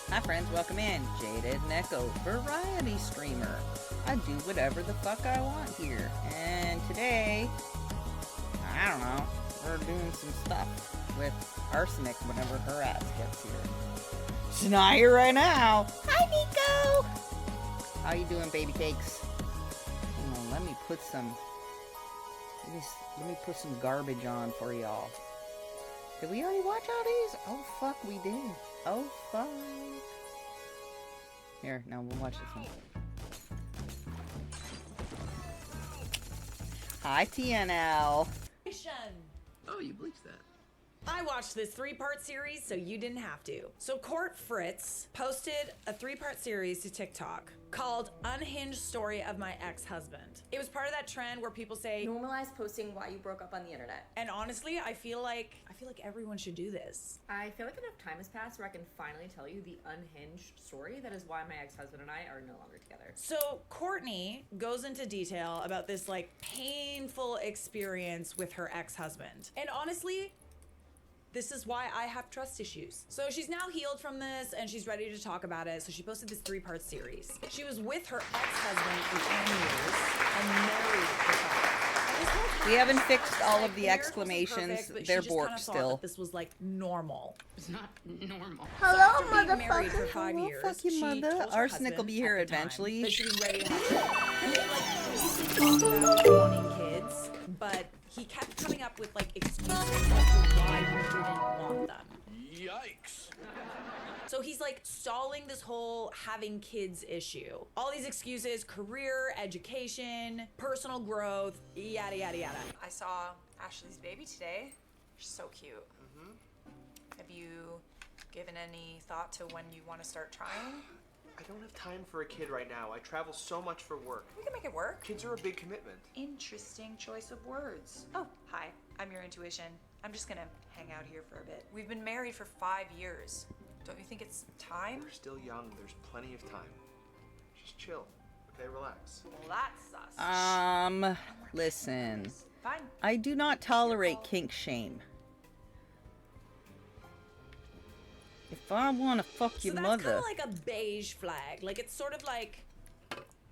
Hi friends, welcome in. Jaded Neko, variety streamer. I do whatever the fuck I want here. And today, I don't know, we're doing some stuff with Arsenic whenever her ass gets here. She's not here right now. Hi Nico! How you doing, baby cakes? Hang on, let me put some garbage on for y'all. Did we already watch all these? Oh fuck, we did. Oh fuck. Here, now we'll watch this one. Hi TNL. Oh, you bleached that. I watched this 3-part series, so you didn't have to. So Court Fritz posted a 3-part series to TikTok called Unhinged Story of My Ex-Husband. It was part of that trend where people say, normalize posting why you broke up on the internet. and honestly, I feel like everyone should do this. I feel like enough time has passed where I can finally tell you the unhinged story that is why my ex-husband and I are no longer together. So Courtney goes into detail about this like painful experience with her ex-husband. And honestly, this is why I have trust issues. So she's now healed from this and she's ready to talk about it. So she posted this 3-part series. She was with her ex-husband for 10 years and married for 5. And this whole time, We haven't fixed all of the marriage wasn't exclamations. perfect, but They're she just borked kinda thought still. that this was like normal. It's not normal. Hello, After being married for motherfucker. 5 Hello, years, fuck you, she mother. told her Arsenic will be husband here at the time eventually. that she was ready to have children. And they like talked about wanting kids, but he kept coming up with like excuses as to why he didn't want them. Yikes. So he's like stalling this whole having kids issue. All these excuses, career, education, personal growth, yada, yada, yada. I saw Ashley's baby today. She's so cute. Have you given any thought to when you want to start trying? I don't have time for a kid right now. I travel so much for work. We can make it work. Kids are a big commitment. Interesting choice of words. Oh, hi. I'm your intuition. I'm just gonna hang out here for a bit. We've been married for 5 years. Don't you think it's time? We're still young. There's plenty of time. Just chill. Okay, relax. Well, that's sus. Listen. Fine. I do not tolerate kink shame. If I want to fuck So your that's mother. kind of like a beige flag. Like it's sort of like,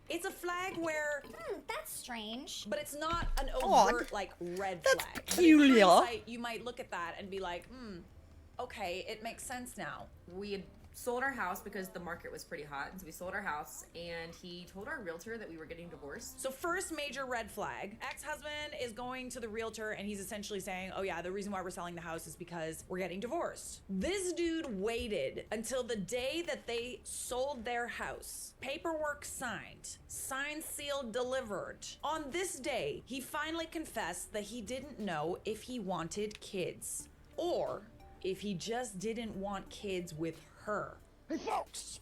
it's a flag where, That's strange. but it's not an Odd. overt like red That's flag. But in peculiar. hindsight, you might look at that and be like, okay, it makes sense now. We had sold our house because the market was pretty hot, and so we sold our house, and he told our realtor that we were getting divorced. So first major red flag, ex-husband is going to the realtor and he's essentially saying, oh yeah, the reason why we're selling the house is because we're getting divorced. This dude waited until the day that they sold their house. Paperwork signed, sealed, delivered. On this day, he finally confessed that he didn't know if he wanted kids or if he just didn't want kids with her. Hey folks,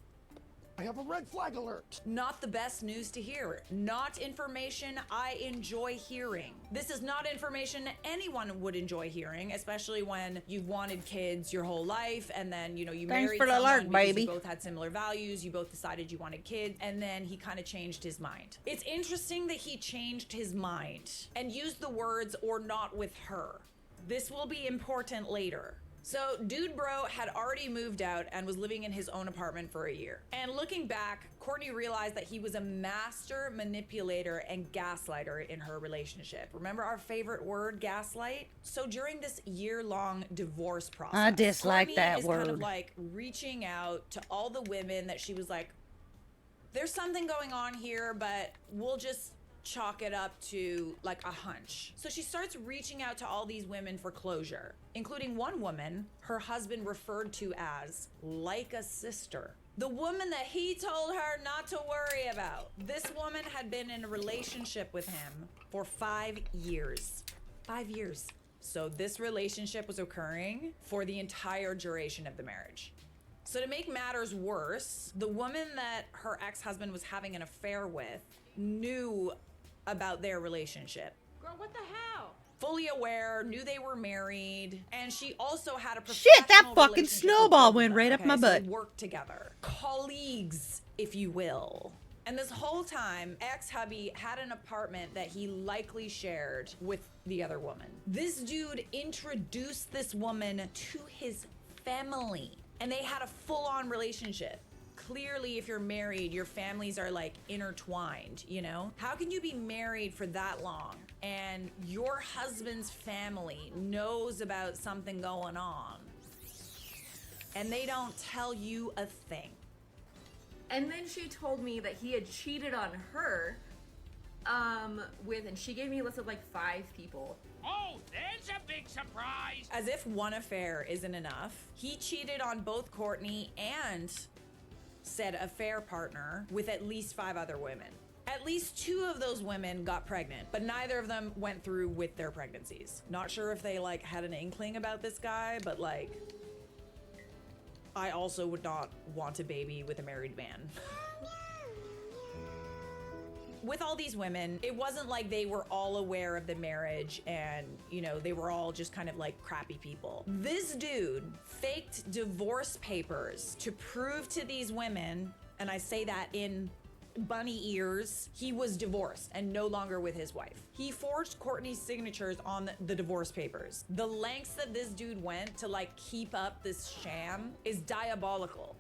I have a red flag alert. Not the best news to hear. Not information I enjoy hearing. This is not information anyone would enjoy hearing, especially when you've wanted kids your whole life and then, you know, you Thanks married for the someone alert, because baby. you both had similar values, you both decided you wanted kids, and then he kind of changed his mind. It's interesting that he changed his mind and used the words "or not with her." This will be important later. So Dude Bro had already moved out and was living in his own apartment for a year. And looking back, Courtney realized that he was a master manipulator and gaslighter in her relationship. Remember our favorite word, gaslight? So during this year-long divorce process, I dislike Courtney that is kind of word. like reaching out to all the women that she was like, there's something going on here, but we'll just chalk it up to like a hunch. So she starts reaching out to all these women for closure, including one woman her husband referred to as like a sister. The woman that he told her not to worry about. This woman had been in a relationship with him for 5 years. 5 years. So this relationship was occurring for the entire duration of the marriage. So to make matters worse, the woman that her ex-husband was having an affair with knew about their relationship. Girl, what the hell? Fully aware, knew they were married, and she also had a Shit, that professional fucking relationship with snowball both of went them, right up my so butt. they worked together. Colleagues, if you will. And this whole time, ex-hubby had an apartment that he likely shared with the other woman. This dude introduced this woman to his family And they had a full-on relationship. Clearly, if you're married, your families are like intertwined, you know? How can you be married for that long and your husband's family knows about something going on and they don't tell you a thing? And then she told me that he had cheated on her and she gave me a list of like 5 people. Oh, there's a big surprise! As if one affair isn't enough, he cheated on both Courtney and said affair partner with at least 5 other women. At least 2 of those women got pregnant, but neither of them went through with their pregnancies. Not sure if they like had an inkling about this guy, but like, I also would not want a baby with a married man. With all these women, it wasn't like they were all aware of the marriage and, you know, they were all just kind of like crappy people. This dude faked divorce papers to prove to these women, and I say that in bunny ears, he was divorced and no longer with his wife. He forged Courtney's signatures on the divorce papers. The lengths that this dude went to like keep up this sham is diabolical.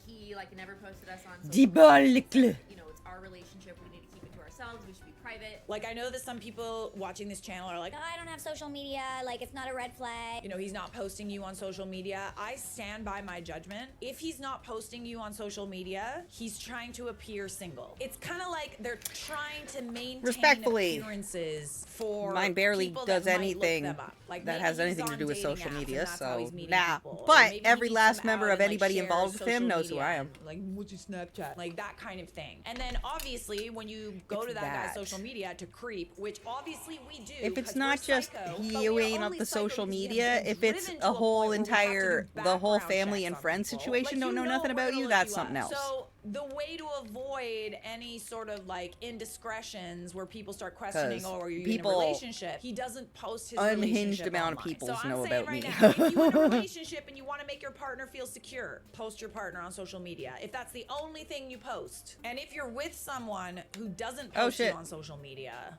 He like never posted us on social Diabolical. media. You know, it's our relationship. We need to keep it to ourselves. We should be private. Like, I know that some people watching this channel are like, No, I don't have social media. Like, it's not a red flag. you know, he's not posting you on social media. I stand by my judgment. If he's not posting you on social media, he's trying to appear single. It's kind of like they're trying to maintain Respectfully, appearances for mine barely people does that might look anything them up. Like, that maybe has he's anything to on do with dating social apps and media, that's how so he's meeting nah. people. Or But maybe every he last come member out of and, like, anybody shares involved with him social knows who media I am. and, like, what's your Snapchat? Like, that kind of thing. And then obviously when you go It's to that guy's that. social media to creep, which obviously we do. If it's 'cause not we're just psycho, but he we're weighing up only the psycho social because we have media, been if it's driven to a a whole point where we have to entire, do the whole background family checks and on friends people. situation Like, don't you know nothing we're about gonna you, look that's you something up. else. So the way to avoid any sort of like indiscretions where people start questioning, 'Cause oh, are you in a people- relationship? He doesn't post his Unhinged relationship amount of online. people so I'm know saying about right me. now, if you're in a relationship and you want to make your partner feel secure, post your partner on social media. If that's the only thing you post, and if you're with someone who doesn't Oh, post you shit. on social media,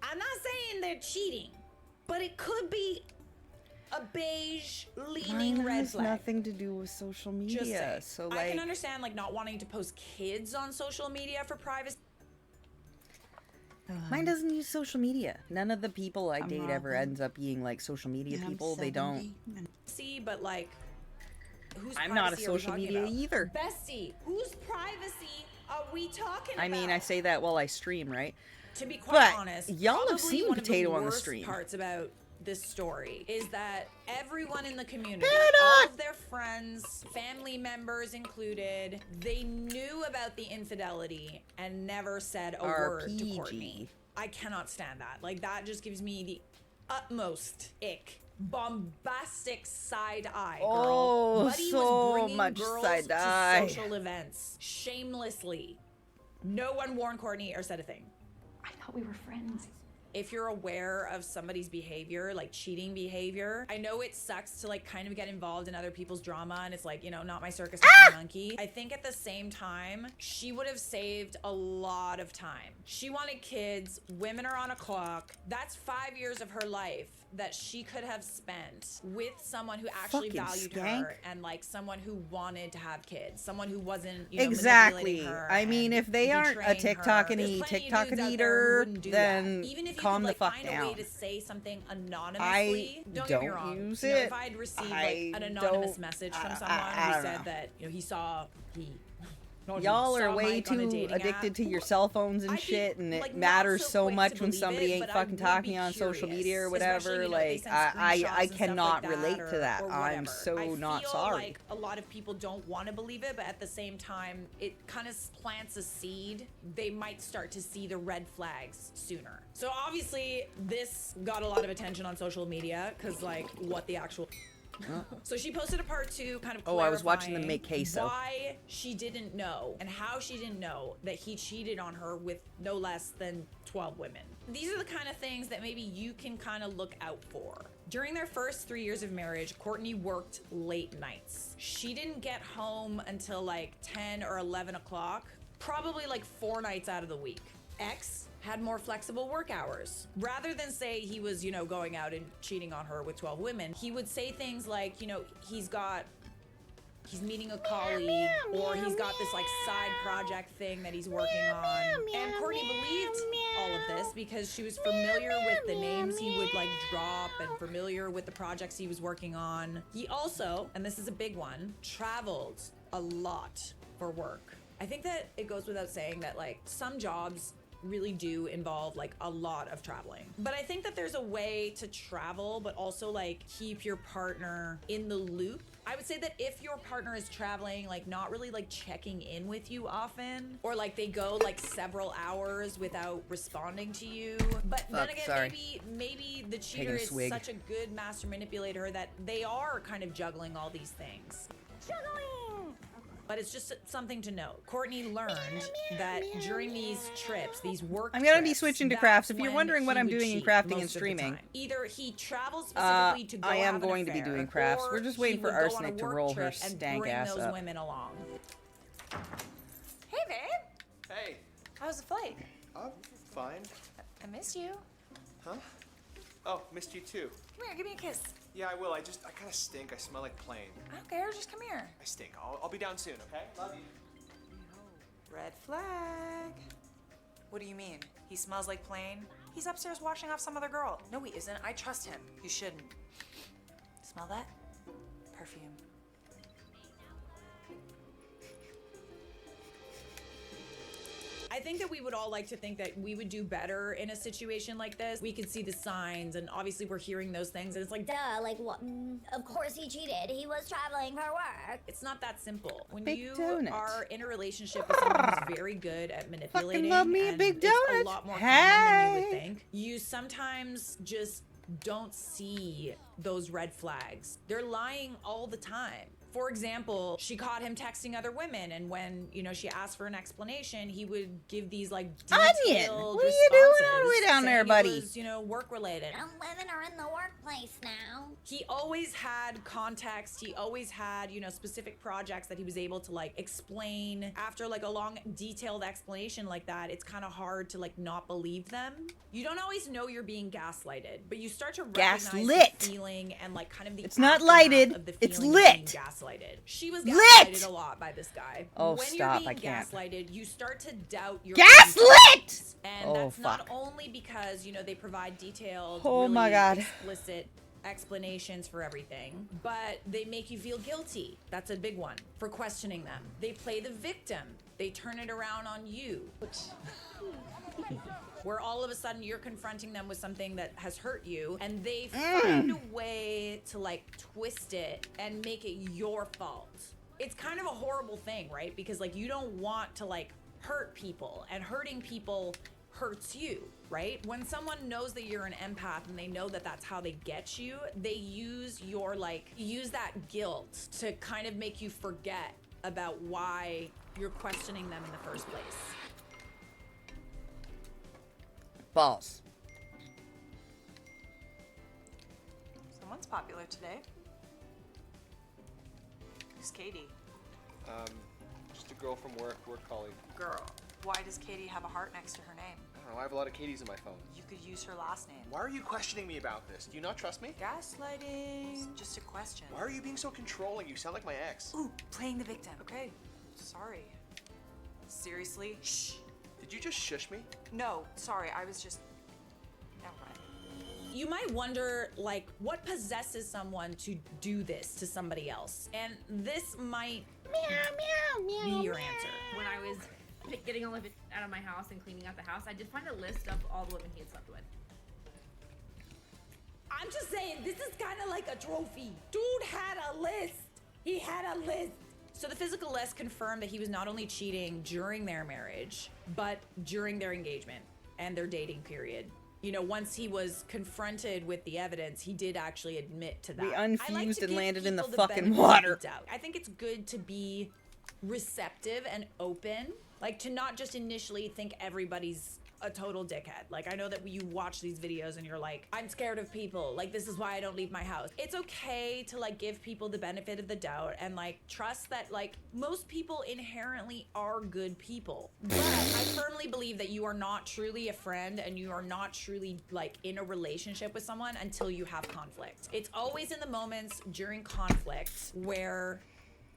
I'm not saying they're cheating, but it could be a beige leaning Mine red has flag. nothing to do with social Just media, saying. so I like, can understand like not wanting to post kids on social media for privacy. mine doesn't use social media. None of the people I date ever Robin. ends up being like social media And I'm people. They don't. 70, and See, but like, whose I'm not a privacy are we social talking media about? either. Bestie, whose privacy are we talking I mean, about? I say that while I stream, right? To be quite But honest, y'all have probably seen one Potato of the on the worst stream. parts about this story is that everyone in the community, Paradox! all of their friends, family members included, they knew about the infidelity and never said a word to RPG. Courtney. I cannot stand that. Like, that just gives me the utmost ick. Bombastic side eye, girl. Oh, Buddy so was bringing much girls side eye. to social events shamelessly. No one warned Courtney or said a thing. I thought we were friends. If you're aware of somebody's behavior, like cheating behavior, I know it sucks to like kind of get involved in other people's drama and it's like, you know, not my circus, not my monkey. I think at the same time, she would have saved a lot of time. She wanted kids, women are on a clock. That's 5 years of her life that she could have spent with someone who actually Fucking valued skank. her and like someone who wanted to have kids, someone who wasn't, you know, Exactly. manipulating her I mean, and if they aren't a betraying TikTok her. and There's eat plenty of TikTok dudes and out there who eater, wouldn't do then that. Even if you calm could, the like, fuck find a down. way to say something anonymously, don't get me don't wrong. use You know, it. if I'd received I like an anonymous don't- message from I someone who don't said know. that, you know, Y'all saw are way Mike on a too dating addicted app. to your cell phones and I'd be, shit, and it like, not matters so so quick much to when believe somebody it, ain't but I fucking would talking be on social curious, media or especially, whatever. you know, they Like, send I screenshots and stuff cannot like relate that to or- that. or I'm whatever. so I not feel sorry. like a lot of people don't want to believe it, but at the same time, it kind of plants a seed. They might start to see the red flags sooner. So obviously, this got a lot of attention on social media because, like, what the actual. So she posted a part 2 kind of Oh, I was watching them clarifying make queso. why she didn't know and how she didn't know that he cheated on her with no less than 12 women. These are the kind of things that maybe you can kind of look out for. During their first 3 years of marriage, Courtney worked late nights. She didn't get home until like 10 or 11 o'clock, probably like 4 nights out of the week. X had more flexible work hours. Rather than say he was, you know, going out and cheating on her with 12 women, he would say things like, you know, he's got he's meeting a colleague, or he's got this like side project thing that he's working on. And Courtney believed all of this because she was familiar with the names he would like drop and familiar with the projects he was working on. He also, and this is a big one, traveled a lot for work. I think that it goes without saying that like some jobs really do involve like a lot of traveling. But I think that there's a way to travel, but also like keep your partner in the loop. I would say that if your partner is traveling, like not really like checking in with you often, or like they go like several hours without responding to you. But then again, sorry. maybe the cheater is such a good master manipulator that they are kind of juggling all these things. Juggling! But it's just something to note. Courtney learned that during these trips, these work I'm gonna be trips, switching to that's crafts. If you're when wondering what he I'm would doing in cheat crafting most and of the streaming, time. Either he travels specifically to go I am have an going to be affair, doing crafts. or We're just he waiting for would go on a Arsenic to work roll her trip and stank bring ass those up. women along. Hey, babe. Hey. How's the flight? I'm fine. I missed you. Huh? Oh, missed you too. Come here, give me a kiss. Yeah, I will. I kind of stink. I smell like plane. I don't care, just come here. I stink. I'll be down soon, okay? Love you. Red flag. What do you mean? He smells like plane? He's upstairs washing off some other girl. No, he isn't. I trust him. You shouldn't. Smell that? Perfume. I think that we would all like to think that we would do better in a situation like this. We could see the signs, and obviously we're hearing those things, and it's like, Duh, like what? Of course he cheated. He was traveling for work. it's not that simple. When Big you donut. are in a relationship with someone who's very good at manipulating, love me a and big it's donut. a lot more common than you would Hey. think, you sometimes just don't see those red flags. They're lying all the time. For example, she caught him texting other women, and when, you know, she asked for an explanation, he would give these like Onion, detailed what are you doing all the way responses down there, saying buddy? It was, you know, work related. I'm living her in the workplace now. He always had context. He always had, you know, specific projects that he was able to like explain. After like a long, detailed explanation like that, it's kind of hard to like not believe them. You don't always know you're being gaslighted, but you start to recognize Gaslit. the feeling and like kind of the It's not aftermath lighted, of the it's feeling of being lit. gaslighted. She was Lit. gaslighted a lot by this guy. Oh, when stop, you're I being can't. gaslighted, you start to doubt your Gaslit! and Oh, that's not fuck. only because, you know, they provide detailed, Oh, really my God. explicit explanations for everything, but they make you feel guilty. That's a big one for questioning them. They play the victim. They turn it around on you. Where all of a sudden you're confronting them with something that has hurt you, and they find a way to like twist it and make it your fault. It's kind of a horrible thing, right? Because like you don't want to like hurt people, and hurting people hurts you, right? When someone knows that you're an empath and they know that that's how they get you, they use your use that guilt to kind of make you forget about why you're questioning them in the first place. Balls. Someone's popular today. Who's Katie? Just a girl from work colleague. Girl. Why does Katie have a heart next to her name? I don't know, I have a lot of Katies in my phone. You could use her last name. Why are you questioning me about this? Do you not trust me? Gaslighting. Just a question. Why are you being so controlling? You sound like my ex. Ooh, playing the victim. Okay, sorry. Seriously? Shh. Did you just shush me? No, sorry, I was just... Never mind. You might wonder, like, what possesses someone to do this to somebody else? And this might be your answer. When I was getting all of it out of my house and cleaning out the house, I did find a list of all the women he had slept with. I'm just saying, this is kind of like a trophy. Dude had a list. He had a list. So the physical list confirmed that he was not only cheating during their marriage, but during their engagement and their dating period. You know, once he was confronted with the evidence, he did actually admit to that. We I like unfused to and give landed in the people fucking benefit of water. the doubt. I think it's good to be receptive and open, like to not just initially think everybody's a total dickhead. Like, I know that you watch these videos and you're like, I'm scared of people. Like, this is why I don't leave my house. It's okay to like give people the benefit of the doubt and like trust that like most people inherently are good people. But I firmly believe that you are not truly a friend and you are not truly like in a relationship with someone until you have conflict. It's always in the moments during conflict where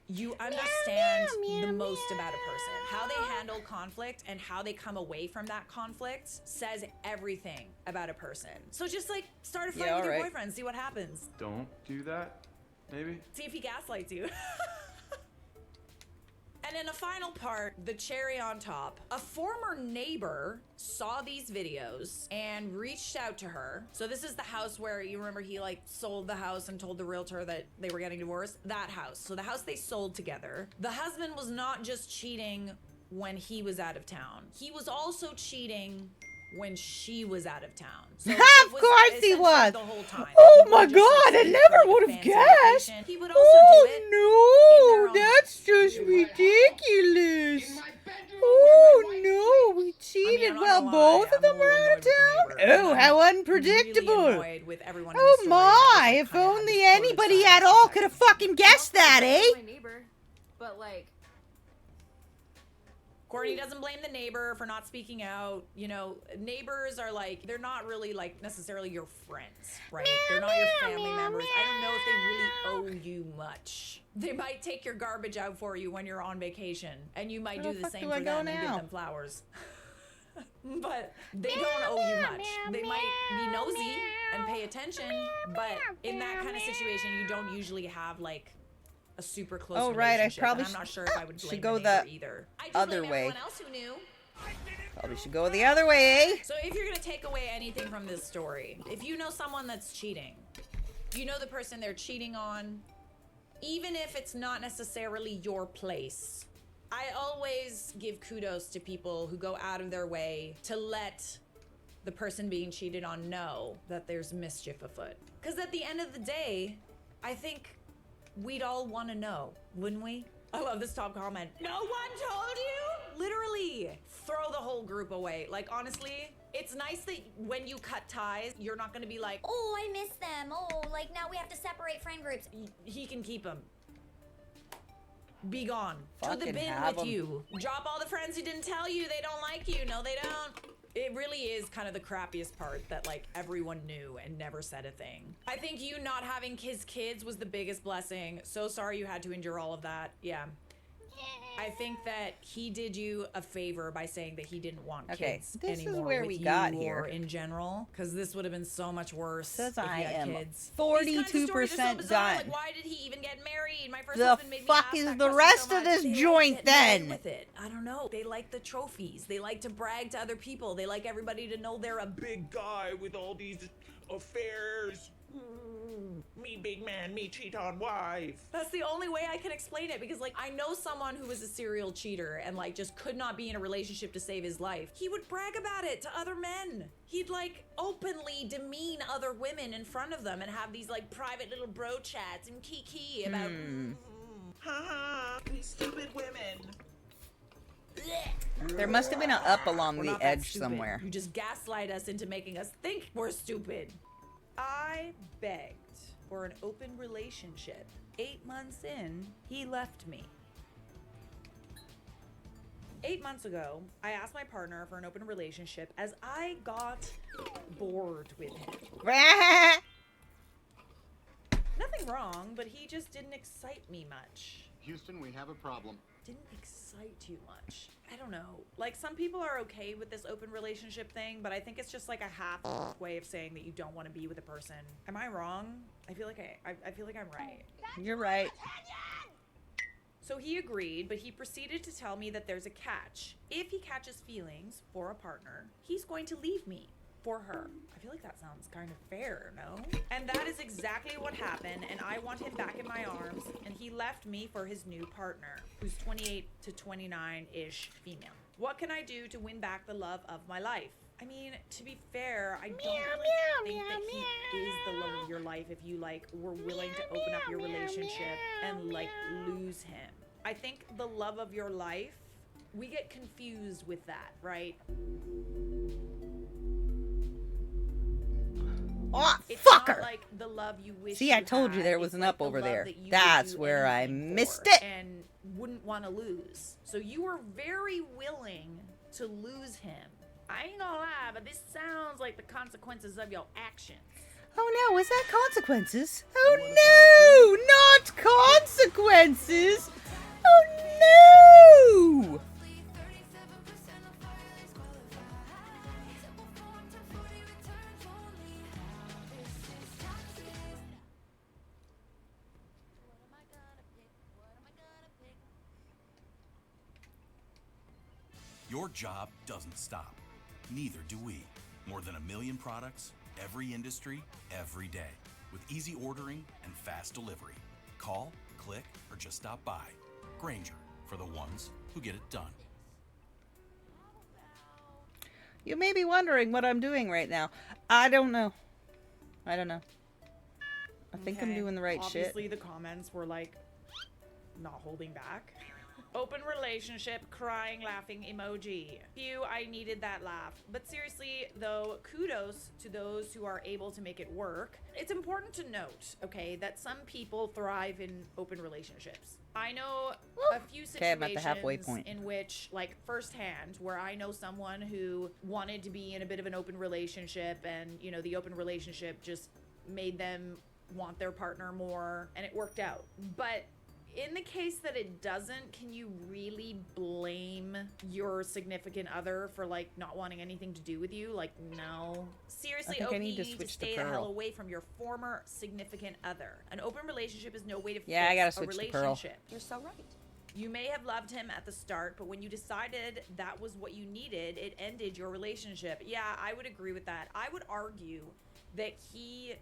you understand the most about a person. How they handle conflict and how they come away from that conflict says everything about a person. So just like start a fight with your boyfriend, see what happens. Don't do that, maybe? See if he gaslights you. And in the final part, the cherry on top, a former neighbor saw these videos and reached out to her. So this is the house where, you remember he like sold the house and told the realtor that they were getting divorced? That house. So the house they sold together. The husband was not just cheating when he was out of town. He was also cheating when she was out of town. So of course he was. The whole time. Oh my god, I never would have guessed. He would also do it. Oh no, that's just ridiculous. Oh no, we cheated while both of them were out of town? Oh, how unpredictable. Oh my, if only anybody at all could have fucking guessed that, eh? My neighbor, but like, Courtney doesn't blame the neighbor for not speaking out. You know, neighbors are like, they're not really like necessarily your friends, right? They're not your family members. I don't know if they really owe you much. They might take your garbage out for you when you're on vacation, and you might do the same for them and give them flowers. But they don't owe you much. They might be nosy and pay attention, but in that kind of situation, you don't usually have like a super close relationship. I probably I'm not sure if I would blame should go the the either. other way. Everyone else who knew. Probably should go the other way, eh? So if you're gonna take away anything from this story, if you know someone that's cheating, you know the person they're cheating on, even if it's not necessarily your place, I always give kudos to people who go out of their way to let the person being cheated on know that there's mischief afoot. Because at the end of the day, I think we'd all want to know, wouldn't we? I love this top comment. No one told you? Literally, throw the whole group away. Like, honestly, it's nice that when you cut ties, you're not gonna be like, oh, I miss them. Oh, like now we have to separate friend groups. He can keep them. Be gone. To the Fucking bin have with 'em. you. Drop all the friends who didn't tell you they don't like you. No, they don't. It really is kind of the crappiest part that like everyone knew and never said a thing. I think you not having his kids was the biggest blessing. So sorry you had to endure all of that. Yeah. I think that he did you a favor by saying that he didn't want kids this anymore is where with we you got or here. in general, because this would have been so much worse. Says if I you had am kids. 42% done. Like, why did he even get married? My first The husband made me fuck ask is that the question rest so of much. this They joint like getting away then? with it. I don't know. They like the trophies. They like to brag to other people. They like everybody to know they're a Big guy with all these affairs. Me big man, me cheat on wife. That's the only way I can explain it, because like I know someone who was a serial cheater and like just could not be in a relationship to save his life. He would brag about it to other men. He'd like openly demean other women in front of them and have these like private little bro chats and kiki about Haha, these stupid women. There must have been an up along We're the not that edge stupid. somewhere. You just gaslight us into making us think we're stupid. I begged for an open relationship. 8 months in, he left me. 8 months ago, I asked my partner for an open relationship as I got bored with him. Nothing wrong, but he just didn't excite me much. Houston, we have a problem. Didn't excite too much. I don't know. Like, some people are okay with this open relationship thing, but I think it's just like a half way of saying that you don't want to be with a person. Am I wrong? I feel like I feel like I'm right. You're right. So he agreed, but he proceeded to tell me that there's a catch. If he catches feelings for a partner, he's going to leave me for her. I feel like that sounds kind of fair, no? And that is exactly what happened, and I want him back in my arms, and he left me for his new partner, who's 28 to 29-ish female. What can I do to win back the love of my life? I mean, to be fair, I don't really think that he is the love of your life if you, like, were willing to open up your relationship and, like, lose him. I think the love of your life, we get confused with that, right? Oh, It's fucker! not like the love you wish See, you I told you had. there was It's an like up the over love there. that you would That's do where I anything missed for it. and wouldn't want to lose. So you were very willing to lose him. I ain't gonna lie, but this sounds like the consequences of your actions. Oh no, is that consequences? Oh no, not consequences! Your job doesn't stop. Neither do we. More than 1 million products, every industry, every day. With easy ordering and fast delivery. Call, click, or just stop by. Grainger, for the ones who get it done. You may be wondering what I'm doing right now. I don't know. I think I'm doing the right shit. Obviously, the comments were like, not holding back. Open relationship, crying, laughing emoji. Phew, I needed that laugh. But seriously, though, kudos to those who are able to make it work. It's important to note, okay, that some people thrive in open relationships. I know a few I'm at the halfway situations point. in which, like, firsthand, where I know someone who wanted to be in a bit of an open relationship, and, you know, the open relationship just made them want their partner more, and it worked out. But in the case that it doesn't, can you really blame your significant other for, like, not wanting anything to do with you? Like, no. Seriously, I OP, think I need you to need to switch to stay the hell Pearl. away from your former significant other. An open relationship is no way to Yeah, I fix gotta a switch to Pearl. relationship. You're so right. You may have loved him at the start, but when you decided that was what you needed, it ended your relationship. Yeah, I would agree with that. I would argue that he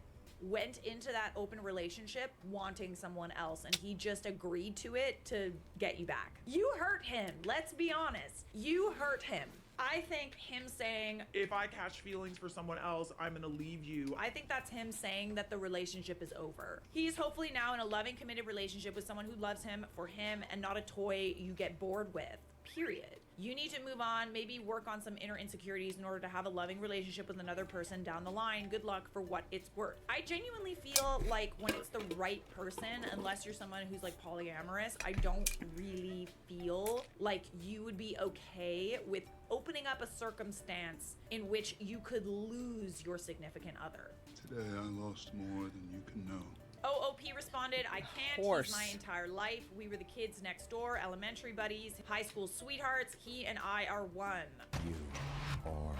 went into that open relationship wanting someone else, and he just agreed to it to get you back. You hurt him. Let's be honest. You hurt him. I think him saying, If I catch feelings for someone else, I'm gonna leave you. I think that's him saying that the relationship is over. He's hopefully now in a loving, committed relationship with someone who loves him for him and not a toy you get bored with. Period. You need to move on, maybe work on some inner insecurities in order to have a loving relationship with another person down the line. Good luck for what it's worth. I genuinely feel like when it's the right person, unless you're someone who's like polyamorous, I don't really feel like you would be okay with opening up a circumstance in which you could lose your significant other. Today I lost more than you can know. OOP responded, I can't. He's my entire life. We were the kids next door, elementary buddies, high school sweethearts. He and I are one. You are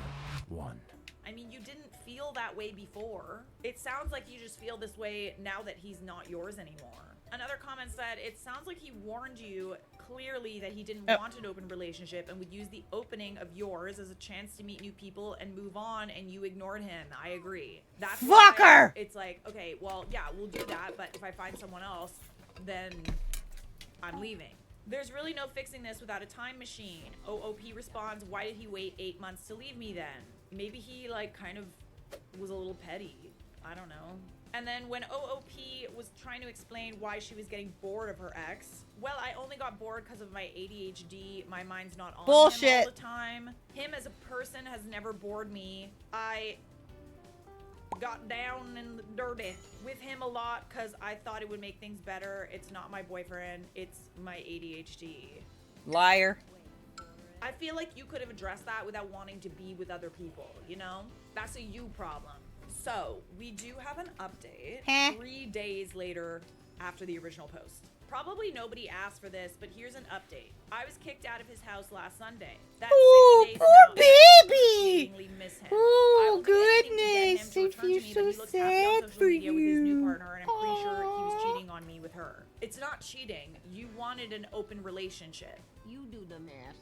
one. I mean, you didn't feel that way before. It sounds like you just feel this way now that he's not yours anymore. Another comment said, it sounds like he warned you clearly that he didn't want an open relationship and would use the opening of yours as a chance to meet new people and move on, and you ignored him. I agree. That's Fucker! It's like, okay, well, yeah, we'll do that, but if I find someone else, then I'm leaving. There's really no fixing this without a time machine. OOP responds, why did he wait 8 months to leave me then? Maybe he, like, kind of was a little petty. I don't know. And then when OOP was trying to explain why she was getting bored of her ex, well, I only got bored because of my ADHD. My mind's not on him all the time. Him as a person has never bored me. I got down and dirty with him a lot because I thought it would make things better. It's not my boyfriend. It's my ADHD. Liar. I feel like you could have addressed that without wanting to be with other people, you know? That's a you problem. So, we do have an update 3 days later after the original post. Probably nobody asked for this, but here's an update. I was kicked out of his house last Sunday. That's 6 days poor now, baby! I miss him. Oh, I will do anything to get him goodness, to I return to feel me, so but he looks happy sad on social for media with his new you. partner, and I'm pretty sure he was cheating on me with her. It's not cheating. You wanted an open relationship. You do the math.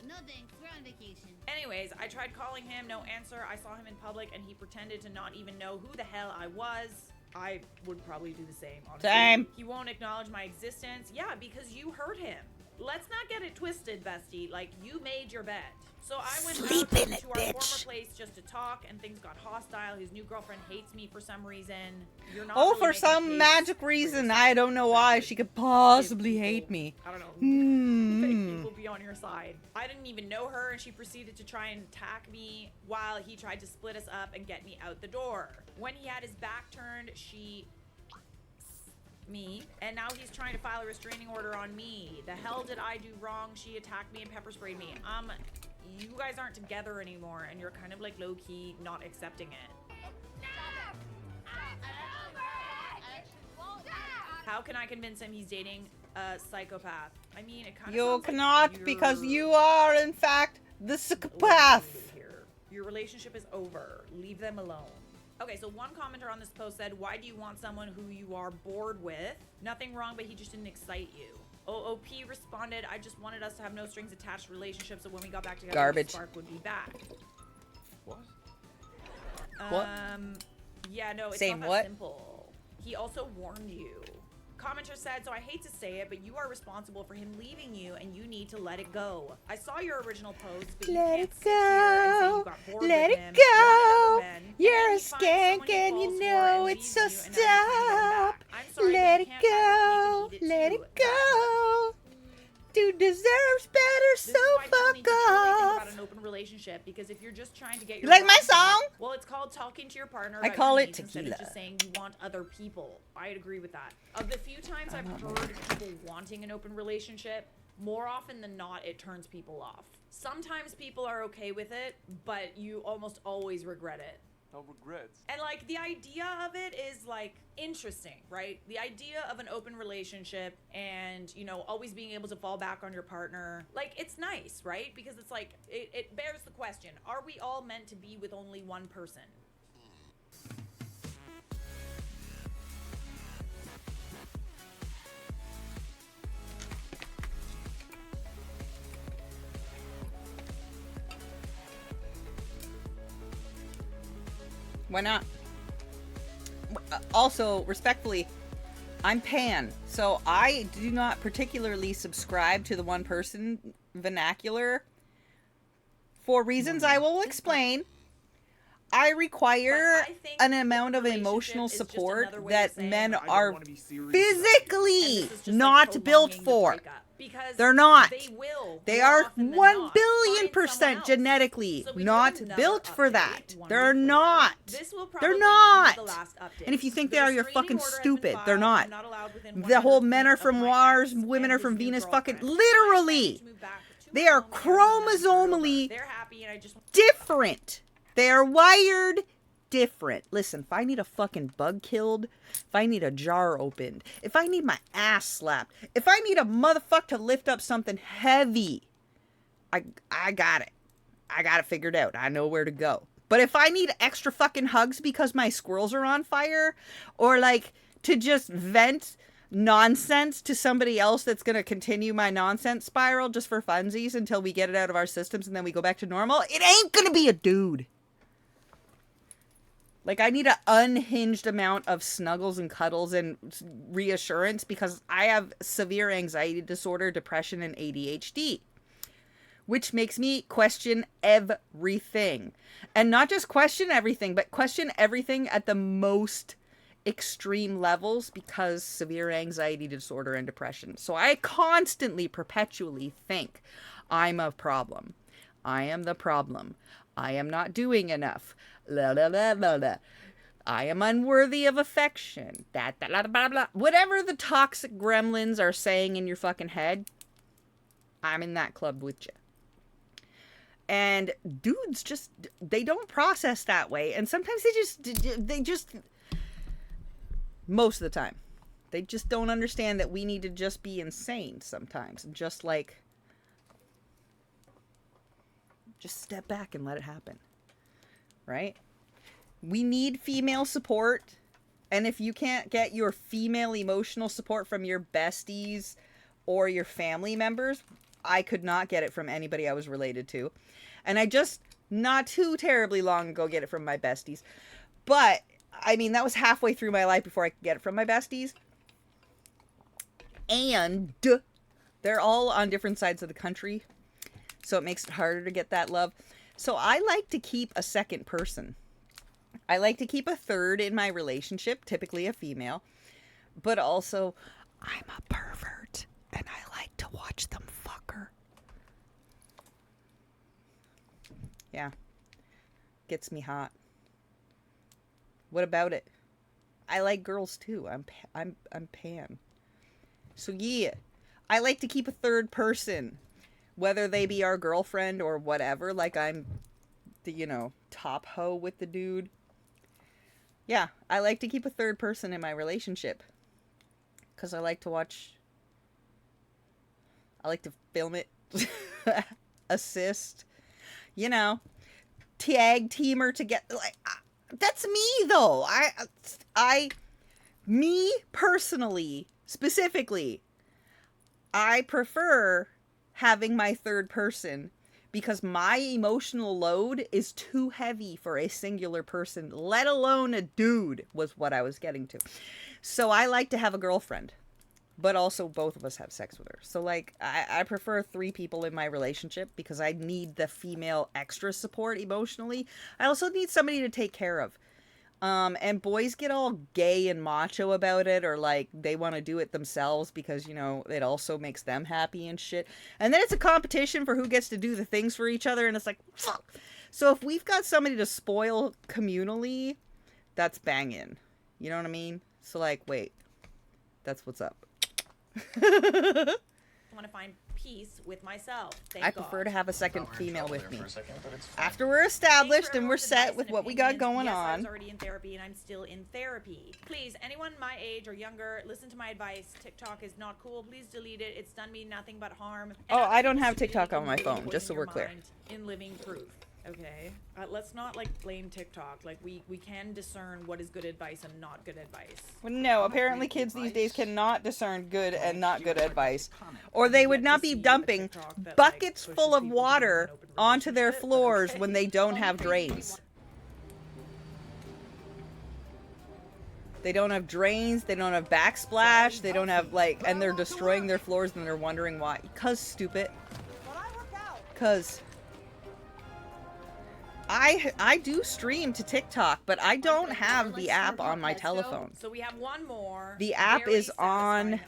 No thanks, we're on vacation. Anyways, I tried calling him, no answer. I saw him in public and he pretended to not even know who the hell I was. I would probably do the same, honestly. Same. He won't acknowledge my existence. Yeah, because you hurt him. Let's not get it twisted, bestie. Like, you made your bed. So I went out to our former place just to talk, and things got hostile. His new girlfriend hates me for some reason. You're not really For making some case magic for reason, yourself. I don't know why she could possibly hate me. I don't know. Hmm. Fake people be on your side. I didn't even know her, and she proceeded to try and attack me while he tried to split us up and get me out the door. When he had his back turned, she me, and now he's trying to file a restraining order on me. The hell did I do wrong? She attacked me and pepper sprayed me. You guys aren't together anymore, and you're kind of like low-key not accepting it. How can I convince him he's dating a psychopath? I mean, it kind of You cannot, because you are, in fact, the psychopath. Your relationship is over. Leave them alone. Okay, so one commenter on this post said, why do you want someone who you are bored with? Nothing wrong, but he just didn't excite you. OOP responded, I just wanted us to have no strings attached relationships, so when we got back together, Garbage. the spark would be back. What? What? Yeah, no, it's Same not that what? simple. He also warned you. Commenter said, so I hate to say it, but you are responsible for him leaving you, and you need to let it go. I saw your original post, but you Let can't it sit here and say go. you got bored Let with it him, go. wanted other men, and You're then a he finds someone skank he and falls you for know and it, leaves so you, and now you can't get him stop. back. I'm sorry, Let but it you can't have your go. cake and eat it Let too. it That part. go. Dude deserves better, so This is why people need fuck to truly think off. about an open relationship, because if you're just trying to get You your like my rocks off- song? well, it's called talking to your partner. I about call your it needs instead tequila. of just saying you want other people. I'd agree with that. Of the few times I've heard people wanting an open relationship, more often than not, it turns people off. Sometimes people are okay with it, but you almost always regret it. No regrets. And like the idea of it is like interesting, right? The idea of an open relationship and, you know, always being able to fall back on your partner, like it's nice, right? Because it's like it bears the question, are we all meant to be with only one person? Why not? Also, respectfully, I'm pan, so I do not particularly subscribe to the one person vernacular for reasons I will explain. I require an amount of emotional support that men are physically not built for. They're not. They are 1,000,000,000% genetically not built for that. They're not. They're not. And if you think they are, you're fucking stupid. They're not. The whole men are from Mars, women are from Venus, fucking literally. They are chromosomally different. They are wired different. Listen, if I need a fucking bug killed, if I need a jar opened, if I need my ass slapped, if I need a motherfucker to lift up something heavy, I got it. I got it figured out. I know where to go. But if I need extra fucking hugs because my squirrels are on fire, or like to just vent nonsense to somebody else that's going to continue my nonsense spiral just for funsies until we get it out of our systems and then we go back to normal, it ain't going to be a dude. Like, I need an unhinged amount of snuggles and cuddles and reassurance because I have severe anxiety disorder, depression, and ADHD. Which makes me question everything. And not just question everything, but question everything at the most extreme levels because severe anxiety disorder and depression. So I constantly, perpetually think I'm a problem. I am the problem. I am not doing enough. La la la la la. I am unworthy of affection. Blah, blah, blah, blah. Whatever the toxic gremlins are saying in your fucking head, I'm in that club with you. And dudes just, they don't process that way. And sometimes they just, most of the time, they just don't understand that we need to just be insane sometimes. And just like, just step back and let it happen. Right? We need female support. And if you can't get your female emotional support from your besties or your family members, I could not get it from anybody I was related to. And I just, not too terribly long ago, get it from my besties. But, I mean, that was halfway through my life before I could get it from my besties. And they're all on different sides of the country. So it makes it harder to get that love. So I like to keep a second person. I like to keep a third in my relationship, typically a female. But also, I'm a pervert. And I like to watch them fuck her. Yeah. Gets me hot. What about it? I like girls too. I'm pan. So yeah. I like to keep a third person. Whether they be our girlfriend or whatever. Like I'm the, top hoe with the dude. Yeah. I like to keep a third person in my relationship. Because I like to watch... I like to film it, assist, tag teamer to get, like, That's me though. Me personally, specifically, I prefer having my third person because my emotional load is too heavy for a singular person, let alone a dude, was what I was getting to. So I like to have a girlfriend, but also both of us have sex with her. So, like, I prefer 3 people in my relationship because I need the female extra support emotionally. I also need somebody to take care of. And boys get all gay and macho about it, or like they want to do it themselves because, you know, it also makes them happy and shit. And then it's a competition for who gets to do the things for each other, and it's like, fuck. So if we've got somebody to spoil communally, that's banging. You know what I mean? So, like, wait. That's what's up. I want to find peace with myself. I prefer to have a second female with me. After we're established and we're set with what we got going yes, on. I was already in therapy and I'm still in therapy. Please, anyone my age or younger, listen to my advice. TikTok is not cool. Please delete it. It's done me nothing but harm. Oh, I don't have TikTok on my phone, just so we're clear. In living proof. Okay, let's not like blame TikTok. Like we can discern what is good advice and not good advice. Well, no, apparently kids these days cannot discern good and not good advice, or they would not be dumping buckets full of water onto their floors when they don't have drains. They don't have drains, they don't have backsplash, they don't have, like, and they're destroying their floors and they're wondering why. 'Cause stupid. 'Cause I do stream to TikTok, but I don't have the app on my telephone. So we have one more. The app is on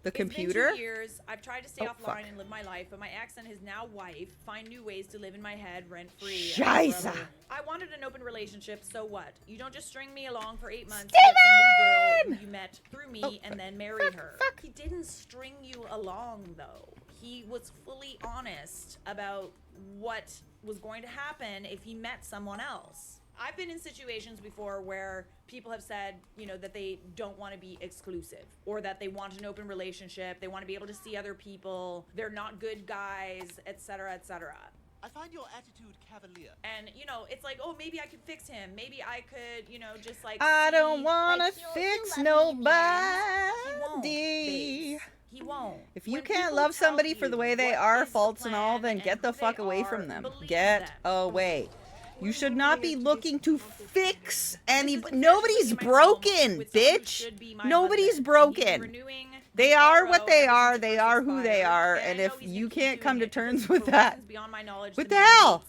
the computer. It's been 2 years. I've tried to stay offline fuck. and live my life, but my ex and his now wife find new ways to live in my head rent-free. Scheisse. I wanted an open relationship, so what? You don't just string me along for 8 months to get some new girl who you met through me and then marry her. He didn't string you along, though. He was fully honest about what was going to happen if he met someone else. I've been in situations before where people have said, you know, that they don't want to be exclusive or that they want an open relationship. They want to be able to see other people. They're not good guys, etc., etc. I find your attitude cavalier. And, you know, it's like, oh, maybe I could fix him. Maybe I could, you know, just like I don't want to like, fix He won't. nobody. Babes. He won't. If you When can't people love tell somebody for you the way they what are, is the faults and all, plan then get the who fuck they away are, from them. believe Get them. away. You should not be looking to fix anybody. Nobody's broken, bitch. Nobody's broken. They are what they are. They are who they are. And if you can't come to terms with that, what the hell?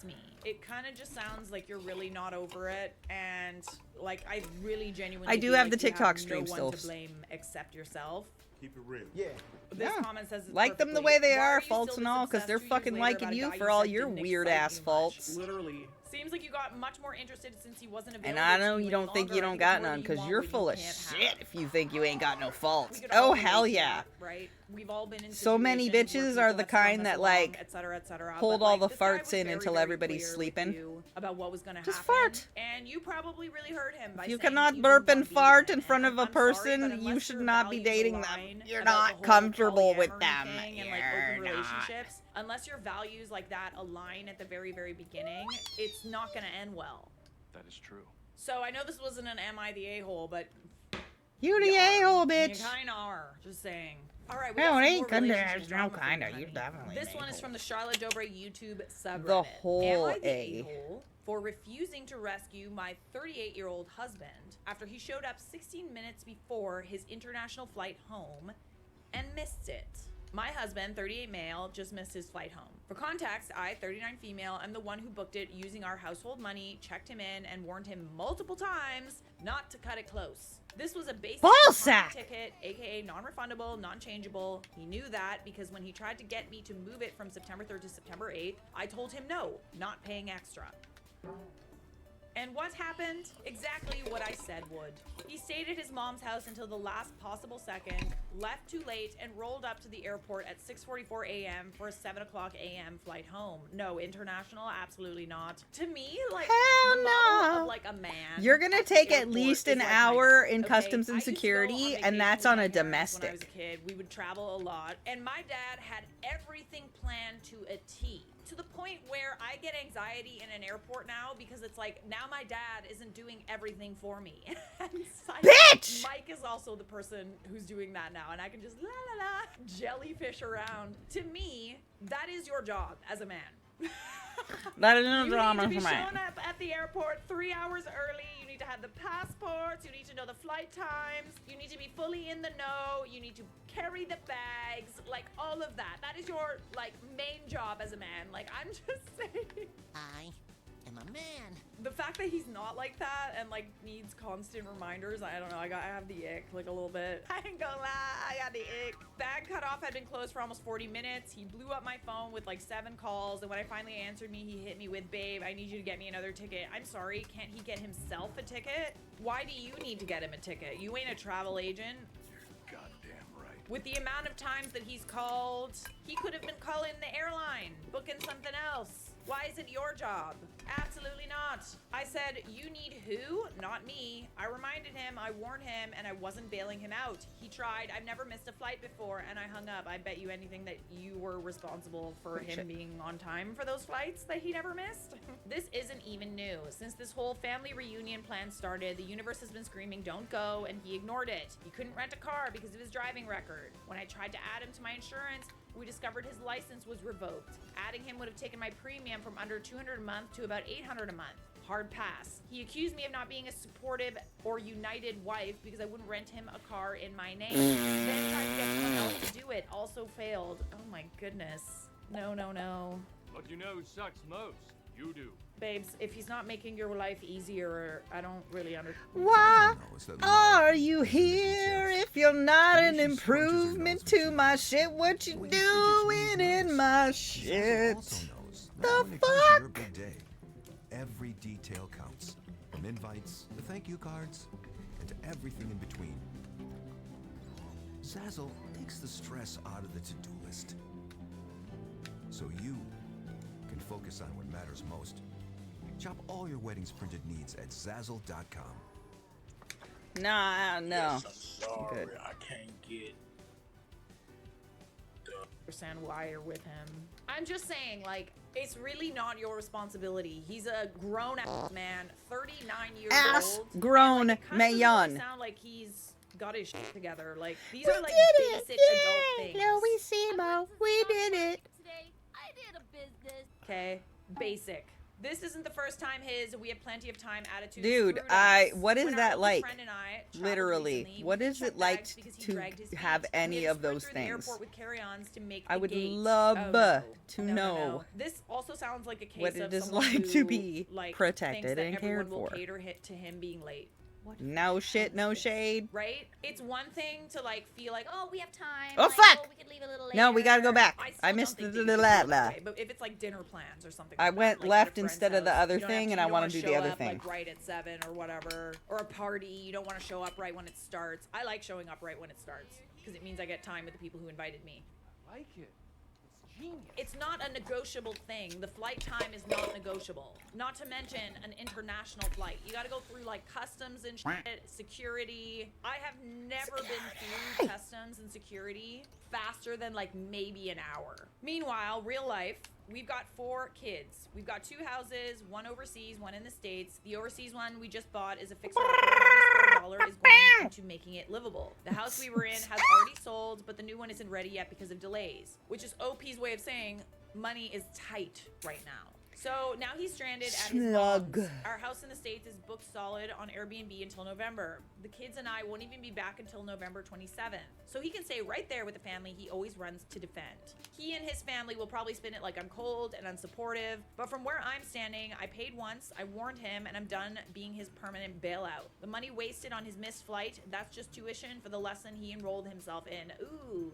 It kind of just sounds like you're really not over it, and like I really genuinely. I do feel have like the you TikTok have stream no still. one to blame except yourself. Keep it real. Yeah. This comment says it Like them the perfectly. way they Why are, you faults still and all, this because they're obsessed 2 years fucking later liking about a you guy for all said your didn't weird excite ass you much? faults. Literally. Seems like you got much more interested since he wasn't available. And I to know you any don't think you longer. I don't think got it's more none, you because want you're what you full of can't shit have. if you think you ain't got no We faults. could all Oh, relate hell to yeah. that, right? We've all been in So many situations where bitches people are the have strung kind us that, along, like, et cetera, et cetera. hold But, all like, the this guy farts was in very, until very everybody's clear with sleeping. you about what was going to Just happen. fart. And you probably really hurt him by If you saying cannot you burp didn't and want to be fart with in him. front of a I'm sorry, but person, you unless should your not be values dating them. align You're about not the whole comfortable with polyamory them. thing and, like, You're open not. relationships, unless your values like that align at the very, very beginning, it's not going to end well. That is true. So I know this wasn't an Am I the A-hole, but You the a-hole, bitch. you kind of are. Just saying. All right, we No, got it some ain't more kinda, relationship there's no drama for you, kinda, honey. you definitely This an one is a-hole. from the Charlotte Dobre YouTube subreddit. The whole Am I the A. a-hole for refusing to rescue my 38-year-old husband after he showed up 16 minutes before his international flight home and missed it? My husband, 38 male, just missed his flight home. For context, I, 39 female, am the one who booked it using our household money, checked him in, and warned him multiple times not to cut it close. This was a basic Ballsack! ticket, aka non-refundable, non-changeable. He knew that because when he tried to get me to move it from September 3rd to September 8th, I told him no, not paying extra. And what happened? Exactly what I said would. He stayed at his mom's house until the last possible second, left too late, and rolled up to the airport at 6:44 a.m. for a 7 o'clock a.m. flight home. No, international, absolutely not. To me, like, Hell the model no. of, like, a man. You're gonna at the take at airport least is an like my hour dad, in okay? customs I and used to go security, on and vacation that's with on my a parents When I was a domestic. kid, we would travel a lot, and my dad had everything planned to a T. To the point where I get anxiety in an airport now because it's like, now now my dad isn't doing everything for me. And Bitch! Mike is also the person who's doing that now, and I can just la la la jellyfish around. To me, that is your job as a man. That is no You drama need to for be me. showing up at the airport 3 hours early. You need to have the passports. You need to know the flight times. You need to be fully in the know. You need to carry the bags. Like, all of that. That is your, like, main job as a man. Like, I'm just saying. I am a man. The fact that he's not like that and, like, needs constant reminders, I don't know. I have the ick, like, a little bit. I ain't gonna lie, I got the ick. Bag cutoff had been closed for almost 40 minutes. He blew up my phone with, like, 7 calls. And when I finally answered me, he hit me with, babe, I need you to get me another ticket. I'm sorry, can't he get himself a ticket? Why do you need to get him a ticket? You ain't a travel agent. You're goddamn right. With the amount of times that he's called, he could have been calling the airline, booking something else. Why is it your job? Absolutely not. I said, you need who? Not me. I reminded him, I warned him, and I wasn't bailing him out. He tried. I've never missed a flight before, and I hung up. I bet you anything that you were responsible for him being on time for those flights that he never missed. This isn't even new. Since this whole family reunion plan started, the universe has been screaming, don't go, and he ignored it. He couldn't rent a car because of his driving record. When I tried to add him to my insurance, we discovered his license was revoked. Adding him would have taken my premium from under $200 a month to about $800 a month. Hard pass. He accused me of not being a supportive or united wife because I wouldn't rent him a car in my name. Then tried to get someone else to do it. Also failed. Oh my goodness. No, no, no. But you know who sucks most? You do. Babes, if he's not making your life easier, I don't really understand. Why are you here if you're not an improvement to my shit? What you doing in my shit? The fuck? Every detail counts, from invites to thank you cards and to everything in between. Zazzle takes the stress out of the to-do list, so you can focus on what matters most. Shop all your wedding's printed needs at Zazzle.com. Nah, no. Yes, I'm sorry, Good. I can't get. Understand why you're with him. I'm just saying, like, it's really not your responsibility. He's a grown-ass man, 39 years Ass old. grown and, like, it kind of doesn't man. really sound like he's got his shit together. Like, these We are like did it! basic Yay! adult things. Louisimo, we did it. Today, I did a business. Okay, basic. This isn't the first time his "we have plenty of time" attitude. Dude, screwed us. what is When our that oldest like? friend and I traveled Literally, recently, what we is it checked like bags because he to dragged his have feet. any We had to of sprint those through the things? airport with carry-ons to make I the would gate. love Oh, no. to No, know no, no. This also sounds like a case what it of is someone like to who, be like, protected thinks that and everyone cared will for. cater to him being late. No shit, no shade. Right? It's one thing to like feel like, Oh, we have time. Oh, like, fuck! we could leave a little later. No, we gotta go back. I still I don't missed think the that you should la feel that la. way, but if it's like dinner plans or something, I like went that, like left at a friend's instead of the house, other you don't have thing, to- and you I don't wanna wanna do the show other up, thing. Like right at 7 or whatever, or a party. You don't want to show up right when it starts. I like showing up right when it starts because it means I get time with the people who invited me. I like it. It's genius. It's not a negotiable thing. The flight time is not negotiable. Not to mention an international flight. You got to go through like customs and shit, security. I have never been through customs and security faster than like maybe an hour. Meanwhile, real life, we've got 4 kids. We've got 2 houses, one overseas, one in the States. The overseas one we just bought is a fixer upper, and every spare dollar is going into making it livable. The house we were in has already sold, but the new one isn't ready yet because of delays, which is OP's way of saying money is tight right now. So now he's stranded at his Slug. mom's. Our house in the States is booked solid on Airbnb until November. The kids and I won't even be back until November 27th. So he can stay right there with the family he always runs to defend. He and his family will probably spin it like I'm cold and unsupportive, but from where I'm standing, I paid once, I warned him, and I'm done being his permanent bailout. The money wasted on his missed flight, that's just tuition for the lesson he enrolled himself in. Ooh.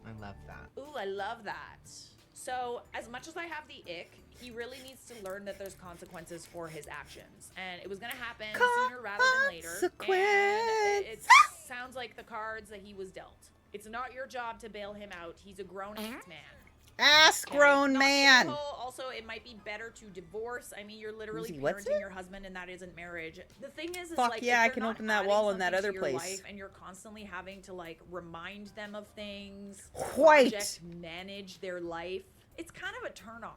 I love that. Ooh, I love that. So, as much as I have the ick, he really needs to learn that there's consequences for his actions. And it was gonna happen sooner rather than later. And it sounds like the cards that he was dealt. It's not your job to bail him out. He's a grown-ass man. Ass grown Not man. evil. Also, it might be better to divorce. I mean, you're literally Uzi, what's parenting it? your husband, and that isn't marriage. The thing is Fuck like, yeah, if I you're can not open that adding wall in that something other to your place. life and you're constantly having to like remind them of things, White. project manage their life. It's kind of a turnoff.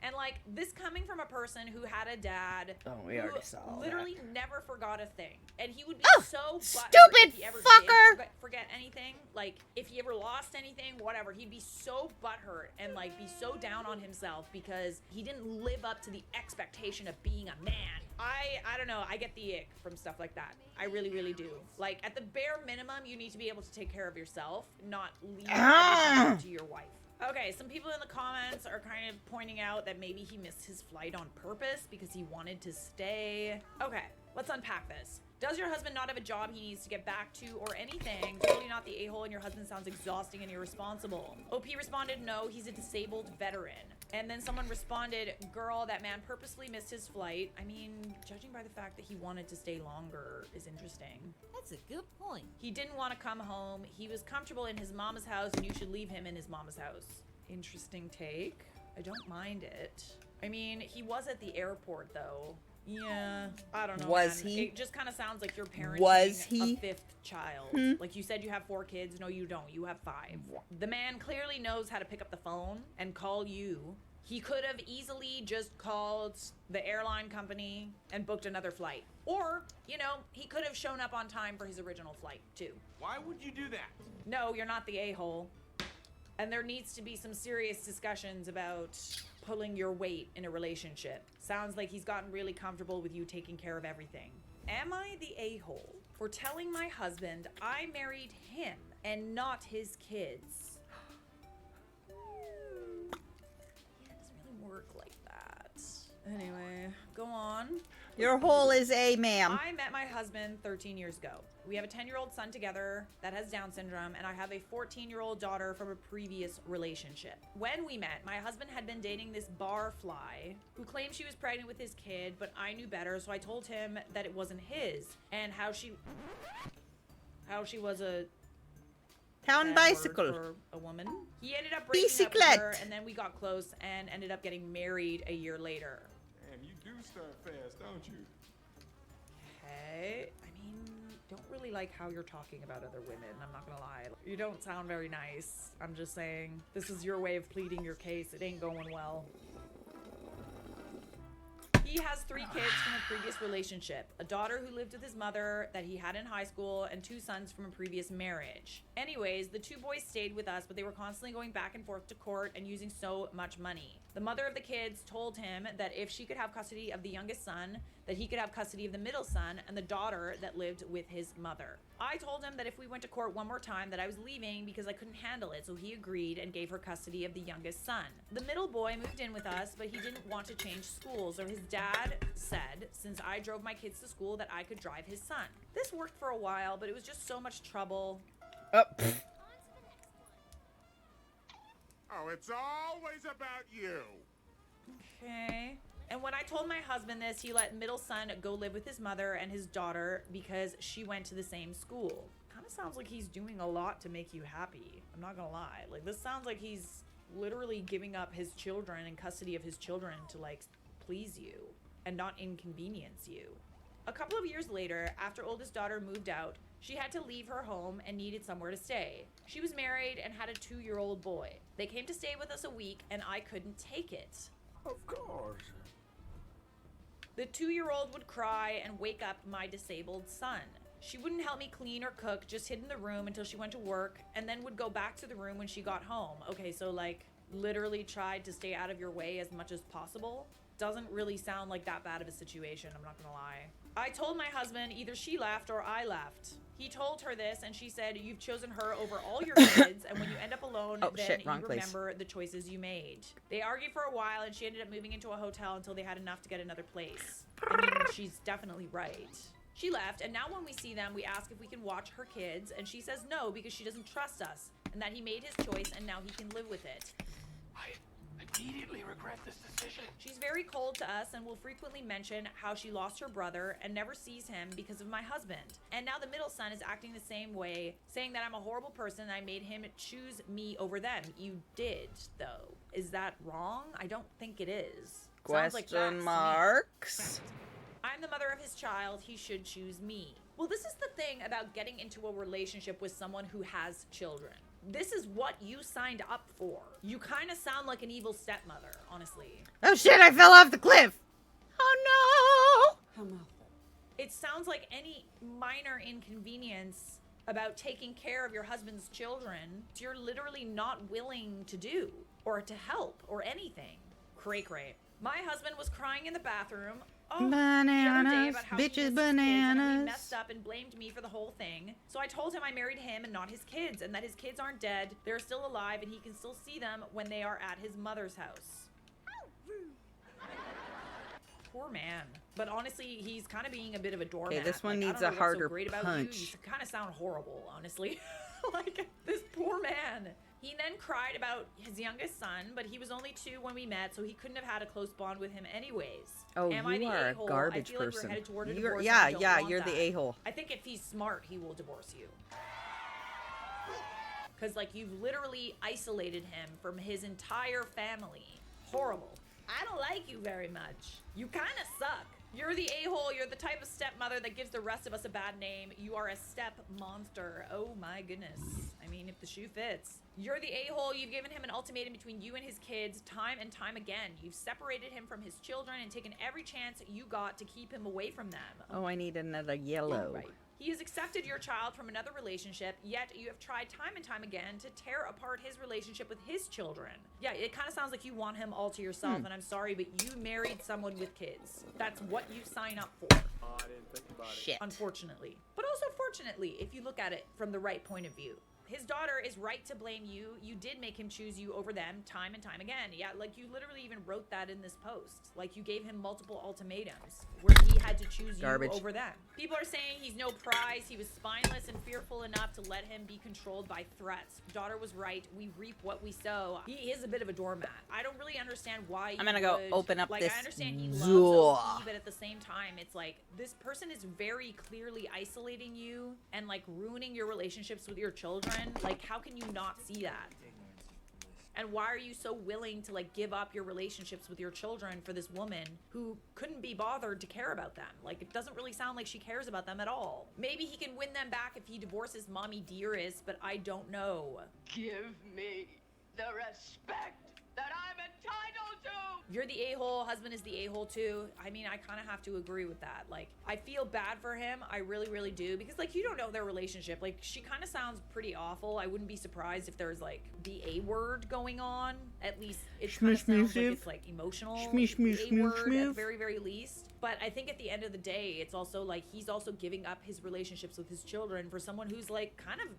And like this coming from a person who had a dad Oh, we who already saw all literally never forgot a thing. And he would be so butthurt stupid if he ever fucker! did forget anything. Like if he ever lost anything, whatever, he'd be so butthurt and like be so down on himself because he didn't live up to the expectation of being a man. I don't know, I get the ick from stuff like that. I really, really do. Like at the bare minimum, you need to be able to take care of yourself, not leave everything up to your wife. Okay, some people in the comments are kind of pointing out that maybe he missed his flight on purpose because he wanted to stay. Okay, let's unpack this. Does your husband not have a job he needs to get back to or anything? Totally not the a-hole, and your husband sounds exhausting and irresponsible. OP responded, no, he's a disabled veteran. And then someone responded, girl, that man purposely missed his flight. I mean, judging by the fact that he wanted to stay longer is interesting. That's a good point. He didn't want to come home. He was comfortable in his mama's house, and you should leave him in his mama's house. Interesting take. I don't mind it. I mean, he was at the airport, though. Yeah, I don't know. Was man. he? It just kind of sounds like you're parenting Was he? a fifth child. Like you said, you have 4 kids. No, you don't. You have 5. The man clearly knows how to pick up the phone and call you. He could have easily just called the airline company and booked another flight. Or, you know, he could have shown up on time for his original flight, too. Why would you do that? No, you're not the a-hole. And there needs to be some serious discussions about pulling your weight in a relationship. Sounds like he's gotten really comfortable with you taking care of everything. Am I the a-hole for telling my husband I married him and not his kids? Yeah, it doesn't really work like that. Anyway, go on. Your hole is A, ma'am. I met my husband 13 years ago. We have a 10-year-old son together that has Down syndrome, and I have a 14-year-old daughter from a previous relationship. When we met, my husband had been dating this barfly who claimed she was pregnant with his kid, but I knew better, so I told him that it wasn't his, and how she was a Town bad bicycle. word for a woman. He ended up breaking up with her, Bicyclette. and then we got close and ended up getting married a year later. Damn, you do start fast, don't you? Okay, I mean, don't really like how you're talking about other women, I'm not gonna lie. You don't sound very nice. I'm just saying, this is your way of pleading your case. It ain't going well. He has 3 kids from a previous relationship, a daughter who lived with his mother that he had in high school, and 2 sons from a previous marriage. Anyways, the 2 boys stayed with us, but they were constantly going back and forth to court and using so much money. The mother of the kids told him that if she could have custody of the youngest son, that he could have custody of the middle son and the daughter that lived with his mother. I told him that if we went to court one more time that I was leaving because I couldn't handle it, so he agreed and gave her custody of the youngest son. The middle boy moved in with us, but he didn't want to change schools, so his dad said, since I drove my kids to school, that I could drive his son. This worked for a while, but it was just so much trouble. Oh, Oh, it's always about you. Okay. And when I told my husband this, he let middle son go live with his mother and his daughter because she went to the same school. Kind of sounds like he's doing a lot to make you happy. I'm not gonna lie. Like, this sounds like he's literally giving up his children and custody of his children to, like, please you and not inconvenience you. A couple of years later, after oldest daughter moved out, she had to leave her home and needed somewhere to stay. She was married and had a 2-year-old boy. They came to stay with us a week, and I couldn't take it. Of course. The 2-year-old would cry and wake up my disabled son. She wouldn't help me clean or cook, just hid in the room until she went to work, and then would go back to the room when she got home. Okay, so like literally tried to stay out of your way as much as possible. Doesn't really sound like that bad of a situation, I'm not gonna lie. I told my husband either she left or I left. He told her this, and she said, you've chosen her over all your kids, and when you end up alone, Oh, then shit, wrong you place. remember the choices you made. They argued for a while, and she ended up moving into a hotel until they had enough to get another place. I mean, she's definitely right. She left, and now when we see them, we ask if we can watch her kids, and she says no because she doesn't trust us, and that he made his choice, and now he can live with it. I immediately regret this decision. She's very cold to us and will frequently mention how she lost her brother and never sees him because of my husband. And now the middle son is acting the same way, saying that I'm a horrible person and I made him choose me over them. You did, though. Is that wrong? I don't think it is. Sounds like question facts to me. marks. I'm the mother of his child. He should choose me. Well, this is the thing about getting into a relationship with someone who has children. This is what you signed up for. You kind of sound like an evil stepmother, honestly. Oh shit, I fell off the cliff! Oh no! Come off. It sounds like any minor inconvenience about taking care of your husband's children, you're literally not willing to do, or to help, or anything. Cray. My husband was crying in the bathroom. Bananas, bitches, bananas. He messed up and blamed me for the whole thing. So I told him I married him and not his kids, and that his kids aren't dead, they're still alive, and he can still see them when they are at his mother's house. Poor man. But honestly, he's kind of being a bit of a doormat. Okay, this one like, needs I a don't know harder what's so great about punch. You kind of sound horrible, honestly. Like, this poor man. He then cried about his youngest son, but he was only 2 when we met, so he couldn't have had a close bond with him anyways. Oh, Am I you the are a a-hole? garbage I feel like person. we're headed toward a You're- divorce, yeah, and I don't yeah, want you're the that. a-hole. I think if he's smart, he will divorce you. Because, like, you've literally isolated him from his entire family. Horrible. I don't like you very much. You kind of suck. You're the a-hole. You're the type of stepmother that gives the rest of us a bad name. You are a step monster. Oh my goodness. I mean, if the shoe fits. You're the a-hole. You've given him an ultimatum between you and his kids time and time again. You've separated him from his children and taken every chance you got to keep him away from them. Oh, I need another yellow. Right. He has accepted your child from another relationship, yet you have tried time and time again to tear apart his relationship with his children. Yeah, it kind of sounds like you want him all to yourself, and I'm sorry, but you married someone with kids. That's what you sign up for. Oh, I didn't think about it. Shit. Unfortunately. But also fortunately, if you look at it from the right point of view. His daughter is right to blame you. You did make him choose you over them time and time again. Yeah, like you literally even wrote that in this post. Like you gave him multiple ultimatums where he had to choose Garbage. you over them. People are saying he's no prize. He was spineless and fearful enough to let him be controlled by threats. Daughter was right. We reap what we sow. He is a bit of a doormat. I don't really understand why I'm gonna go would- open up like, this I understand he zoo. loves OP, but at the same time, it's like this person is very clearly isolating you and like ruining your relationships with your children. Like, how can you not see that? And why are you so willing to like give up your relationships with your children for this woman who couldn't be bothered to care about them? Like, it doesn't really sound like she cares about them at all. Maybe he can win them back if he divorces Mommy Dearest, but I don't know. Give me the respect that I'm entitled to! You're the a-hole, husband is the a-hole too. I mean, I kind of have to agree with that. Like, I feel bad for him. I really, really do. Because, like, you don't know their relationship. Like, she kind of sounds pretty awful. I wouldn't be surprised if there's, like, the A-word going on. At least, it kind of sounds like it's, like, emotional. A-word at the very, very least. But I think at the end of the day, it's also, like, he's also giving up his relationships with his children for someone who's, like, kind of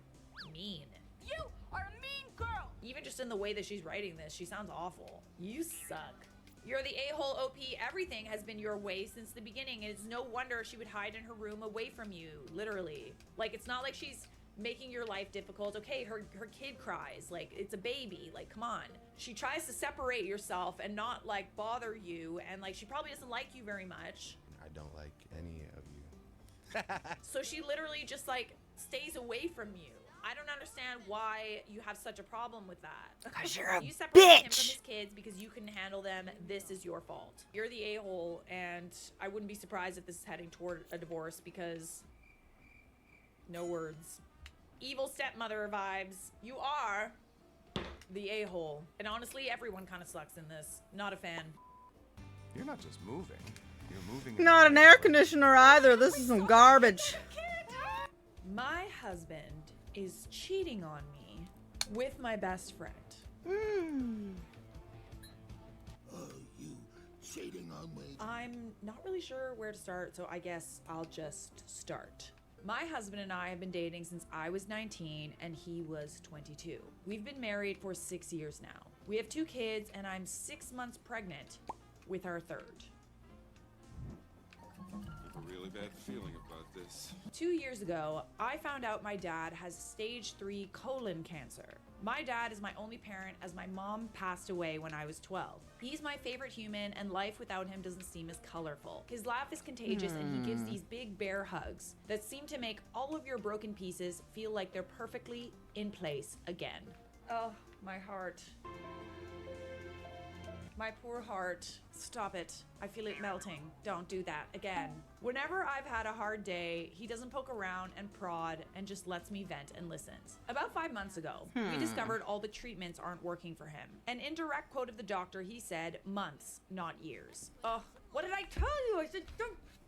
mean. You are a mean girl! Even just in the way that she's writing this, she sounds awful. You suck. You're the a-hole, OP. Everything has been your way since the beginning, and it's no wonder she would hide in her room away from you, literally. Like, it's not like she's making your life difficult. Okay, her kid cries. Like, it's a baby. Like, come on. She tries to separate yourself and not, like, bother you, and, like, she probably doesn't like you very much. I don't like any of you. So she literally just, like, stays away from you. I don't understand why you have such a problem with that. Because you're a You separated him from bitch. his kids because you couldn't handle them. This is your fault. You're the a-hole, and I wouldn't be surprised if this is heading toward a divorce because no words. Evil stepmother vibes. You are the a-hole. And honestly, everyone kind of sucks in this. Not a fan. You're not just moving. You're moving. Not an air conditioner either. This is some garbage. My husband is cheating on me with my best friend. You cheating on me? I'm not really sure where to start, so I guess I'll just start. My husband and I have been dating since I was 19 and he was 22. We've been married for 6 years now. We have 2 kids and I'm 6 months pregnant with our third. I have a really bad feeling about this. 2 years ago, I found out my dad has stage 3 colon cancer. My dad is my only parent as my mom passed away when I was 12. He's my favorite human and life without him doesn't seem as colorful. His laugh is contagious and he gives these big bear hugs that seem to make all of your broken pieces feel like they're perfectly in place again. Oh, my heart. My poor heart. Stop it. I feel it melting. Don't do that again. Whenever I've had a hard day, he doesn't poke around and prod and just lets me vent and listens. About 5 months ago, we discovered all the treatments aren't working for him. An indirect quote of the doctor, he said, months, not years. Ugh, what did I tell you? I said,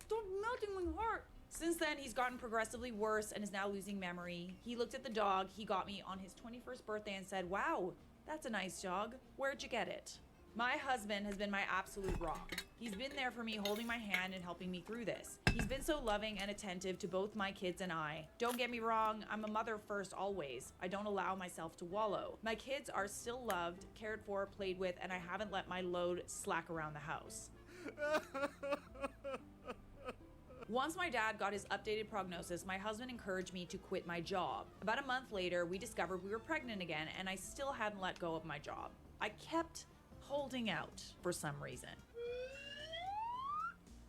stop melting my heart. Since then, he's gotten progressively worse and is now losing memory. He looked at the dog he got me on his 21st birthday and said, wow, that's a nice dog. Where'd you get it? My husband has been my absolute rock. He's been there for me, holding my hand and helping me through this. He's been so loving and attentive to both my kids and I. Don't get me wrong, I'm a mother first always. I don't allow myself to wallow. My kids are still loved, cared for, played with, and I haven't let my load slack around the house. Once my dad got his updated prognosis, my husband encouraged me to quit my job. About a month later, we discovered we were pregnant again, and I still hadn't let go of my job. I kept holding out for some reason.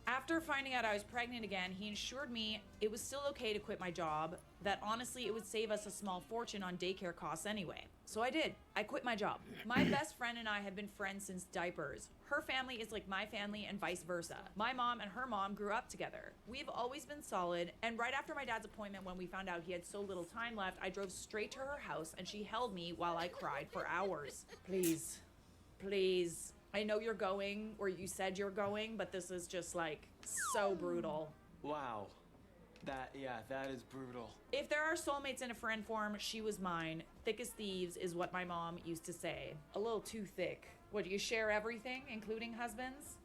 After finding out I was pregnant again, he assured me it was still okay to quit my job, that honestly it would save us a small fortune on daycare costs anyway. So I did. I quit my job. My best friend and I have been friends since diapers. Her family is like my family and vice versa. My mom and her mom grew up together. We've always been solid, and right after my dad's appointment when we found out he had so little time left, I drove straight to her house and she held me while I cried for hours. Please. Please. I know you're going, or you said you're going, but this is just like so brutal. Wow. That is brutal. If there are soulmates in a friend form, she was mine. Thick as thieves is what my mom used to say. A little too thick. What, do you share everything, including husbands?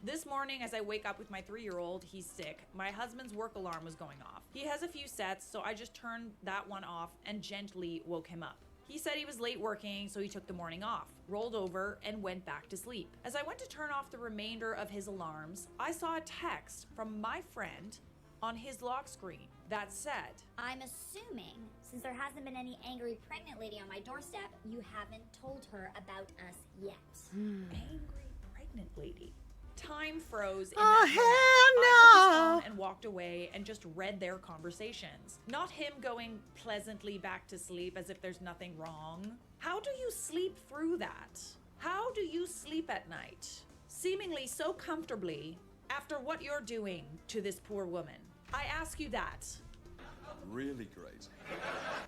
This morning, as I wake up with my 3-year-old, he's sick. My husband's work alarm was going off. He has a few sets, so I just turned that one off and gently woke him up. He said he was late working, so he took the morning off, rolled over, and went back to sleep. As I went to turn off the remainder of his alarms, I saw a text from my friend on his lock screen that said, I'm assuming, since there hasn't been any angry pregnant lady on my doorstep, you haven't told her about us yet. Angry pregnant lady. Time froze in Oh, that moment. hell I took his no. phone and walked away and just read their conversations. Not him going pleasantly back to sleep as if there's nothing wrong. How do you sleep through that? How do you sleep at night? Seemingly so comfortably after what you're doing to this poor woman. I ask you that. Really great.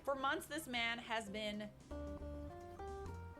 For months, this man has been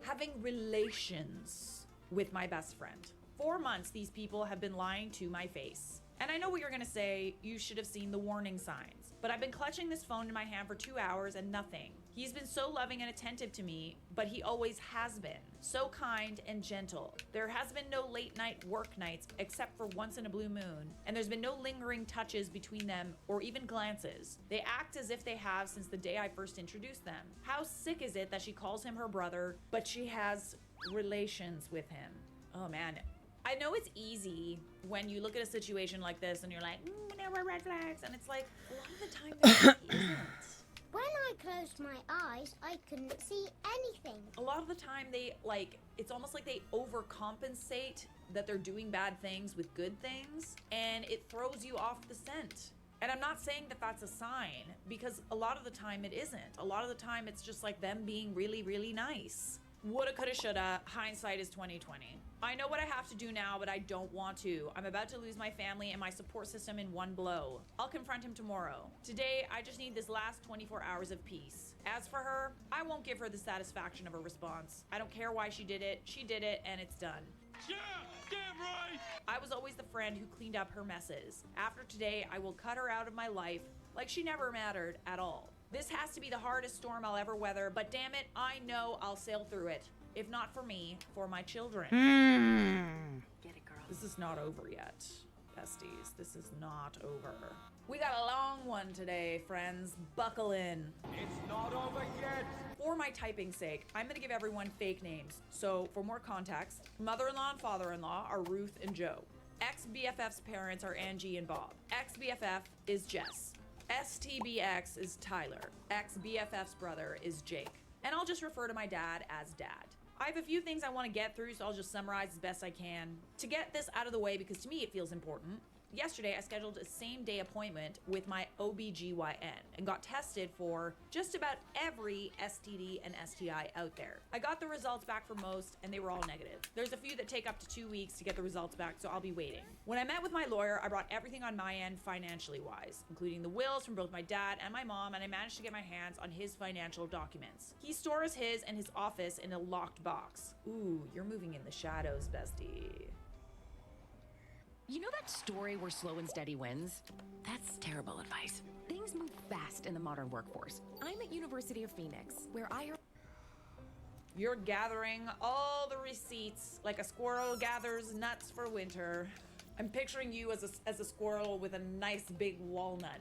having relations with my best friend. 4 months, these people have been lying to my face. And I know what you're gonna say, you should have seen the warning signs. But I've been clutching this phone in my hand for 2 hours and nothing. He's been so loving and attentive to me, but he always has been. So kind and gentle. There has been no late night work nights except for once in a blue moon, and there's been no lingering touches between them or even glances. They act as if they have since the day I first introduced them. How sick is it that she calls him her brother, but she has relations with him? Oh man. I know it's easy when you look at a situation like this and you're like, there were red flags, and it's like, a lot of the time there really isn't. When I closed my eyes, I couldn't see anything. A lot of the time they, like, it's almost like they overcompensate that they're doing bad things with good things, and it throws you off the scent. And I'm not saying that that's a sign, because a lot of the time it isn't. A lot of the time it's just like them being really, really nice. Woulda, coulda, shoulda, hindsight is 2020. I know what I have to do now, but I don't want to. I'm about to lose my family and my support system in one blow. I'll confront him tomorrow. Today, I just need this last 24 hours of peace. As for her, I won't give her the satisfaction of a response. I don't care why she did it, and it's done. Yeah, damn right! I was always the friend who cleaned up her messes. After today, I will cut her out of my life like she never mattered at all. This has to be the hardest storm I'll ever weather, but damn it, I know I'll sail through it. If not for me, for my children. Get it, girl. This is not over yet, besties. This is not over. We got a long one today, friends. Buckle in. It's not over yet. For my typing's sake, I'm gonna give everyone fake names. So, for more context, mother-in-law and father-in-law are Ruth and Joe. Ex-BFF's parents are Angie and Bob. Ex-BFF is Jess. STBX is Tyler. Ex-BFF's brother is Jake. And I'll just refer to my dad as Dad. I have a few things I want to get through, so I'll just summarize as best I can. To get this out of the way, because to me it feels important, Yesterday, I scheduled a same-day appointment with my OBGYN and got tested for just about every STD and STI out there. I got the results back for most, and they were all negative. There's a few that take up to 2 weeks to get the results back, so I'll be waiting. When I met with my lawyer, I brought everything on my end financially-wise, including the wills from both my dad and my mom, and I managed to get my hands on his financial documents. He stores his and his office in a locked box. Ooh, you're moving in the shadows, bestie. You know that story where slow and steady wins? That's terrible advice. Things move fast in the modern workforce. I'm at University of Phoenix, where You're gathering all the receipts like a squirrel gathers nuts for winter. I'm picturing you as a squirrel with a nice big walnut.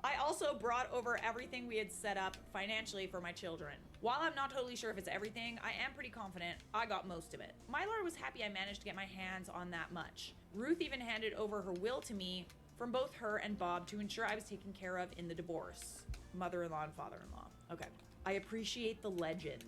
I also brought over everything we had set up financially for my children. While I'm not totally sure if it's everything, I am pretty confident I got most of it. My lawyer was happy I managed to get my hands on that much. Ruth even handed over her will to me from both her and Bob to ensure I was taken care of in the divorce. Mother-in-law and father-in-law. Okay. I appreciate the legend.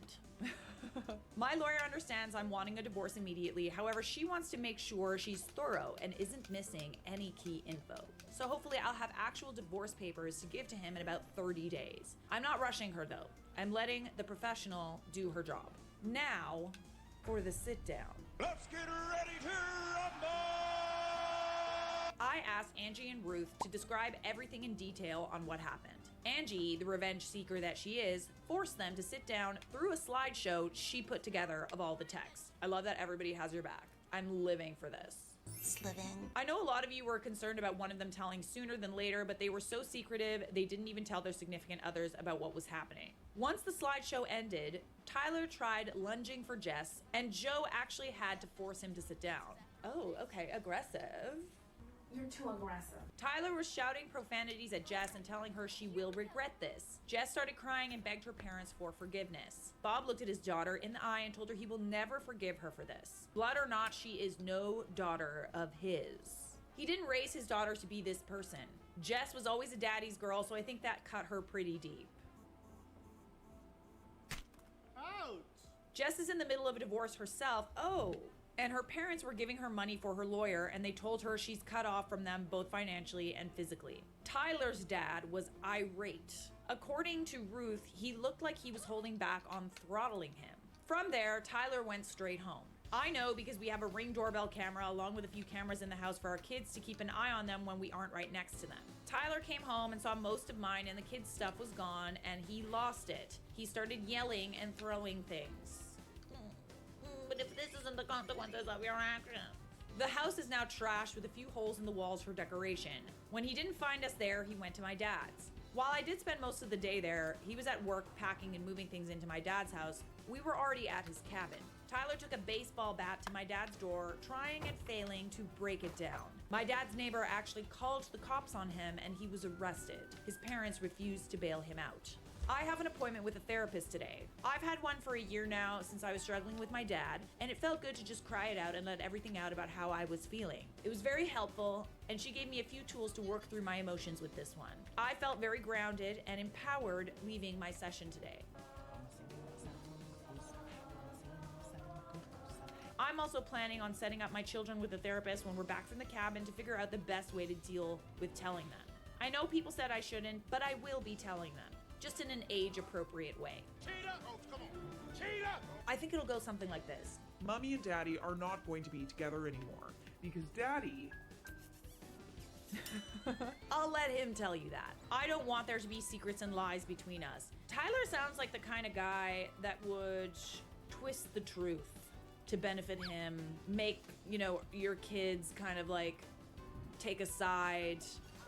My lawyer understands I'm wanting a divorce immediately. However, she wants to make sure she's thorough and isn't missing any key info. So hopefully I'll have actual divorce papers to give to him in about 30 days. I'm not rushing her though. I'm letting the professional do her job. Now, for the sit down. Let's get ready to rumble! I asked Angie and Ruth to describe everything in detail on what happened. Angie, the revenge seeker that she is, forced them to sit down through a slideshow she put together of all the text. I love that everybody has your back. I'm living for this. Living. I know a lot of you were concerned about one of them telling sooner than later, but they were so secretive, they didn't even tell their significant others about what was happening. Once the slideshow ended, Tyler tried lunging for Jess, and Joe actually had to force him to sit down. Oh, okay, aggressive. You're too aggressive. Tyler was shouting profanities at Jess and telling her she will regret this. Jess started crying and begged her parents for forgiveness. Bob looked at his daughter in the eye and told her he will never forgive her for this. Blood or not, she is no daughter of his. He didn't raise his daughter to be this person. Jess was always a daddy's girl, so I think that cut her pretty deep. Ouch! Jess is in the middle of a divorce herself. Oh. And her parents were giving her money for her lawyer, and they told her she's cut off from them both financially and physically. Tyler's dad was irate. According to Ruth, he looked like he was holding back on throttling him. From there, Tyler went straight home. I know because we have a Ring doorbell camera along with a few cameras in the house for our kids to keep an eye on them when we aren't right next to them. Tyler came home and saw most of mine and the kids' stuff was gone, and he lost it. He started yelling and throwing things. But if this isn't the consequences of your actions. The house is now trashed with a few holes in the walls for decoration. When he didn't find us there, he went to my dad's. While I did spend most of the day there, he was at work packing and moving things into my dad's house. We were already at his cabin. Tyler took a baseball bat to my dad's door, trying and failing to break it down. My dad's neighbor actually called the cops on him and he was arrested. His parents refused to bail him out. I have an appointment with a therapist today. I've had one for a year now since I was struggling with my dad, and it felt good to just cry it out and let everything out about how I was feeling. It was very helpful, and she gave me a few tools to work through my emotions with this one. I felt very grounded and empowered leaving my session today. I'm also planning on setting up my children with a therapist when we're back from the cabin to figure out the best way to deal with telling them. I know people said I shouldn't, but I will be telling them. Just in an age-appropriate way. Cheetah! Oh, come on. Cheetah! I think it'll go something like this. Mommy and Daddy are not going to be together anymore because Daddy... I'll let him tell you that. I don't want there to be secrets and lies between us. Tyler sounds like the kind of guy that would twist the truth to benefit him, make, your kids kind of like take a side.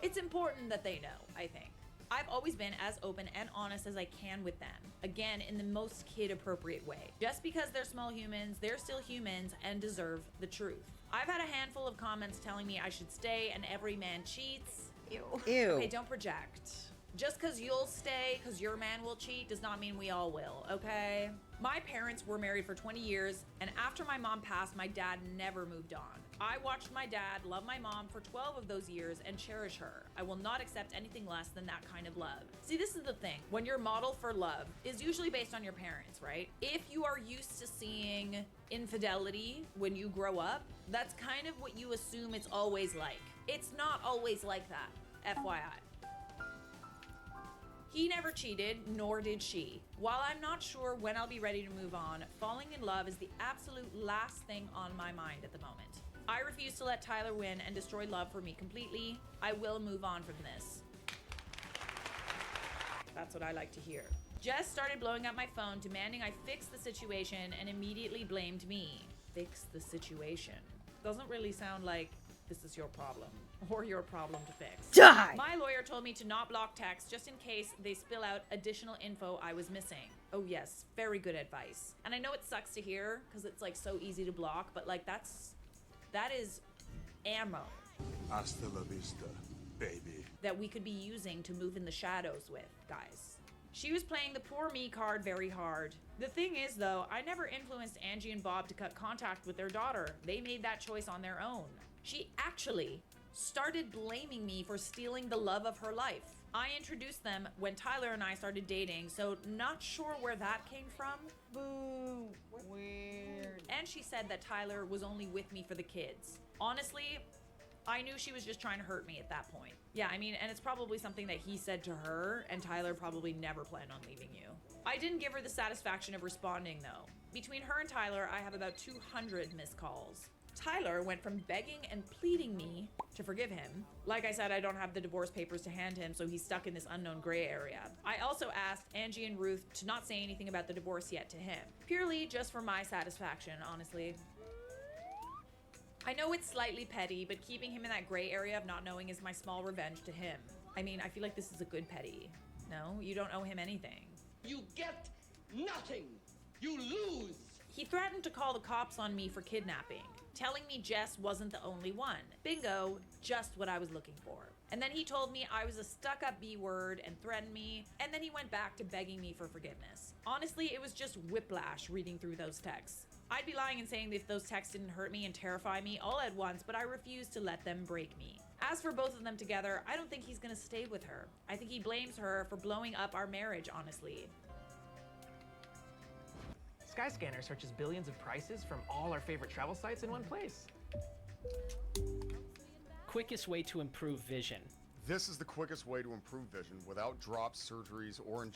It's important that they know, I think. I've always been as open and honest as I can with them. Again, in the most kid-appropriate way. Just because they're small humans, they're still humans and deserve the truth. I've had a handful of comments telling me I should stay and every man cheats. Ew. Ew. Okay, don't project. Just because you'll stay because your man will cheat does not mean we all will, okay? My parents were married for 20 years, and after my mom passed, my dad never moved on. I watched my dad love my mom for 12 of those years and cherish her. I will not accept anything less than that kind of love. See, this is the thing. When your model for love is usually based on your parents, right? If you are used to seeing infidelity when you grow up, that's kind of what you assume it's always like. It's not always like that, FYI. He never cheated, nor did she. While I'm not sure when I'll be ready to move on, falling in love is the absolute last thing on my mind at the moment. I refuse to let Tyler win and destroy love for me completely. I will move on from this. That's what I like to hear. Jess started blowing up my phone, demanding I fix the situation, and immediately blamed me. Fix the situation. Doesn't really sound like this is your problem or your problem to fix. Die! My lawyer told me to not block texts just in case they spill out additional info I was missing. Oh yes, very good advice. And I know it sucks to hear because it's like so easy to block, but like that is ammo Hasta la vista, baby. that we could be using to move in the shadows with, guys. She was playing the poor me card very hard. The thing is though, I never influenced Angie and Bob to cut contact with their daughter. They made that choice on their own. She actually started blaming me for stealing the love of her life. I introduced them when Tyler and I started dating, so not sure where that came from. Boo. Weird. And she said that Tyler was only with me for the kids. Honestly, I knew she was just trying to hurt me at that point. Yeah, I mean, and it's probably something that he said to her, and Tyler probably never planned on leaving you. I didn't give her the satisfaction of responding, though. Between her and Tyler, I have about 200 missed calls. Tyler went from begging and pleading me to forgive him. Like I said, I don't have the divorce papers to hand him, so he's stuck in this unknown gray area. I also asked Angie and Ruth to not say anything about the divorce yet to him. Purely just for my satisfaction, honestly. I know it's slightly petty, but keeping him in that gray area of not knowing is my small revenge to him. I mean, I feel like this is a good petty. No, you don't owe him anything. You get nothing. You lose. He threatened to call the cops on me for kidnapping, telling me Jess wasn't the only one. Bingo, just what I was looking for. And then he told me I was a stuck-up B-word and threatened me, and then he went back to begging me for forgiveness. Honestly, it was just whiplash reading through those texts. I'd be lying in saying that if those texts didn't hurt me and terrify me all at once, but I refuse to let them break me. As for both of them together, I don't think he's gonna stay with her. I think he blames her for blowing up our marriage, honestly. Skyscanner searches billions of prices from all our favorite travel sites in one place. Quickest way to improve vision. This is the quickest way to improve vision without drops, surgeries, or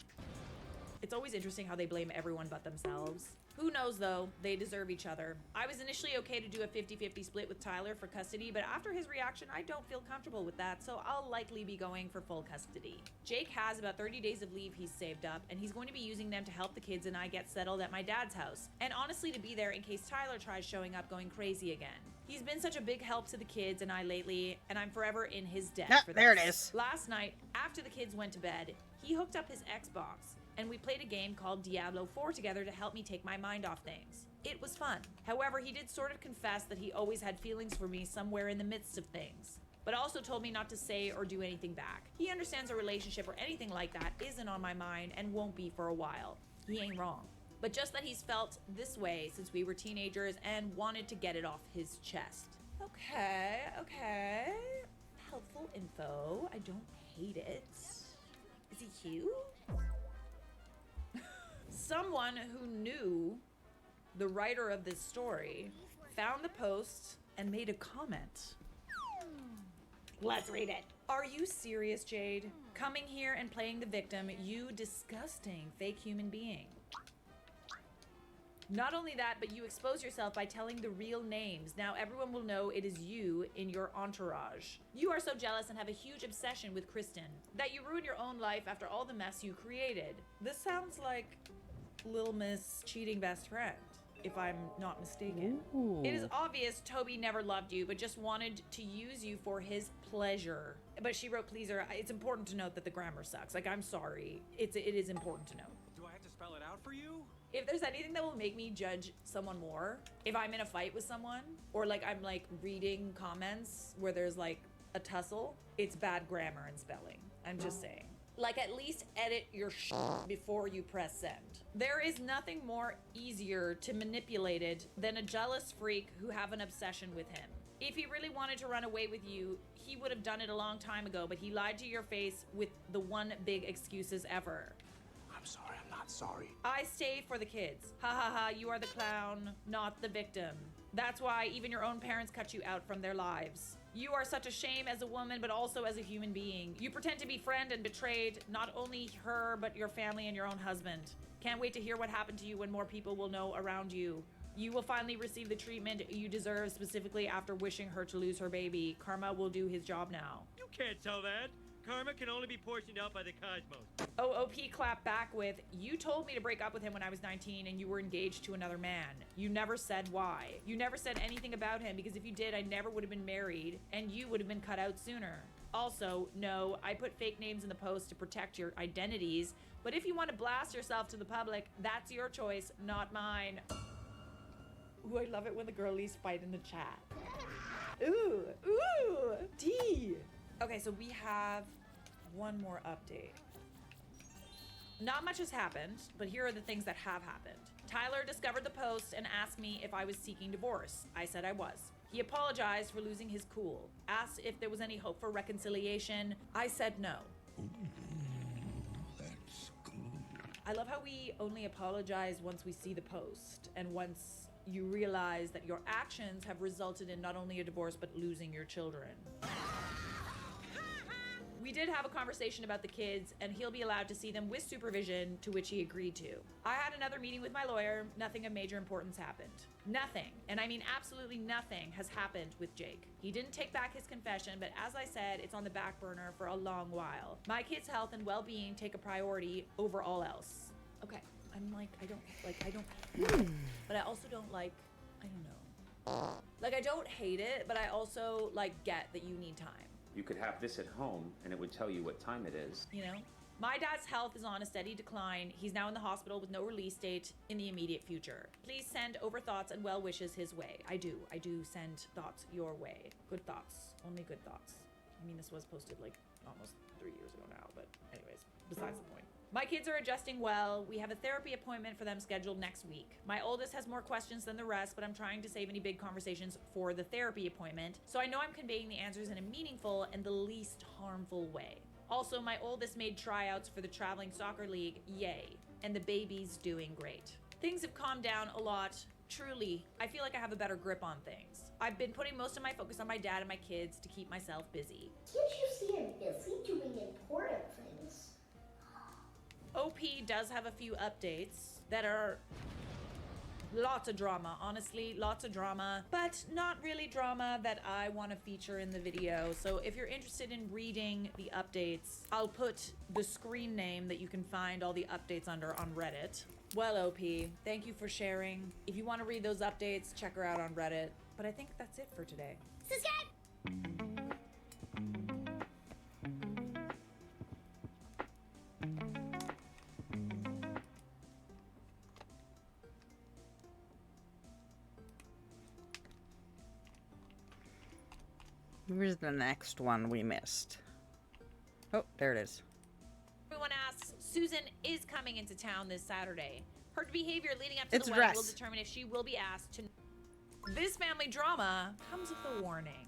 It's always interesting how they blame everyone but themselves. Who knows though, they deserve each other. I was initially okay to do a 50-50 split with Tyler for custody, but after his reaction, I don't feel comfortable with that, so I'll likely be going for full custody. Jake has about 30 days of leave he's saved up, and he's going to be using them to help the kids and I get settled at my dad's house. And honestly, to be there in case Tyler tries showing up going crazy again. He's been such a big help to the kids and I lately, and I'm forever in his debt for this. There it is. Last night, after the kids went to bed, he hooked up his Xbox, and we played a game called Diablo 4 together to help me take my mind off things. It was fun. However, he did sort of confess that he always had feelings for me somewhere in the midst of things, but also told me not to say or do anything back. He understands a relationship or anything like that isn't on my mind and won't be for a while. He ain't wrong. But just that he's felt this way since we were teenagers and wanted to get it off his chest. Okay. Helpful info. I don't hate it. Is he cute? Someone who knew the writer of this story found the post and made a comment. Let's read it. Are you serious, Jade? Coming here and playing the victim, you disgusting fake human being. Not only that, but you expose yourself by telling the real names. Now everyone will know it is you in your entourage. You are so jealous and have a huge obsession with Kristen that you ruin your own life after all the mess you created. This sounds like Lil Miss cheating best friend, if I'm not mistaken. Ooh. It is obvious Toby never loved you, but just wanted to use you for his pleasure. But she wrote pleaser. It's important to note that the grammar sucks. Like, I'm sorry. It is important to note. Do I have to spell it out for you? If there's anything that will make me judge someone more, if I'm in a fight with someone, or like I'm like reading comments where there's like a tussle, it's bad grammar and spelling. I'm just saying. Like, at least edit your before you press send. There is nothing more easier to manipulate than a jealous freak who have an obsession with him. If he really wanted to run away with you, he would have done it a long time ago, but he lied to your face with the one big excuses ever. I'm sorry, I'm not sorry. I stay for the kids. Ha ha ha, you are the clown, not the victim. That's why even your own parents cut you out from their lives. You are such a shame as a woman, but also as a human being. You pretend to be friend and betrayed not only her, but your family and your own husband. Can't wait to hear what happened to you when more people will know around you. You will finally receive the treatment you deserve, specifically after wishing her to lose her baby. Karma will do his job now. You can't tell that. Karma can only be portioned out by the cosmos. OOP clapped back with, you told me to break up with him when I was 19 and you were engaged to another man. You never said why. You never said anything about him, because if you did, I never would have been married and you would have been cut out sooner. Also, no, I put fake names in the post to protect your identities, but if you want to blast yourself to the public, that's your choice, not mine. Ooh, I love it when the girlies fight in the chat. Ooh, ooh, tea. Okay, so we have one more update. Not much has happened, but here are the things that have happened. Tyler discovered the post and asked me if I was seeking divorce. I said I was. He apologized for losing his cool, asked if there was any hope for reconciliation. I said no. That's good. I love how we only apologize once we see the post and once you realize that your actions have resulted in not only a divorce, but losing your children. We did have a conversation about the kids, and he'll be allowed to see them with supervision, to which he agreed to. I had another meeting with my lawyer. Nothing of major importance happened. Nothing, and I mean absolutely nothing, has happened with Jake. He didn't take back his confession, but as I said, it's on the back burner for a long while. My kids' health and well-being take a priority over all else. Okay, I'm like, I don't, but I also don't like, I don't know. Like, I don't hate it, but I also, like, get that you need time. You could have this at home and it would tell you what time it is. You know? My dad's health is on a steady decline. He's now in the hospital with no release date in the immediate future. Please send over thoughts and well wishes his way. I do send thoughts your way. Good thoughts. Only good thoughts. I mean, this was posted like almost 3 years ago now, but anyways, besides the point. My kids are adjusting well. We have a therapy appointment for them scheduled next week. My oldest has more questions than the rest, but I'm trying to save any big conversations for the therapy appointment, so I know I'm conveying the answers in a meaningful and the least harmful way. Also, my oldest made tryouts for the traveling soccer league, yay, and the baby's doing great. Things have calmed down a lot. Truly, I feel like I have a better grip on things. I've been putting most of my focus on my dad and my kids to keep myself busy. Can't you see him busy doing important things? OP does have a few updates that are lots of drama, honestly, lots of drama, but not really drama that I want to feature in the video. So if you're interested in reading the updates, I'll put the screen name that you can find all the updates under on Reddit. Well, OP, thank you for sharing. If you want to read those updates, check her out on Reddit. But I think that's it for today. Subscribe! Where's the next one we missed? Oh, there it is. Everyone asks, Susan is coming into town this Saturday. Her behavior leading up to It's the a wedding dress. will determine if she will be asked to... This family drama comes with a warning.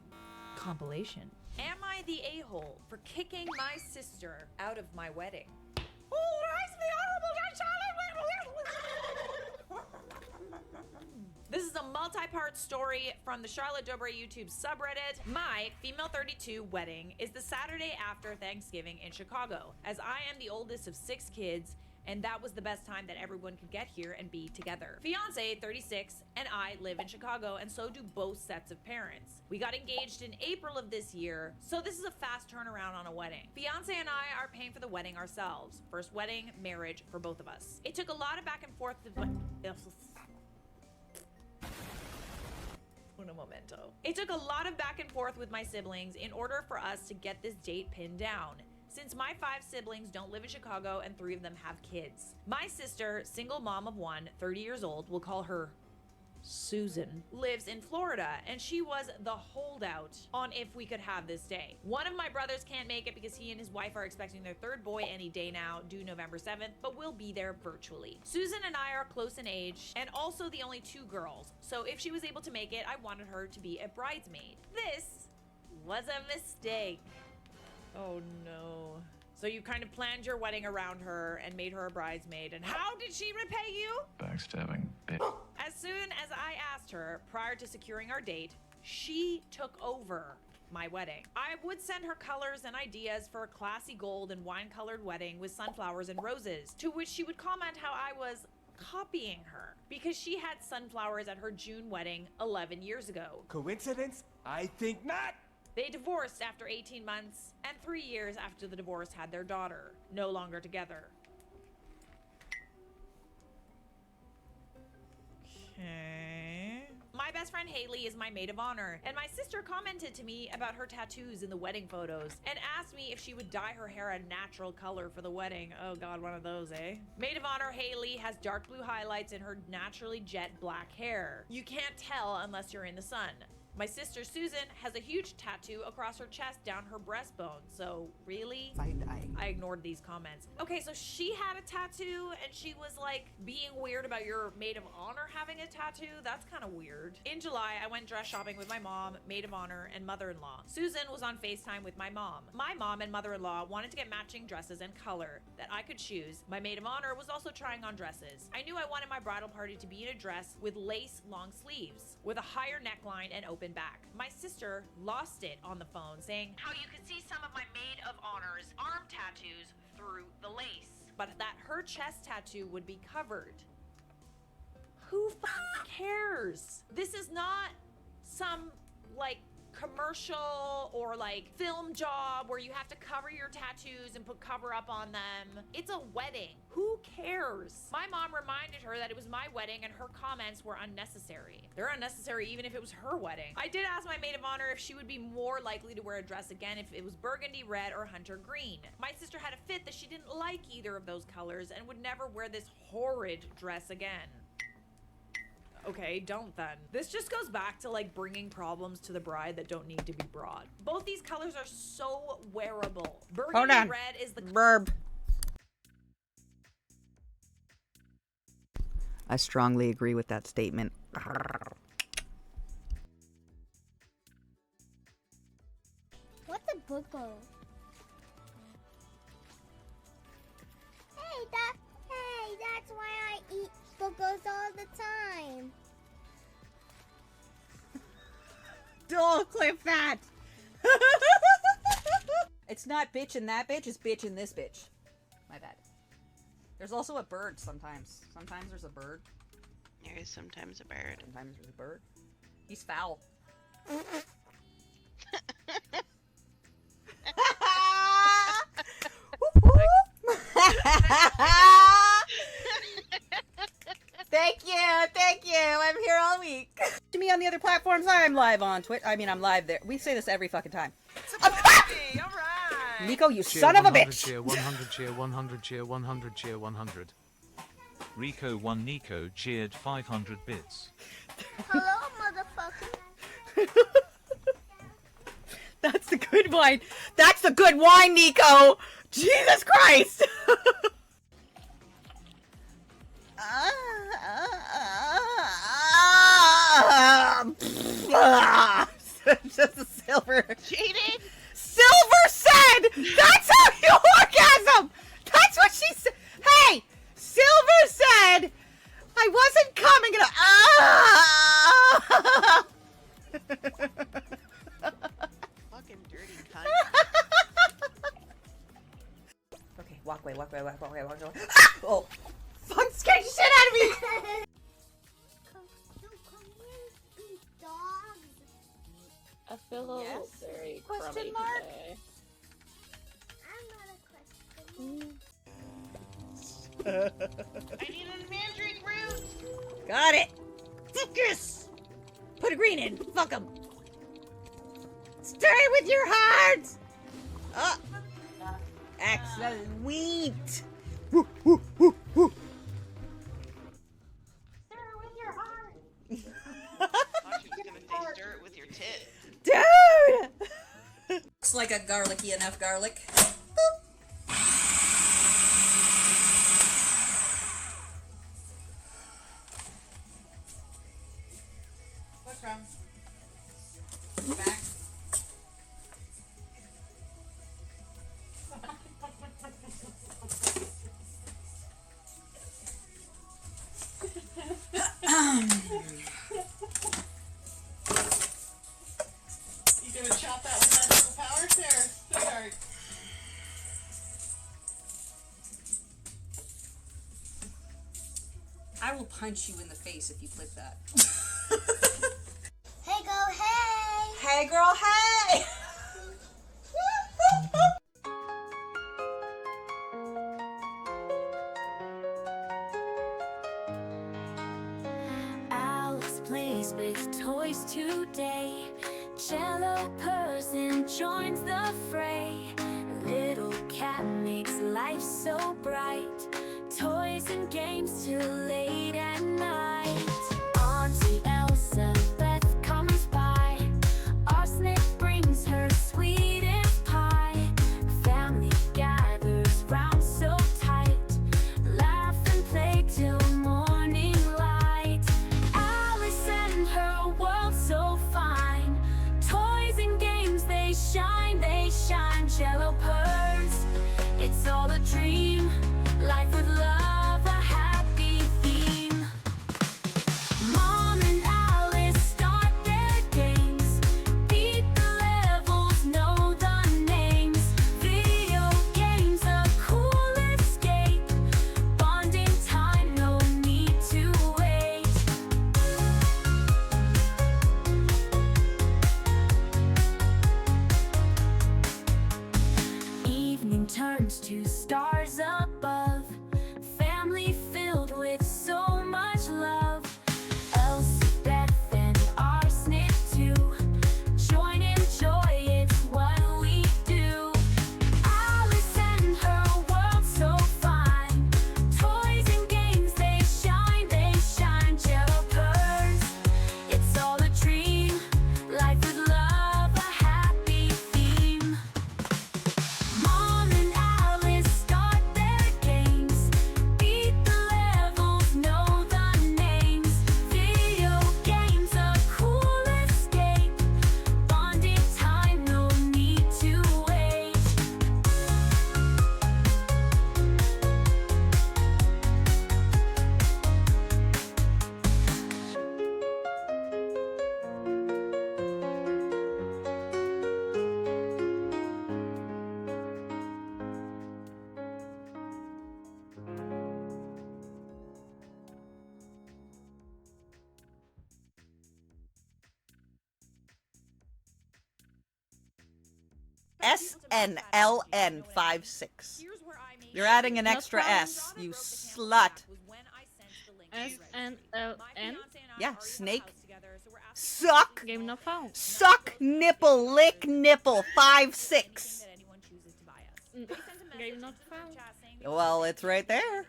Compilation. Am I the a-hole for kicking my sister out of my wedding? Oh, rise the honorable This is a multi-part story from the Charlotte Dobre YouTube subreddit. My female 32 wedding is the Saturday after Thanksgiving in Chicago, as I am the oldest of 6 kids, and that was the best time that everyone could get here and be together. Fiance, 36, and I live in Chicago, and so do both sets of parents. We got engaged in April of this year, so this is a fast turnaround on a wedding. Fiance and I are paying for the wedding ourselves. First wedding, marriage for both of us. It took a lot of back and forth to... Un momento. It took a lot of back and forth with my siblings in order for us to get this date pinned down. Since my 5 siblings don't live in Chicago and 3 of them have kids. My sister, single mom of 1, 30 years old, we'll call her Susan, lives in Florida, and she was the holdout on if we could have this day. One of my brothers can't make it because he and his wife are expecting their third boy any day now, due November 7th, but we'll be there virtually. Susan and I are close in age, and also the only two girls, so if she was able to make it, I wanted her to be a bridesmaid. This was a mistake. Oh no. So you kind of planned your wedding around her and made her a bridesmaid, and how did she repay you? Backstabbing, bitch. As soon as I asked her prior to securing our date, she took over my wedding. I would send her colors and ideas for a classy gold and wine-colored wedding with sunflowers and roses, to which she would comment how I was copying her because she had sunflowers at her June wedding 11 years ago. Coincidence? I think not. They divorced after 18 months, and 3 years after the divorce had their daughter, no longer together. Okay. My best friend Haley is my maid of honor, and my sister commented to me about her tattoos in the wedding photos and asked me if she would dye her hair a natural color for the wedding. Oh god, one of those, eh? Maid of honor Haley has dark blue highlights in her naturally jet black hair. You can't tell unless you're in the sun. My sister Susan has a huge tattoo across her chest down her breastbone, so really? I ignored these comments. Okay, so she had a tattoo and she was like being weird about your maid of honor having a tattoo? That's kind of weird. In July, I went dress shopping with my mom, maid of honor, and mother-in-law. Susan was on FaceTime with my mom. My mom and mother-in-law wanted to get matching dresses and color that I could choose. My maid of honor was also trying on dresses. I knew I wanted my bridal party to be in a dress with lace long sleeves, with a higher neckline and open back. My sister lost it on the phone, saying how you could see some of my maid of honor's arm tattoos through the lace, but that her chest tattoo would be covered. Who cares? This is not some like commercial or like film job where you have to cover your tattoos and put cover up on them. It's a wedding. Who cares? My mom reminded her that it was my wedding and her comments were unnecessary. They're unnecessary even if it was her wedding. I did ask my maid of honor if she would be more likely to wear a dress again if it was burgundy red or hunter green. My sister had a fit that she didn't like either of those colors and would never wear this horrid dress again. Okay, don't then. This just goes back to like bringing problems to the bride that don't need to be brought. Both these colors are so wearable. Burgundy red is the verb. I strongly agree with that statement. What's a booger? Hey, that's why I eat boogers all the time. Don't clip that. It's not bitch and that bitch, it's bitch and this bitch. My bad. There's also a bird sometimes. Sometimes there's a bird. There is sometimes a bird. Sometimes there's a bird. He's foul. Thank you. I'm here all week. To me on the other platforms, I'm live on Twitch. I mean, I'm live there. We say this every fucking time. Alright. Nico, you son of a bitch. Cheer 100 cheer 100 cheer 100 cheer 100. Rico 1 Nico cheered 500 bits. Hello, motherfucker. That's the good wine. That's the good wine, Nico. Jesus Christ. Just a silver. Cheated? Silver said! That's how you orgasm! That's what she said! Hey! Silver said! I wasn't coming Fucking dirty cunt. Okay, walk away. Oh! Fuck, scared the shit out of me! I feel a little very crummy today. I'm not a question. I need a mandrake root. Got it! Yes! Put a green in. Fuck him. Stay with your hearts! Excellent. Woo, woo, woo, woo. Stay with your heart. looks like a garlicky enough garlic. What's wrong? Back. You gonna chop that with magical powers there, sweetheart? I will punch you in the face if you click that. Hey, girl, hey! Hey, girl, hey! Alice plays with toys today. Jello person joins the fray. Little cat makes life so bright. Toys and games till late at night. Auntie Elizabeth comes by. Arsenic brings her sweetest pie. Family gathers round so tight. Laugh and play till morning light. Alice and her world so fine. Toys and games, they shine, they shine. Jello purrs, it's all a dream. Life with love, a happy theme. Mom and Alice start their games. Beat the levels, know the names. Video games, a cool escape. Bonding time, no need to wait. Evening turns to stars above. Family filled with so much love. Elspeth and Arsenic too. Join in joy, it's what we do. Alice and her world so fine. Toys and games, they shine, they shine. Jello purrs, it's all a dream. Life with love, a happy theme. Mom and Alice start their games. Beat the levels, know the names. Video games, a cool escape. Bonding time, no need to wait. SNLN56. You're adding an extra S, you slut. SNLN? Yeah, snake. Suck. Game not found. Suck, nipple, lick, nipple, 5-6. Game not found. Well, it's right there.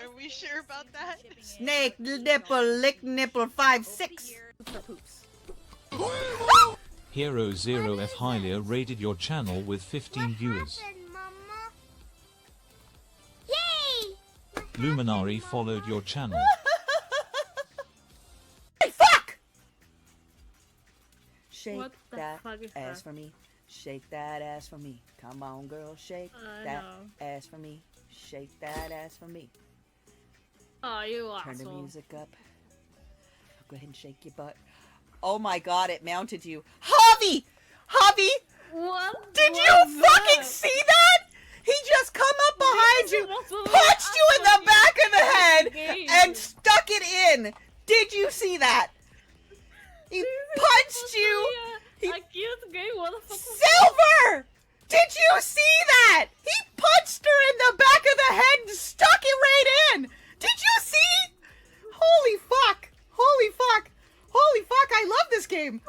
Are we sure about that? Snake, nipple, lick, nipple, 5-6. Hero 0F Hylia raided your channel with 15 viewers. Yay! Luminary followed your channel. Hey, fuck! Shake What the that fuck is ass that? for me. Shake that ass for me. Come on, girl, shake I that know. ass for me. Shake that ass for me. Oh, you Turn the asshole. music up. Go ahead and shake your butt. Oh my god, it mounted you. Javi! Javi! What? Did was you fucking that? see that? He just come up behind you, punched you in the back of the head, and stuck it in. Did you see that? He punched you. Accused game, what the fuck was Silver! Did you see that? He punched her in the back of the head and stuck it right in. Did you see? Holy fuck. Holy fuck. Holy fuck, I love this game.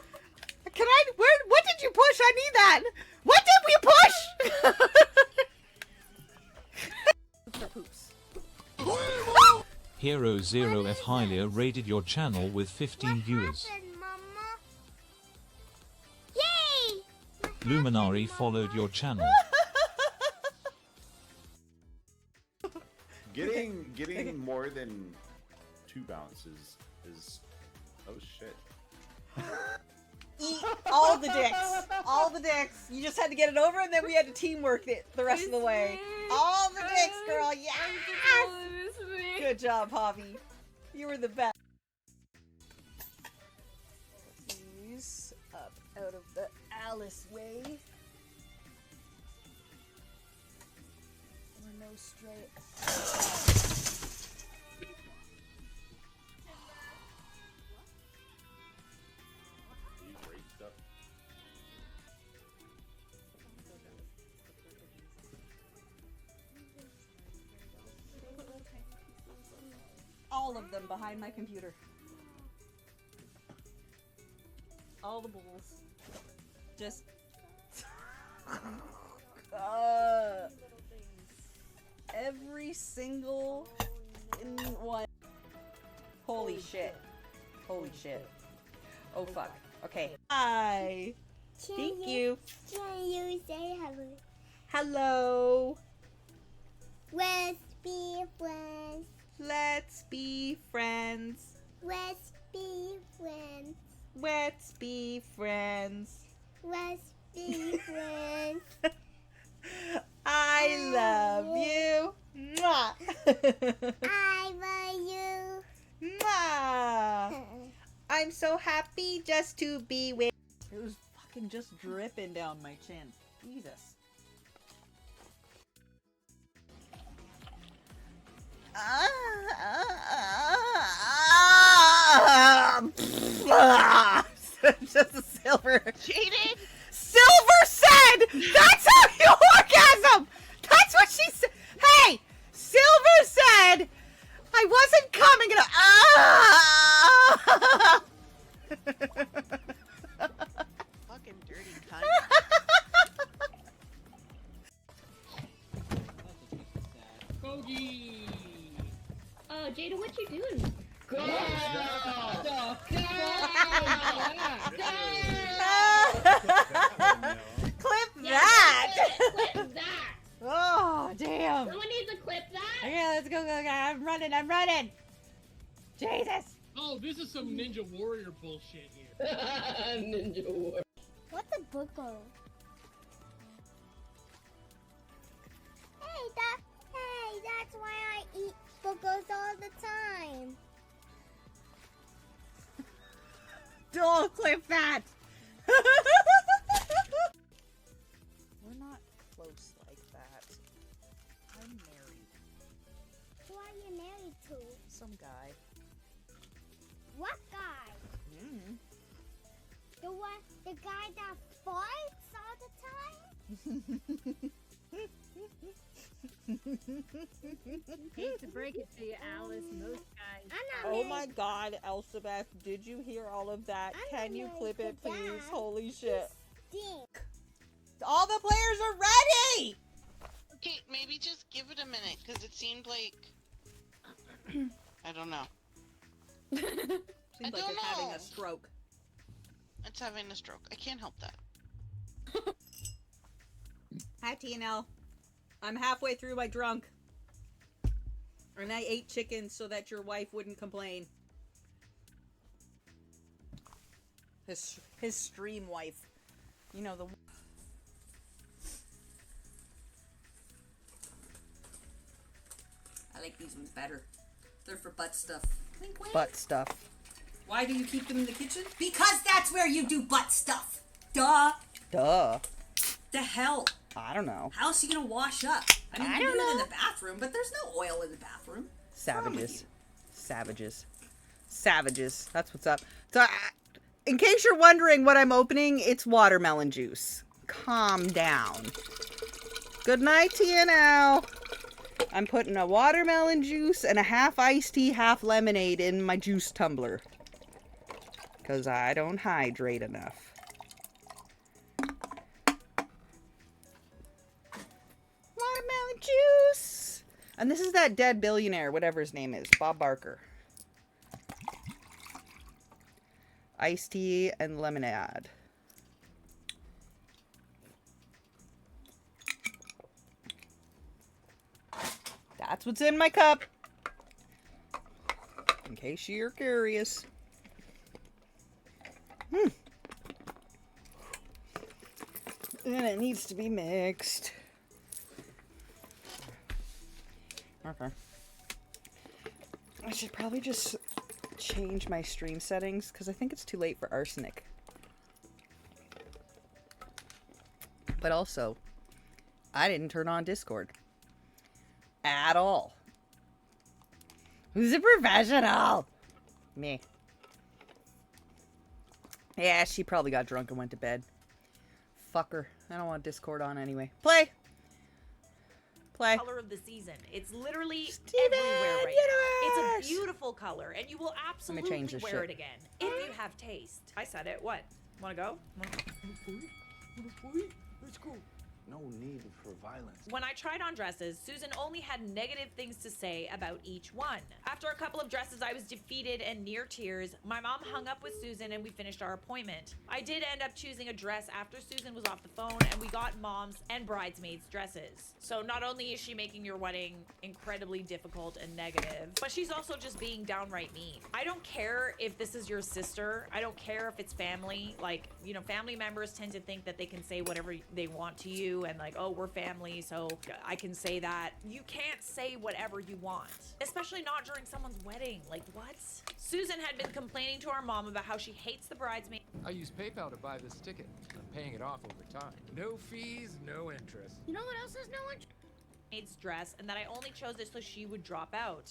Can I, what did you push? I need that. What did we push? Hero 0F Hylia raided your channel with 15 viewers. Yay! Luminari followed your channel. Getting more than 2 bounces is oh shit. Eat all the dicks. All the dicks. You just had to get it over, and then we had to teamwork it the rest of the way. All the dicks, girl. Yes! Good job, Javi. You were the best. These up out of the Alice way. We're no straight. All of them behind my computer. All the bulls. Just every single one. Holy shit. Holy shit. Oh fuck. Okay. Hi. Thank you. Can you say hello? Hello. Let's be friends. Let's be friends. Let's be friends. Let's be friends. Let's be friends. I love you. Mwah. I love you. Mwah. I'm so happy just to be with. It was fucking just dripping down my chin. Jesus. Just a silver. Cheated? Silver said! That's how you orgasm! That's what she said! Hey! Silver said! I wasn't coming to. Fucking dirty cunt. Bogey! Oh, Jada, what you doing? Go! Clip Yeah, that! clip that! Oh, damn. Someone needs to clip that! Okay, let's go, go, go. I'm running. Jesus. Oh, this is some Ninja Warrior bullshit here. Ninja War. What's a booger? Hey, that's why I eat boogers all the time. Don't clip that. We're not close like that. I'm married. Who are you married to? Some guy. What guy? The guy that farts all the time? Hate to break it to you, Alice. Most guys. Oh my God, Elsabeth, did you hear all of that? Can you clip it, please? Holy shit. Stink. All the players are ready! Okay, maybe just give it a minute, because it seemed like... I don't know. Seems like it's having a stroke. It's having a stroke. I can't help that. Hi, TNL. I'm halfway through my drunk. And I ate chicken so that your wife wouldn't complain. His stream wife. You know, the... I like these ones better. They're for butt stuff. Wink, wink. butt stuff. Why do you keep them in the kitchen? Because that's where you do butt stuff. Duh. Duh. The hell? I don't know. How else are you gonna wash up? I mean, you can do it in the bathroom, but there's no oil in the bathroom. What's wrong with Savages. you? Savages. Savages. That's what's up. So, in case you're wondering what I'm opening, it's watermelon juice. Calm down. Good night, TNL. I'm putting a watermelon juice and a half iced tea, half lemonade in my juice tumbler. Because I don't hydrate enough. Watermelon juice. And this is that dead billionaire, whatever his name is, Bob Barker. Iced tea and lemonade. That's what's in my cup. In case you're curious. And it needs to be mixed. Okay. I should probably just change my stream settings because I think it's too late for arsenic. But also, I didn't turn on Discord. At all. Who's a professional? Me. Yeah, she probably got drunk and went to bed. Fuck her. I don't want Discord on anyway. Play! Play. Color of the season. It's literally everywhere right now. It's a beautiful color, and you will absolutely wear it again if you have taste. I said it. What? Wanna go? Let's go. No need for violence. When I tried on dresses, Susan only had negative things to say about each one. After a couple of dresses, I was defeated and near tears. My mom hung up with Susan and we finished our appointment. I did end up choosing a dress after Susan was off the phone, and we got mom's and bridesmaids dresses. So not only is she making your wedding incredibly difficult and negative, but she's also just being downright mean. I don't care if this is your sister. I don't care if it's family. Like, you know, family members tend to think that they can say whatever they want to you, and like, oh, we're family, so I can say that. You can't say whatever you want, especially not during someone's wedding. Like, what? Susan had been complaining to our mom about how she hates the bridesmaid. I used PayPal to buy this ticket. I'm paying it off over time. No fees, no interest. You know what else has no interest? Maid's dress, and that I only chose it so she would drop out.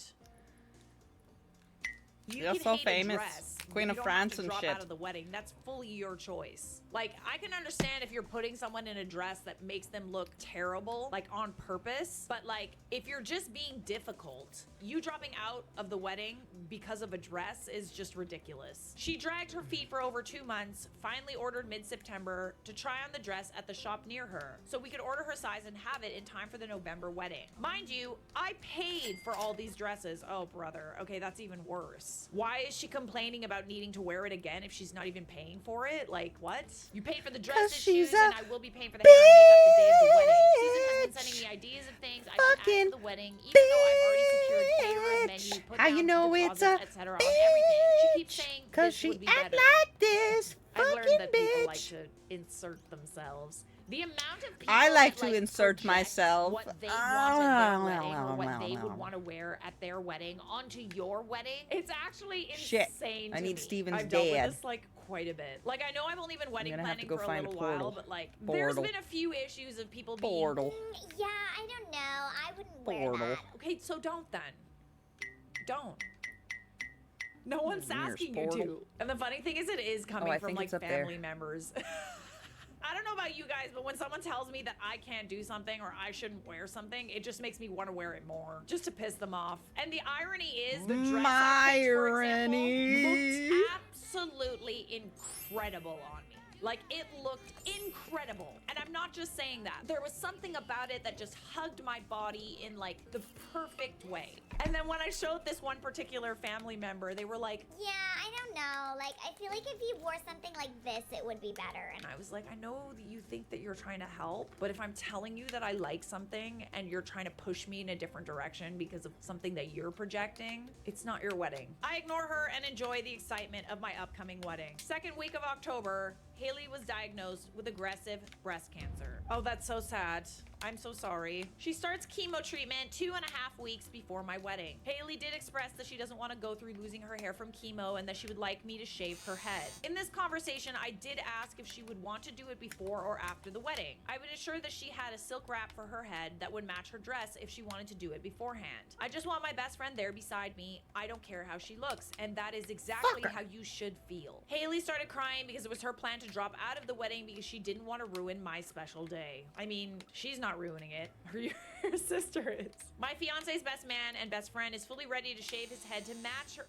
You're so famous, Queen of France and shit. Out of the wedding. That's fully your choice. Like, I can understand if you're putting someone in a dress that makes them look terrible, like on purpose. But like, if you're just being difficult, you dropping out of the wedding because of a dress is just ridiculous. She dragged her feet for over 2 months, finally ordered mid-September to try on the dress at the shop near her, so we could order her size and have it in time for the November wedding. Mind you, I paid for all these dresses. Oh, brother. Okay, that's even worse. Why is she complaining about needing to wear it again if she's not even paying for it? Like, what? You paid for the dresses, shoes, and I will be paying for the hair and makeup the day of the wedding. Susan has been sending me ideas of things I can add to the wedding, even though I've already secured caterers, menu, put How you know it's a etc. on everything. She keeps saying this would be better. Like this I've learned fucking that bitch. people like to insert themselves. The amount of people I like that, to insert myself. What they want at their wedding or what they would want to wear at their wedding onto your wedding, it's actually insane. I need me. Steven's I've dealt dad. with this like quite a bit. Like, I know I've only been wedding I'm gonna have planning to go for a find a little while, portal. but like Portal. there's been a few issues of people being Portal. Yeah, I don't know. I wouldn't wear Portal. that. Okay, so don't then. Don't. No one's Nearest asking you portal. to. And the funny thing is, it is coming I from think like it's up there. family members. I don't know about you guys, but when someone tells me that I can't do something or I shouldn't wear something, it just makes me want to wear it more, just to piss them off. And the irony is, the dress I picked, for example, looked absolutely incredible on me. Like, it looked incredible. And I'm not just saying that. There was something about it that just hugged my body in, like, the perfect way. And then when I showed this one particular family member, they were like, yeah, I don't know. Like, I feel like if you wore something like this, it would be better. and I was like, I know that you think that you're trying to help, but if I'm telling you that I like something and you're trying to push me in a different direction because of something that you're projecting, it's not your wedding. I ignore her and enjoy the excitement of my upcoming wedding. Second week of October, Haley was diagnosed with aggressive breast cancer. Oh, that's so sad. I'm so sorry. She starts chemo treatment 2.5 weeks before my wedding. Haley did express that she doesn't want to go through losing her hair from chemo and that she would like me to shave her head. In this conversation, I did ask if she would want to do it before or after the wedding. I would assure that she had a silk wrap for her head that would match her dress if she wanted to do it beforehand. I just want my best friend there beside me. I don't care how she looks, and that is exactly how you should feel. Haley started crying because it was her plan to drop out of the wedding because she didn't want to ruin my special day. I mean, she's not ruining it. Her sister is. My fiance's best man and best friend is fully ready to shave his head to match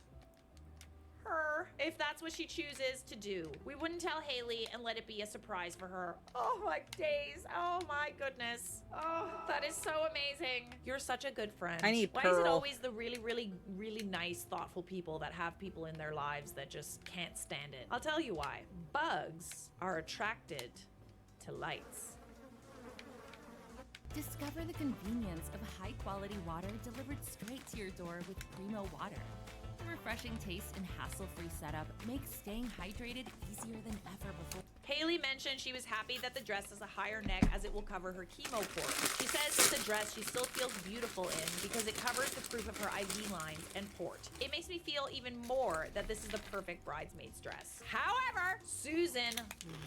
her if that's what she chooses to do. We wouldn't tell Haley and let it be a surprise for her. Oh my days. Oh my goodness. Oh, that is so amazing. You're such a good friend. I need Why is it Pearl. always the really, really, really nice, thoughtful people that have people in their lives that just can't stand it? I'll tell you why. Bugs are attracted to lights. Discover the convenience of high-quality water delivered straight to your door with Primo Water. The refreshing taste and hassle-free setup makes staying hydrated easier than ever before. Haley mentioned she was happy that the dress has a higher neck as it will cover her chemo port. She says it's a dress she still feels beautiful in because it covers the proof of her IV lines and port. It makes me feel even more that this is the perfect bridesmaid's dress. However, Susan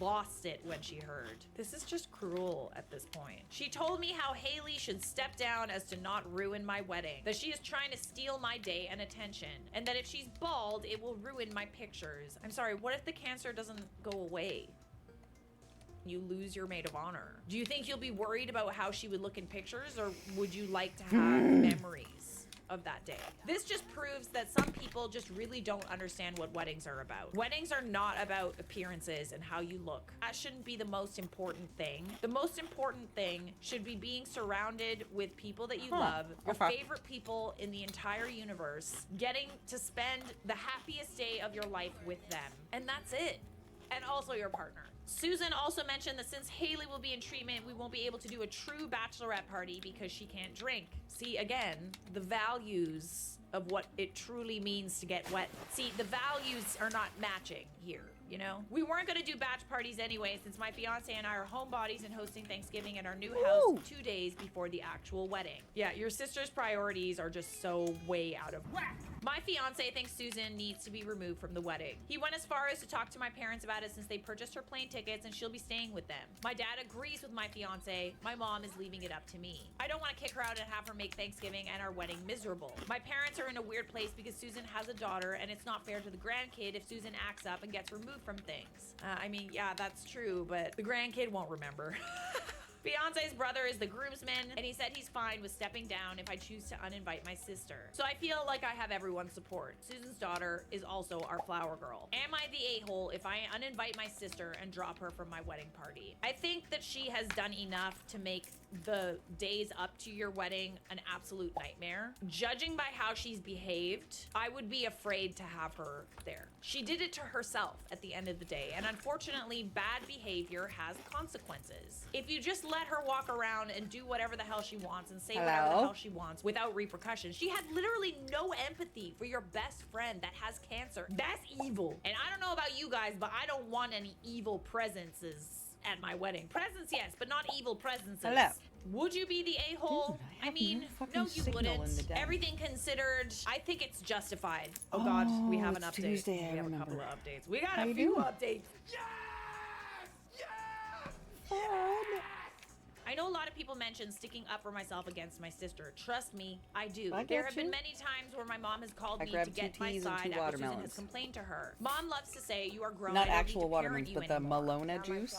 lost it when she heard. This is just cruel at this point. She told me how Haley should step down as to not ruin my wedding, that she is trying to steal my day and attention, and that if she's bald, it will ruin my pictures. I'm sorry, what if the cancer doesn't go away? You lose your maid of honor. Do you think you'll be worried about how she would look in pictures, or would you like to have memories of that day? This just proves that some people just really don't understand what weddings are about. Weddings are not about appearances and how you look. That shouldn't be the most important thing. The most important thing should be being surrounded with people that you love, your favorite people in the entire universe, getting to spend the happiest day of your life with them. And that's it. And also your partner. Susan also mentioned that since Haley will be in treatment, we won't be able to do a true bachelorette party because she can't drink. See, again, the values of what it truly means to get wet. See, the values are not matching here, you know? We weren't gonna do batch parties anyway, since my fiance and I are homebodies and hosting Thanksgiving in our new house 2 days before the actual wedding. Yeah, your sister's priorities are just so way out of whack. My fiance thinks Susan needs to be removed from the wedding. He went as far as to talk to my parents about it since they purchased her plane tickets and she'll be staying with them. My dad agrees with my fiance. My mom is leaving it up to me. I don't want to kick her out and have her make Thanksgiving and our wedding miserable. My parents are in a weird place because Susan has a daughter and it's not fair to the grandkid if Susan acts up and gets removed from things. I mean, yeah, that's true, but the grandkid won't remember. Fiance's brother is the groomsman, and he said he's fine with stepping down if I choose to uninvite my sister. So I feel like I have everyone's support. Susan's daughter is also our flower girl. Am I the a-hole if I uninvite my sister and drop her from my wedding party? I think that she has done enough to make the days up to your wedding an absolute nightmare. Judging by how she's behaved, I would be afraid to have her there. She did it to herself at the end of the day, and unfortunately, bad behavior has consequences. If you just let her walk around and do whatever the hell she wants and say whatever the hell she wants without repercussions, she had literally no empathy for your best friend that has cancer. That's evil. And I don't know about you guys, but I don't want any evil presences at my wedding. Presents, yes, but not evil presences. Hello. Would you be the a-hole? I mean, no, you wouldn't. Everything considered, I think it's justified. Oh God, we have an it's update. Tuesday, We I have a remember. couple of updates. We got How a you few doing? updates. Fun. I know a lot of people mention sticking up for myself against my sister. Trust me, I do. I There get have been you. many times where my mom has called I me to grabbed get 2 my teas and side 2 after Susan watermelons. has complained to her. Mom loves to say, you are grown. Not I don't actual need to watermelons, parent you but the anymore. Malona juice.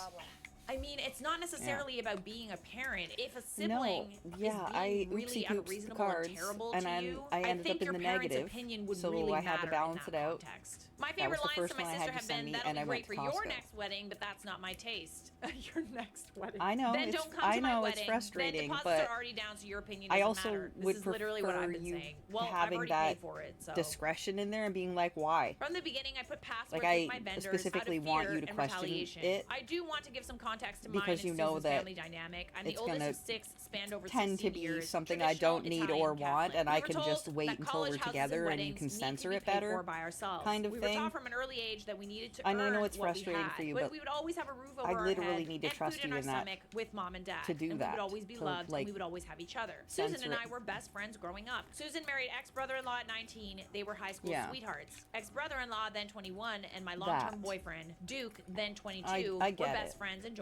I mean, it's not necessarily about being a parent. If a sibling yeah, is I being really oopsie pooped the unreasonable cards, and terrible and to you, I ended think up in your the parents' negative, opinion would so really I had to matter balance in it that out. context. My That favorite was the lines first from my one I sister had to have been, send me, that'll and be I great went for to your Costco. next wedding, but that's not my taste. Your next wedding. I know, Then it's- don't come I to my know wedding. it's frustrating, then deposits but are already down, so your opinion I doesn't also matter. This would is literally what I've prefer been you saying. Well, I've having already that paid for it, so. discretion in there and being like, why? From the beginning, I put passwords Like, with my I vendors specifically out of want fear you to and question retaliation. it I do want to give some context to mine because and you know Susan's that family dynamic. I'm the it's oldest gonna of 6, spanned over tend 16 to be years. something I Traditional don't need Italian or want, Catholic. and We I were can told just wait that until college we're houses together and you weddings can need to censor be it paid better, for by ourselves. kind of we thing. were taught from an early age that we needed to I know earn it's what we frustrating had, for you, but but we would always have a roof over I our literally head need to and trust food in you our in that stomach with mom and dad, to do and that, we would always be to, loved, like, and we would always have each other. Susan censor and it. I were best friends growing up. Susan married ex-brother-in-law at 19. They were high school Yeah. sweethearts. Ex-brother-in-law then 21, and my That. long-term boyfriend Duke then 22 I were get best it. friends and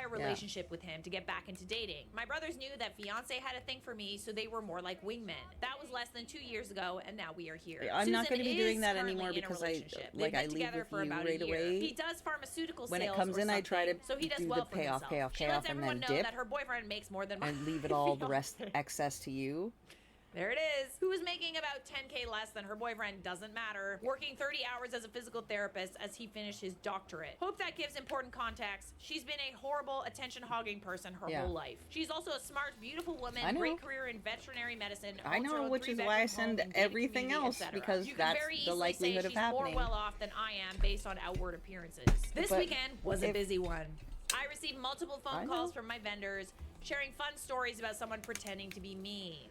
a relationship with him to get back into dating. My brothers knew that fiance had a thing for me, so they were more like wingmen. That was less than 2 years ago, and now we are here. I'm not Susan going to be is doing that currently anymore in a because relationship. I They've been leave together with for you about right a year. away. He does pharmaceutical When sales it comes or in, I try to something, so he does do well the for payoff, himself. payoff, She payoff, lets and everyone then know dip. that her boyfriend makes more than my And leave it all the rest fiance. excess to you. There it is. Who was making about 10K less than her boyfriend, doesn't matter. Working 30 hours as a physical therapist as he finished his doctorate. Hope that gives important context. She's been a horrible attention-hogging person her whole life. She's also a smart, beautiful woman, great career in veterinary medicine. I know, which is why I send everything else, because that's the likelihood of happening. She's more well off than I am based on outward appearances. This weekend was a busy one. I received multiple phone calls from my vendors, sharing fun stories about someone pretending to be me.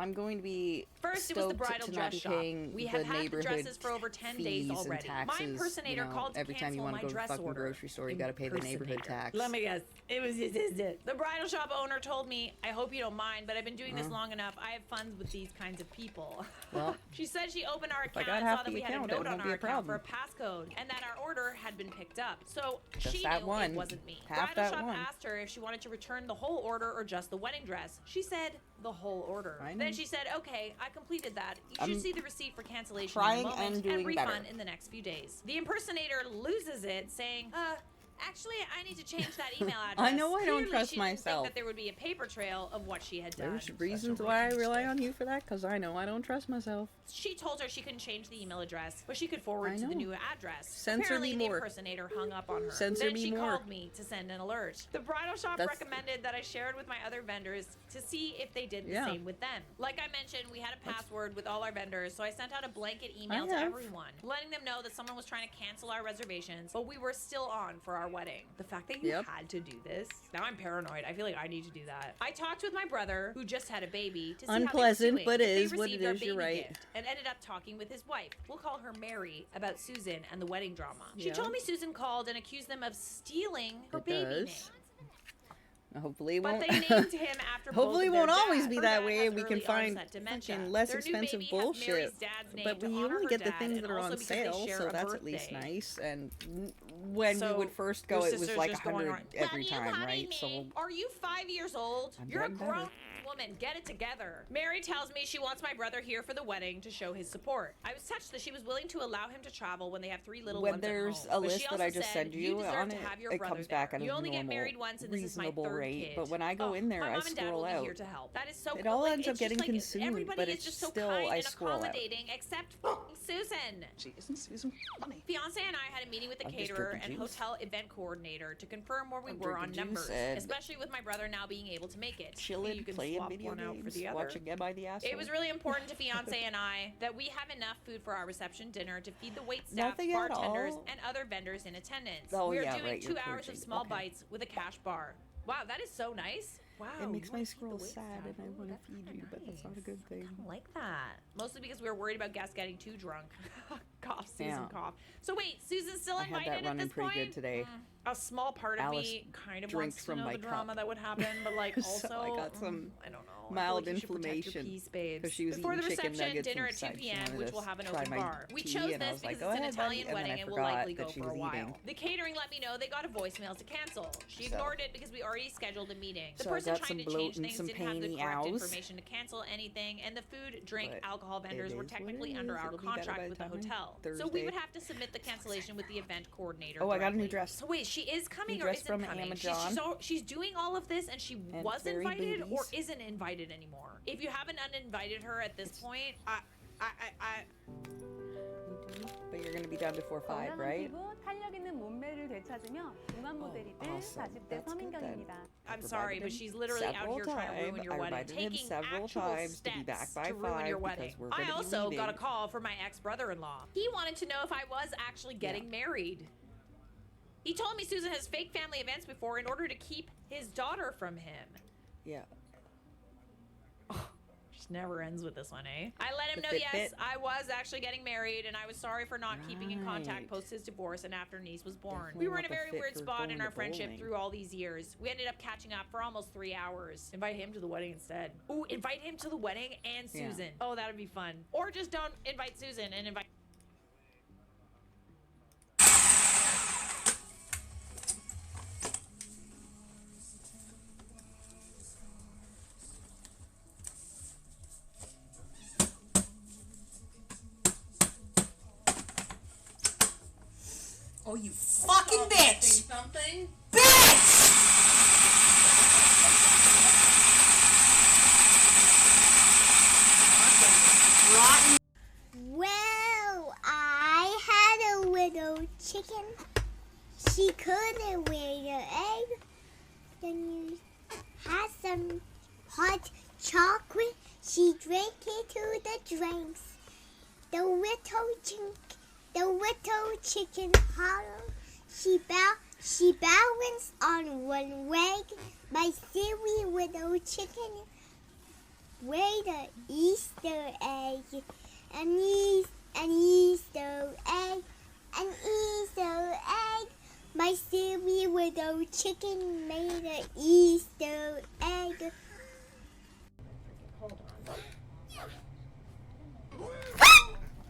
I'm going to be First, it was the bridal dress shop. We have had the dresses for over 10 days already. Taxes, my impersonator called to every time you cancel want my to go to the dress fucking order. grocery store, you gotta pay the neighborhood tax. Let me guess. It was it. The bridal shop owner told me, I hope you don't mind, but I've been doing this long enough. I have fun with these kinds of people. Well, she said she opened our account got and half saw that the we had a account, note it on won't be our a account for a problem. passcode and that our order had been picked up. So Just she that knew one. it wasn't me. Half Bridal that shop one. asked her if she wanted to return the whole order or just the wedding dress. She said the whole order. Then she said, okay, I completed that. You should see the receipt for cancellation in a moment and refund in the next few days. The impersonator loses it, saying, actually, I need to change that email address. I know I don't Clearly, trust she didn't myself. think that there would be a paper trail of what she had done. There's reasons why I rely on you for that, because I know I don't trust myself. She told her she couldn't change the email address, but she could forward to the new address. Censor Apparently, me the more. impersonator hung up on her. Censor then me she more. called me to send an alert. The bridal shop recommended that I share it with my other vendors to see if they did the same with them. Like I mentioned, we had a password with all our vendors, so I sent out a blanket email to everyone, letting them know that someone was trying to cancel our reservations, but we were still on for our wedding. The fact that you had to do this, now I'm paranoid. I feel like I need to do that. I talked with my brother, who just had a baby, to see Unpleasant, how but they is were what doing. it They is, received you're our baby right. gift and ended up talking with his wife. We'll call her Mary, about Susan and the wedding drama. She Yeah. told me Susan called and accused them of stealing her It baby does. name. Hopefully it But won't. they named him after Hopefully it both of won't their always dads. be Her that dad way. has We can early find onset dementia. fucking less Their new expensive baby has bullshit. Mary's dad's name But to we honor only her get the dad, things and that are also on because they sale, share so a that's at least birthday. nice. And when we would first go, your it was sister's like just going 100 around, every "Love you, time, honey, right? me. So Are you 5 years old? I'm You're a getting better. grown woman. Get it together. Mary tells me she wants my brother here for the wedding to show his support. I was touched that she was willing to allow him to travel when they have 3 little when ones there's at home. a But she list that also I just said, send you deserve on to it, have your it brother comes back there. at a You only get normal, married once, and this is my reasonable third rate. kid. But when I go in there, my I mom and dad scroll will be out. here to help. That is so It cool. all Like, ends up it's just getting like consumed, everybody but is it's just so still kind I and scroll out. accommodating, except Susan. She isn't Susan funny. Fiance and I had a meeting with the I'm just caterer drinking and juice. hotel event coordinator to confirm where we I'm were on drinking numbers, juice and especially with my brother now being able to make it. Chilling, You can playing swap video one out for games, the other. watching Am I the Asshole? It was really important to Fiance and I that we have enough food for our reception dinner to feed the wait staff, Nothing at bartenders, all. and other vendors in attendance. Oh, we are yeah, doing right, 2 you're hours of purging. small Okay. bites with a cash bar. Wow, that is so nice. Wow, It makes you my wanna feed the scroll wait sad, staff. and I Ooh, want to that's feed kinda you, but that's not a nice. good thing. I like that. Mostly because we were worried about guests getting too drunk. Cough, Susan, Yeah. cough. So wait, Susan's still I had invited that at running this pretty point? good today. A small part of Alice me kind of drinks wants to from know my the drama cup. that would happen, but like also, So I got some I don't know. I feel mild like you should protect your inflammation peace, babes. because she was Before the eating chicken reception, nuggets dinner at 2 inside. She p.m., wanted which to will have an try open my bar. We tea, chose and I this was like, because "Go it's an ahead, buddy," Italian and then wedding I and will forgot likely that go she for a was while. eating. The catering let me know they got a voicemail to cancel. She So- ignored it because we already scheduled a meeting. The So I person got trying some to bloat change and things some didn't have the painy correct owls. information to cancel anything, and the food, drink, But alcohol vendors it were is what technically it under is. our It'll be better contract by with the the time hotel. So we Thursday. would have to submit the cancellation with the event coordinator. Oh, I got a new directly. dress. So wait, she is coming New or dress isn't from coming? Amazon. She's doing all of this and she And was fairy invited or booties. isn't invited anymore. If you haven't uninvited her at this point, I But you're gonna be done before 5, 건강한 right? 피부, 탄력 있는 몸매를 되찾으며 중간 모델이 된 awesome. 40대 That's good 서민경입니다. I'm sorry, but she's literally out here trying to ruin your I wedding, reminded him taking several actual times to be steps back by to ruin your 5 wedding. because we're I gonna be also got a leaving. call from my ex-brother-in-law. He wanted to know if I was actually getting married. He told me Susan has fake family events before in order to keep his daughter from him. Yeah. Just never ends with this one, eh? I let him The know, yes, Fitbit. I was actually getting married, and I was sorry for not keeping in contact Right. post his divorce and after niece was born. Definitely We were in a not the very fit weird for spot going in to our friendship bowling. through all these years. We ended up catching up for almost 3 hours. Invite him to the wedding instead. Ooh, invite him to the wedding and Yeah. Susan. Oh, that would be fun. Or just don't invite Susan and invite... Oh, you fucking bitch! Something? chicken. She couldn't wear the egg. Then you had some hot chocolate. She drank it to the drinks. The little chicken hollow. She balanced on one leg. My silly little chicken laid an Easter egg. An Easter egg. An Easter egg. My silly little chicken made an Easter egg. Hold on.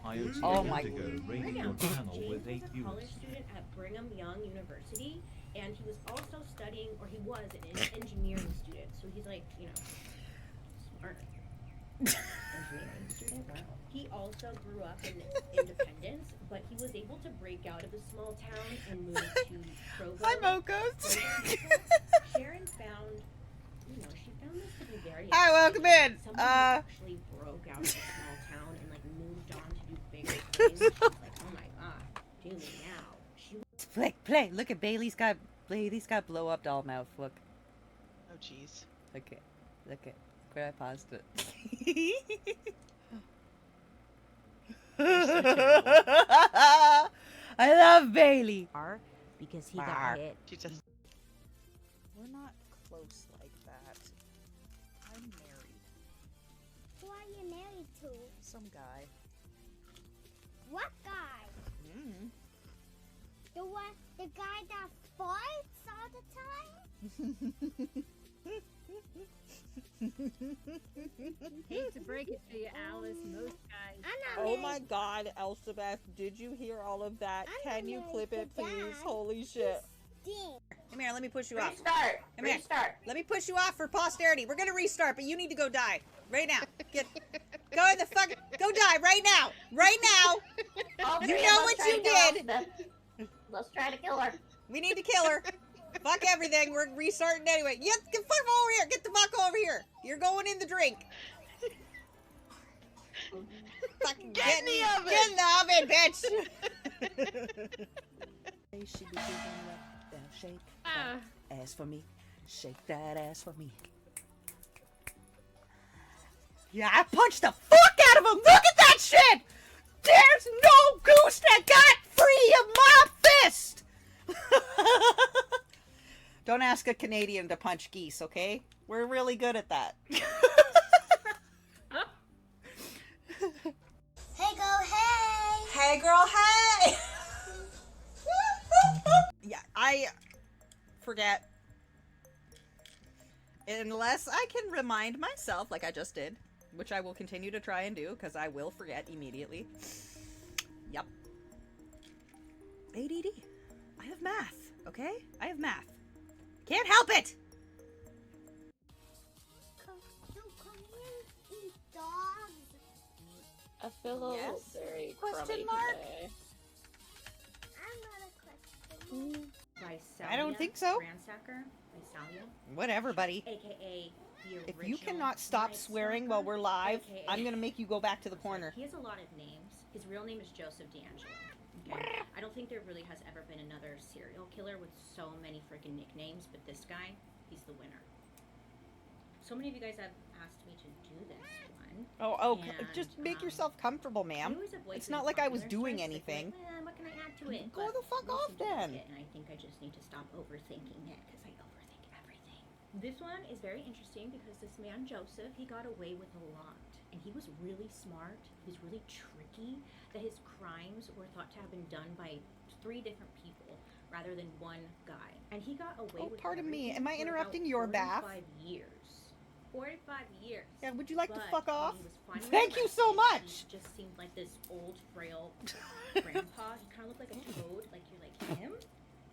IoT Oh my Indigo Right rated now, your channel James with 8 is a views. college student at Brigham Young University, and he was also studying, or he was an engineering student. So he's like, you know, smart. Engineering student. Wow. He also grew up in Independence, but he was able to break out of the small town and move to Provo. Hi, Mocos. Sharon found, you know, she found this to be very. Hi, welcome in. Someone who actually broke out of a small town and like moved on to do bigger things. She's like, oh my god, do me now. She Play. Look at Bailey's got blow up doll mouth. Look. Oh jeez. Okay. Look at. Where I paused it. I love Bailey. Because he Bar. got hit. She just. We're not close like that. I'm married. Who are you married to? Some guy. What guy? The guy that farts all the time? Hate to break it to you, Alice. Most guys. Oh my god, Elspeth, did you hear all of that? Can you clip it, please? Holy shit. Come here, let me push you off. Restart. Come here. Let me push you off for posterity. We're gonna restart, but you need to go die. Right now. Go in the fuck. Go die right now. Right now. You know what you did. Let's try to kill her. We need to kill her. Fuck everything. We're restarting anyway. Get the fuck over here. Get the fuck over here. You're going in the drink. Fucking Get in the oven. Get in the oven, bitch. She be giving up that shake that ass for me. Shake that ass for me. Yeah, I punched the fuck out of him. Look at that shit. There's no goose that got free of my fist. Don't ask a Canadian to punch geese, okay? We're really good at that. Hey, girl, hey! Hey, girl, hey! Yeah, I forget. Unless I can remind myself, like I just did, which I will continue to try and do, because I will forget immediately. Yep. ADD. I have math, okay? I have math. Can't help it! Come here, eat dogs. I feel a little very crummy today. I'm not a question. I don't think so. Ransacker. Visalia. Whatever, buddy. AKA the original. If you cannot stop swearing while we're live, AKA I'm gonna make you go back to the corner. He has a lot of names. His real name is Joseph D'Angelo. Okay? I don't think there really has ever been another serial killer with so many freaking nicknames, but this guy, he's the winner. So many of you guys have asked me to do this one. Oh, and, just make yourself comfortable, ma'am. I always avoid It's not like I was popular doing stories, anything. Like, what can I add to it? Go But the fuck most off of you like then. it, and I think I just need to stop overthinking it, because I overthink everything. This one is very interesting because this man, Joseph, he got away with a lot. And he was really smart, he was really tricky, that his crimes were thought to have been done by 3 different people rather than one guy. And he got away with pardon me, everything am I for interrupting about your bath? 45 years. 45 years. Yeah, would you like to But fuck when off? he was finally Thank you so arrested, much. He just seemed like this old, frail grandpa. He kind of looked like a toad. Like, you're like, him?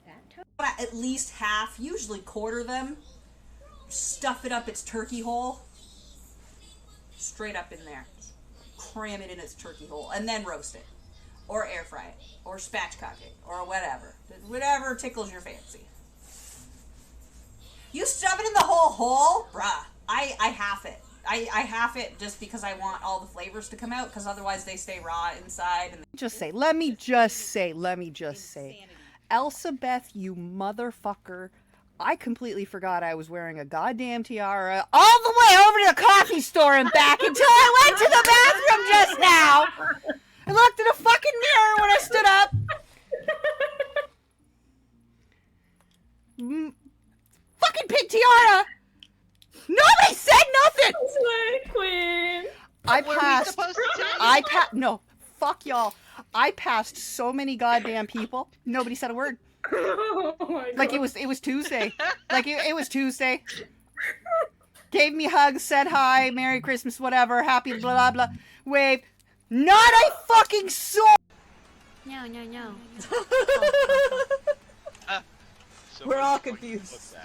That toad? At least half, usually quarter them. Stuff it up its turkey hole. Straight up in there. Cram it in its turkey hole. And then roast it. Or air fry it. Or spatchcock it. Or whatever. Whatever tickles your fancy. You stuff it in the whole hole? Bruh. I half it. I half it just because I want all the flavors to come out, because otherwise they stay raw inside. And Let me just say, Elsabeth, you motherfucker. I completely forgot I was wearing a goddamn tiara all the way over to the coffee store and back until I went to the bathroom just now. I looked in a fucking mirror when I stood up. Fucking pink tiara. Nobody said nothing. Queen. No, fuck y'all. I passed so many goddamn people. Nobody said a word. Oh my God. Like it was Tuesday. Like it was Tuesday. Gave me hugs, said hi, Merry Christmas, whatever, happy blah blah blah. Wave. Not a fucking soul. No. We're all confused.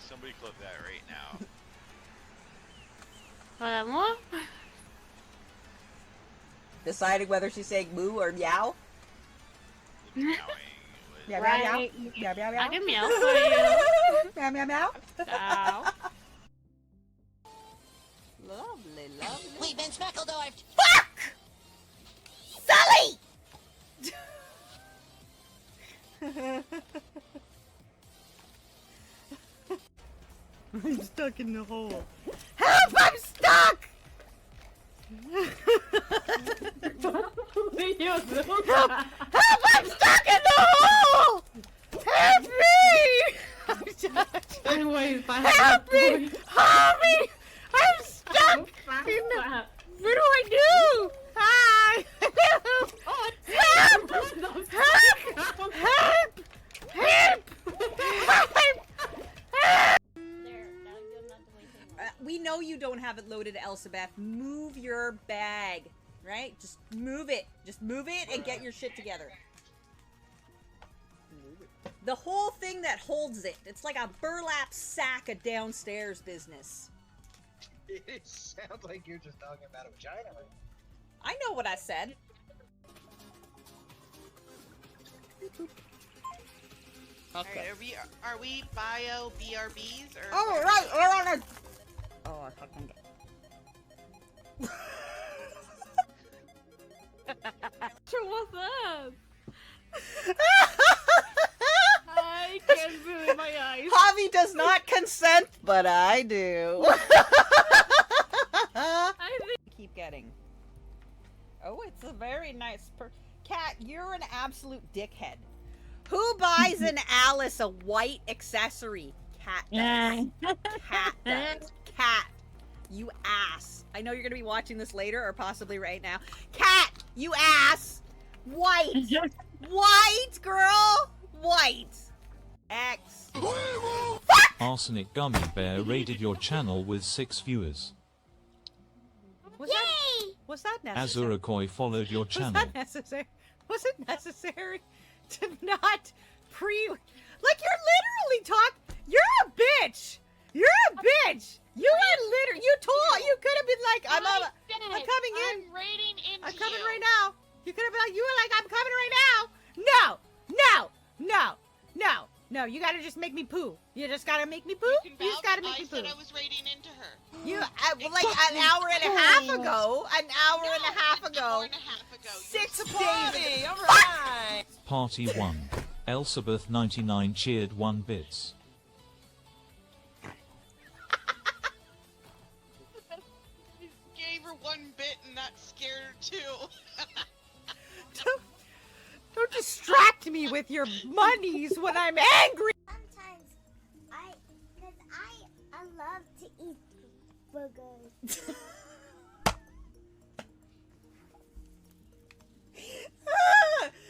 Somebody clip that right now. Deciding whether she's saying moo or meow. Meow meow meow. Meow meow meow. I can meow for you. Meow meow meow. Ow. Lovely, lovely. We've been speckledorfed. Fuck! Sully! I'm stuck in the hole. Help! I'm stuck! Help! Help! I'm stuck in the hole! Help me! I'm stuck. Help me! Help me! I'm stuck! What do I do? Hi! Help! Help! Help! Help! Help! Help! We know you don't have it loaded, Elsabeth. Move your bag, right? Just move it. Just move it and get your shit together. The whole thing that holds it. It's like a burlap sack of downstairs business. It sounds like you're just talking about a vagina. I know what I said. Okay. Alright, are we bio BRBs or? Oh right, we're on a. Oh, I fucking. What's up? I can't believe my eyes. Javi does not consent, but I do. Keep getting. Oh, it's a very nice Cat, you're an absolute dickhead. Who buys an Alice a white accessory? Cat does. Cat does. Cat, you ass. I know you're gonna be watching this later or possibly right now. Cat, you ass. White. White, girl. White. X. Arsenic Gummy Bear raided your channel with 6 viewers. Was that necessary? Azurakoi followed your channel. Was that necessary? Was it necessary to not like you're literally you're a bitch. You're a bitch. You are literally. You could have been like, I'm coming in. I'm raiding into I'm coming you. right now. You could have been like, you were like, I'm coming right now. No. You gotta just make me poo. You just gotta make me poo. You just gotta make me poo. I said I was raiding into her. You like an hour and a half ago. An hour and a half ago. 6 days. All right. Party 1. Elsabeth 99 cheered 1 bits. Gave her 1 bit and that scared her too. Don't distract me with your monies when I'm angry. Sometimes I love to eat burgers.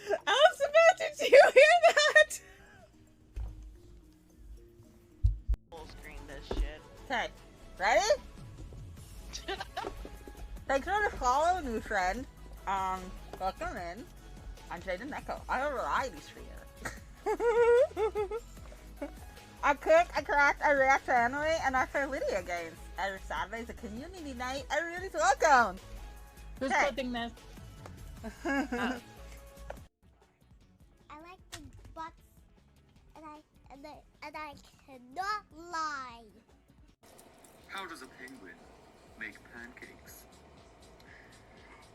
Elizabeth, did you hear that? Full screen this shit. Okay, ready? Thanks for the follow, new friend. Welcome in. I'm Jaden Echo. I'm a variety streamer. I cook, I craft, I react to anime, and I play video games. Every Saturday is a community night. Everybody's welcome. Who's Okay. cooking this? I like the butts, and I cannot lie. How does a penguin make pancakes.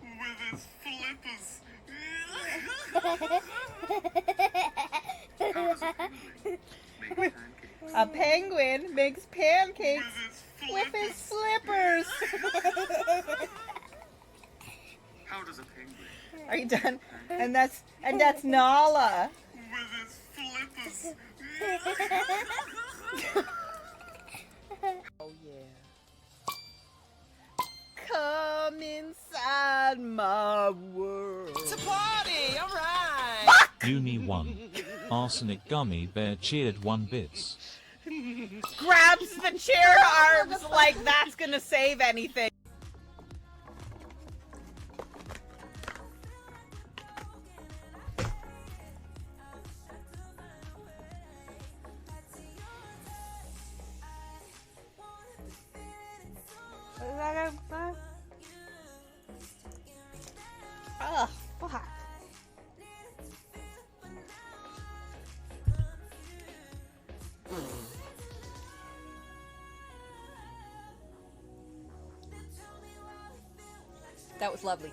With its flippers. How does a penguin make pancakes? A penguin makes pancakes with his flippers. How does a penguin? Are you done? And that's Nala. With its flippers. Oh yeah. Come inside my world. It's a party, alright! Uni 1. Arsenic Gummy Bear cheered 1 bits. Grabs the chair arms like that's gonna save anything. Oh, fuck. That was lovely.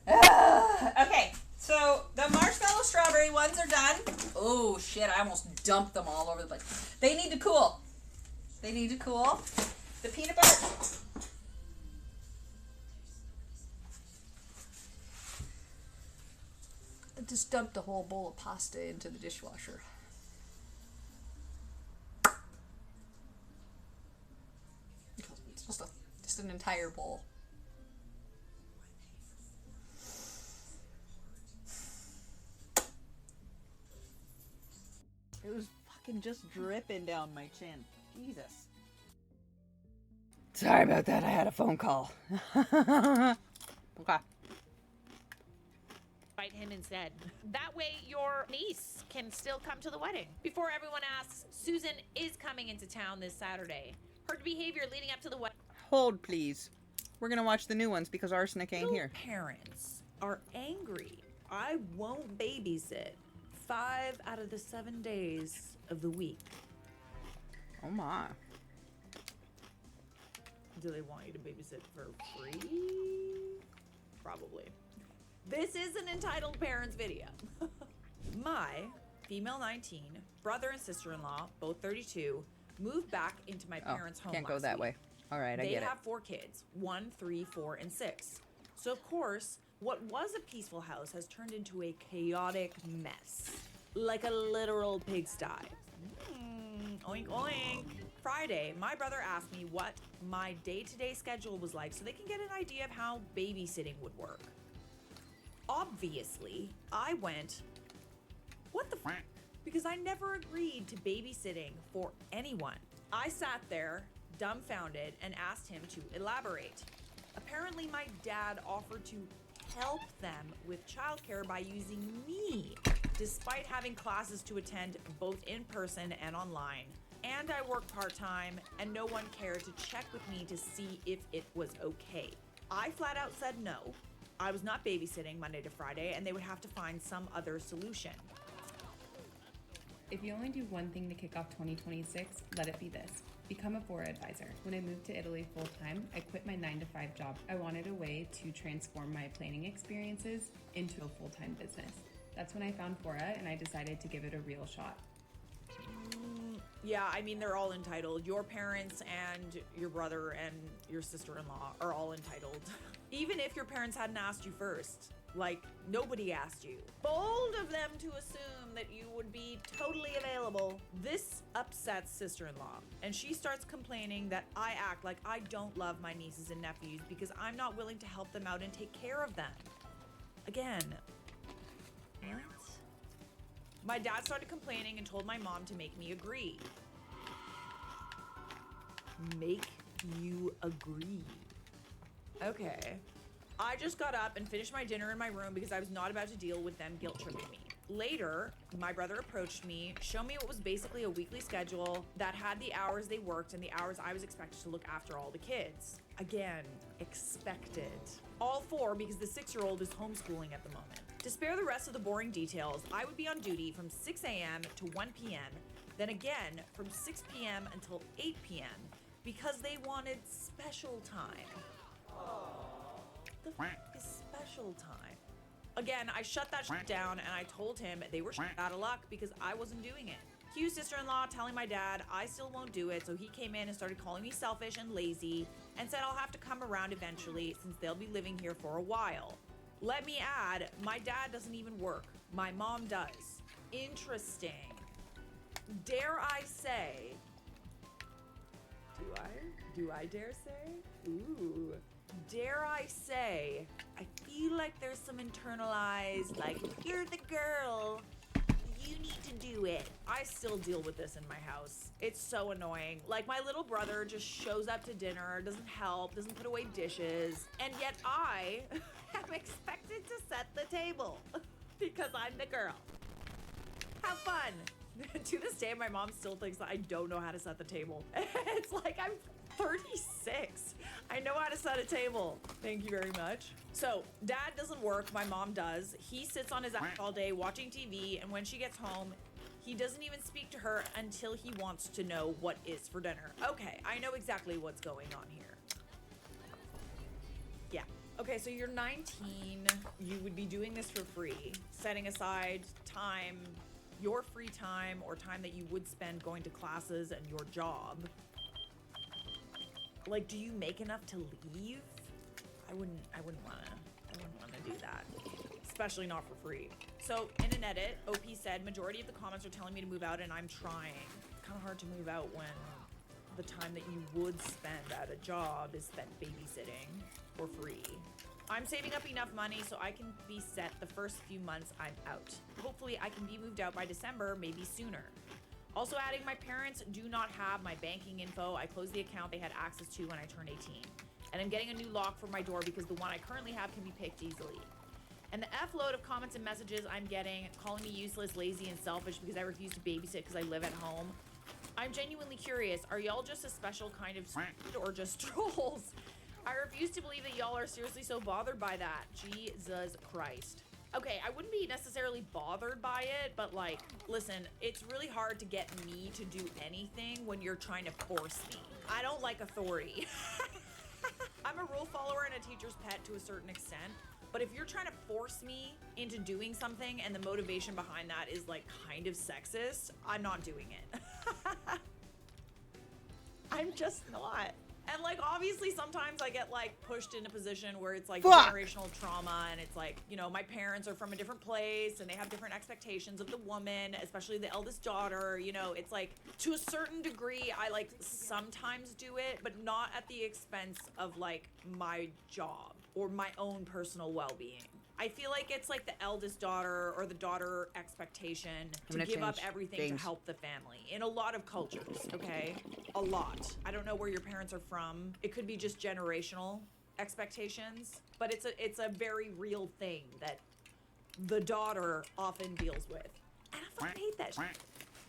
Okay, so the marshmallow strawberry ones are done. Oh shit, I almost dumped them all over the place. They need to cool. They need to cool. The peanut butter. I just dumped a whole bowl of pasta into the dishwasher. It's just an entire bowl. It was fucking just dripping down my chin. Jesus. Sorry about that. I had a phone call. Okay. Invite him instead. That way your niece can still come to the wedding. Before everyone asks, Susan is coming into town this Saturday. Her behavior leading up to the wedding. Hold, please. We're gonna watch the new ones because Arsenic ain't here. Parents are angry. I won't babysit 5 out of the 7 days of the week. Oh my. Do they want you to babysit for free? Probably. This is an entitled parents video. My female 19, brother and sister-in-law, both 32, moved back into my parents' home. Can't go last that week. way. All right, I get it. They have 4 kids, 1, 3, 4, and 6. So of course, what was a peaceful house has turned into a chaotic mess. Like a literal pigsty. Oink oink. Friday, my brother asked me what my day-to-day schedule was like so they can get an idea of how babysitting would work. Obviously, I went, what the f***? Because I never agreed to babysitting for anyone. I sat there, dumbfounded, and asked him to elaborate. Apparently, my dad offered to help them with childcare by using me, despite having classes to attend both in person and online. And I work part-time, and no one cared to check with me to see if it was okay. I flat out said no. I was not babysitting Monday to Friday, and they would have to find some other solution. If you only do one thing to kick off 2026, let it be this. Become a Fora advisor. When I moved to Italy full-time, I quit my 9-to-5 job. I wanted a way to transform my planning experiences into a full-time business. That's when I found Fora, and I decided to give it a real shot. Yeah, I mean, they're all entitled. Your parents and your brother and your sister-in-law are all entitled. Even if your parents hadn't asked you first. Like, nobody asked you. Bold of them to assume that you would be totally available. This upsets sister-in-law, and she starts complaining that I act like I don't love my nieces and nephews because I'm not willing to help them out and take care of them. Again, what? My dad started complaining and told my mom to make me agree. Make you agree. Okay. I just got up and finished my dinner in my room because I was not about to deal with them guilt tripping me. Later, my brother approached me, showed me what was basically a weekly schedule that had the hours they worked and the hours I was expected to look after all the kids. Again, expected. All 4 because the 6-year-old is homeschooling at the moment. To spare the rest of the boring details, I would be on duty from 6 a.m. to 1 p.m. Then again from 6 p.m. until 8 p.m. because they wanted special time. The f is special time? Again, I shut that shit down and I told him they were out of luck because I wasn't doing it. Cue sister-in-law telling my dad I still won't do it, so he came in and started calling me selfish and lazy and said I'll have to come around eventually since they'll be living here for a while. Let me add, my dad doesn't even work. My mom does. Interesting. Dare I say? Do I dare say? Ooh. Dare I say, I feel like there's some internalized, like, you're the girl, you need to do it. I still deal with this in my house. It's so annoying. Like, my little brother just shows up to dinner, doesn't help, doesn't put away dishes, and yet I am expected to set the table because I'm the girl. Have fun. To this day, my mom still thinks that I don't know how to set the table. It's like I'm 36. I know how to set a table. Thank you very much. So, dad doesn't work, my mom does. He sits on his ass all day watching TV, and when she gets home, he doesn't even speak to her until he wants to know what is for dinner. Okay, I know exactly what's going on here. Yeah. Okay, so you're 19. You would be doing this for free, setting aside time, your free time, or time that you would spend going to classes and your job. Like, do you make enough to leave? I wouldn't wanna do that. Especially not for free. So in an edit, OP said, majority of the comments are telling me to move out and I'm trying. It's kind of hard to move out when the time that you would spend at a job is spent babysitting for free. I'm saving up enough money so I can be set the first few months I'm out. Hopefully I can be moved out by December, maybe sooner. Also adding, my parents do not have my banking info. I closed the account they had access to when I turned 18. And I'm getting a new lock for my door because the one I currently have can be picked easily. And the F load of comments and messages I'm getting, calling me useless, lazy, and selfish because I refuse to babysit because I live at home. I'm genuinely curious, are y'all just a special kind of stupid or just trolls? I refuse to believe that y'all are seriously so bothered by that. Jesus Christ. Okay, I wouldn't be necessarily bothered by it, but like, listen, it's really hard to get me to do anything when you're trying to force me. I don't like authority. I'm a rule follower and a teacher's pet to a certain extent, but if you're trying to force me into doing something and the motivation behind that is like kind of sexist, I'm not doing it. I'm just not. And like, obviously sometimes I get like pushed in a position where it's like generational trauma and it's like, you know, my parents are from a different place and they have different expectations of the woman, especially the eldest daughter, you know, it's like to a certain degree, I like sometimes do it, but not at the expense of like my job or my own personal well-being. I feel like it's like the eldest daughter or the daughter expectation to give up everything to help the family in a lot of cultures, okay? A lot. I don't know where your parents are from. It could be just generational expectations, but it's a very real thing that the daughter often deals with. And I fucking hate that shit.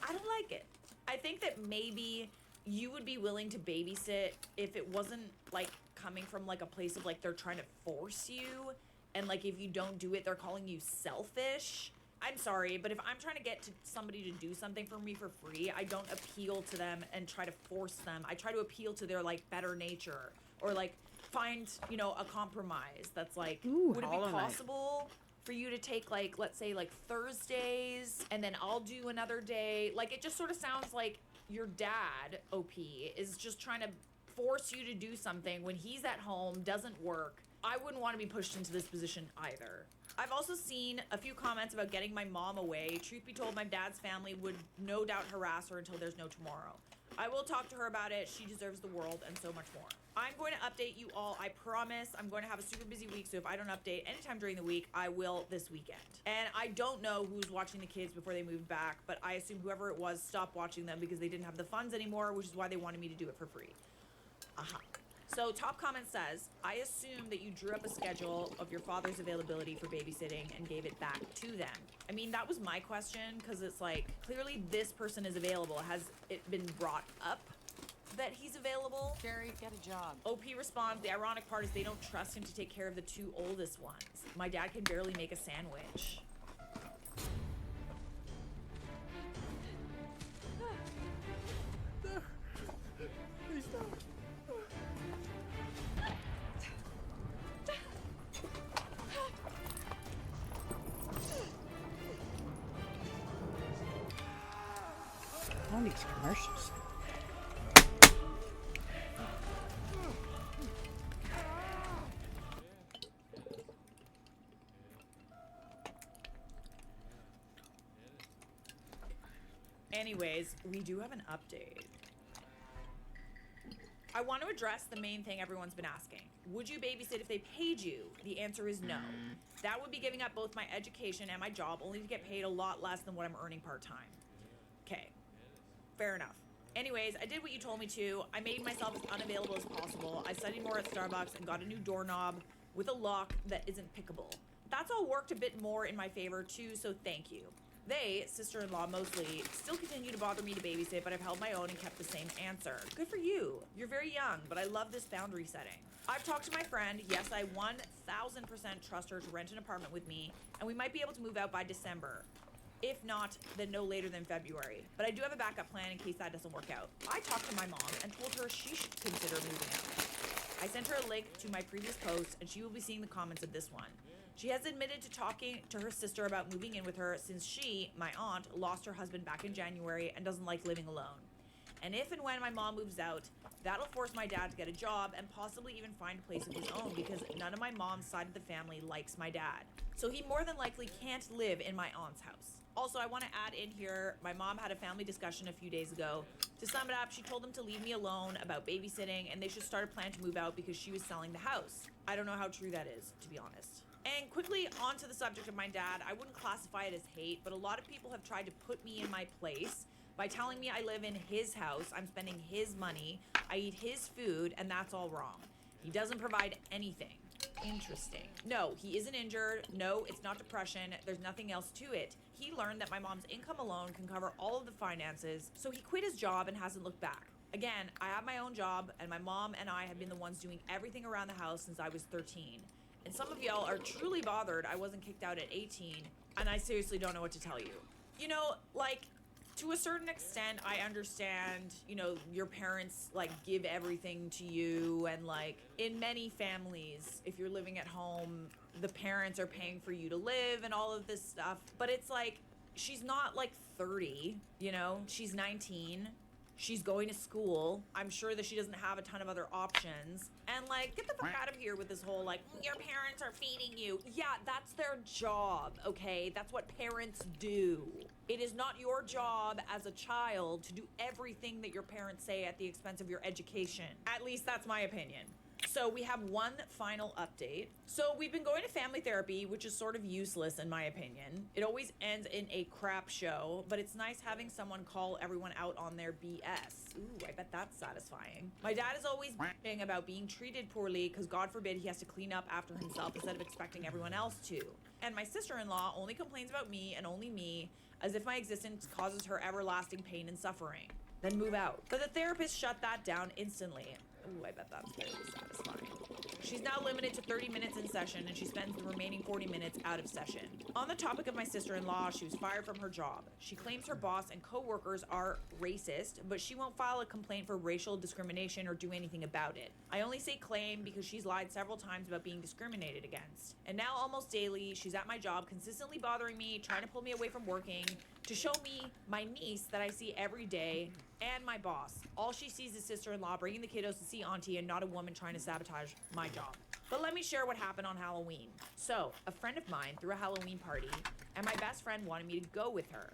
I don't like it. I think that maybe you would be willing to babysit if it wasn't like coming from like a place of like they're trying to force you. And like, if you don't do it, they're calling you selfish. I'm sorry, but if I'm trying to get to somebody to do something for me for free, I don't appeal to them and try to force them. I try to appeal to their like better nature or like find, you know, a compromise that's like, would it be possible for you to take like, let's say like Thursdays and then I'll do another day? Like, it just sort of sounds like your dad, OP, is just trying to force you to do something when he's at home, doesn't work. I wouldn't want to be pushed into this position either. I've also seen a few comments about getting my mom away. Truth be told, my dad's family would no doubt harass her until there's no tomorrow. I will talk to her about it. She deserves the world and so much more. I'm going to update you all. I promise I'm going to have a super busy week, so if I don't update anytime during the week, I will this weekend. And I don't know who's watching the kids before they moved back, but I assume whoever it was stopped watching them because they didn't have the funds anymore, which is why they wanted me to do it for free. Aha. So top comment says, I assume that you drew up a schedule of your father's availability for babysitting and gave it back to them. I mean, that was my question, because it's like, clearly this person is available. Has it been brought up that he's available? Jerry, get a job. OP responds, the ironic part is they don't trust him to take care of the two oldest ones. My dad can barely make a sandwich. these commercials. Anyways, we do have an update. I want to address the main thing everyone's been asking. Would you babysit if they paid you? The answer is no. That would be giving up both my education and my job only to get paid a lot less than what I'm earning part-time. Okay, fair enough. Anyways, I did what you told me to. I made myself as unavailable as possible. I studied more at Starbucks and got a new doorknob with a lock that isn't pickable. That's all worked a bit more in my favor too, so thank you. They, sister-in-law mostly, still continue to bother me to babysit, but I've held my own and kept the same answer. Good for you. You're very young, but I love this boundary setting. I've talked to my friend. Yes, I 1000% trust her to rent an apartment with me, and we might be able to move out by December. If not, then no later than February. But I do have a backup plan in case that doesn't work out. I talked to my mom and told her she should consider moving out. I sent her a link to my previous post, and she will be seeing the comments of this one. She has admitted to talking to her sister about moving in with her since she, my aunt, lost her husband back in January and doesn't like living alone. And if and when my mom moves out, that'll force my dad to get a job and possibly even find a place of his own because none of my mom's side of the family likes my dad. So he more than likely can't live in my aunt's house. Also, I want to add in here, my mom had a family discussion a few days ago. To sum it up, she told them to leave me alone about babysitting and they should start a plan to move out because she was selling the house. I don't know how true that is, to be honest. And quickly onto the subject of my dad, I wouldn't classify it as hate, but a lot of people have tried to put me in my place by telling me I live in his house, I'm spending his money, I eat his food, and that's all wrong. He doesn't provide anything. Interesting. No, he isn't injured. No, it's not depression. There's nothing else to it. He learned that my mom's income alone can cover all of the finances, so he quit his job and hasn't looked back. Again, I have my own job, and my mom and I have been the ones doing everything around the house since I was 13. And some of y'all are truly bothered I wasn't kicked out at 18, and I seriously don't know what to tell you. You know, like, to a certain extent, I understand, you know, your parents, like, give everything to you, and, like, in many families, if you're living at home, the parents are paying for you to live and all of this stuff, but it's like, she's not, like, 30, you know? She's 19. She's going to school. I'm sure that she doesn't have a ton of other options. And like, get the fuck out of here with this whole like, your parents are feeding you. Yeah, that's their job, okay? That's what parents do. It is not your job as a child to do everything that your parents say at the expense of your education. At least that's my opinion. So we have one final update. So we've been going to family therapy, which is sort of useless in my opinion. It always ends in a crap show, but it's nice having someone call everyone out on their BS. Ooh, I bet that's satisfying. My dad is always bitching about being treated poorly because God forbid he has to clean up after himself instead of expecting everyone else to. And my sister-in-law only complains about me and only me, as if my existence causes her everlasting pain and suffering. Then move out. But the therapist shut that down instantly. Ooh, I bet that's very satisfying. She's now limited to 30 minutes in session, and she spends the remaining 40 minutes out of session. On the topic of my sister-in-law, she was fired from her job. She claims her boss and co-workers are racist, but she won't file a complaint for racial discrimination or do anything about it. I only say claim because she's lied several times about being discriminated against. And now almost daily, she's at my job, consistently bothering me, trying to pull me away from working, to show me my niece that I see every day, and my boss. All she sees is sister-in-law bringing the kiddos to see auntie and not a woman trying to sabotage my job. But let me share what happened on Halloween. So, a friend of mine threw a Halloween party, and my best friend wanted me to go with her.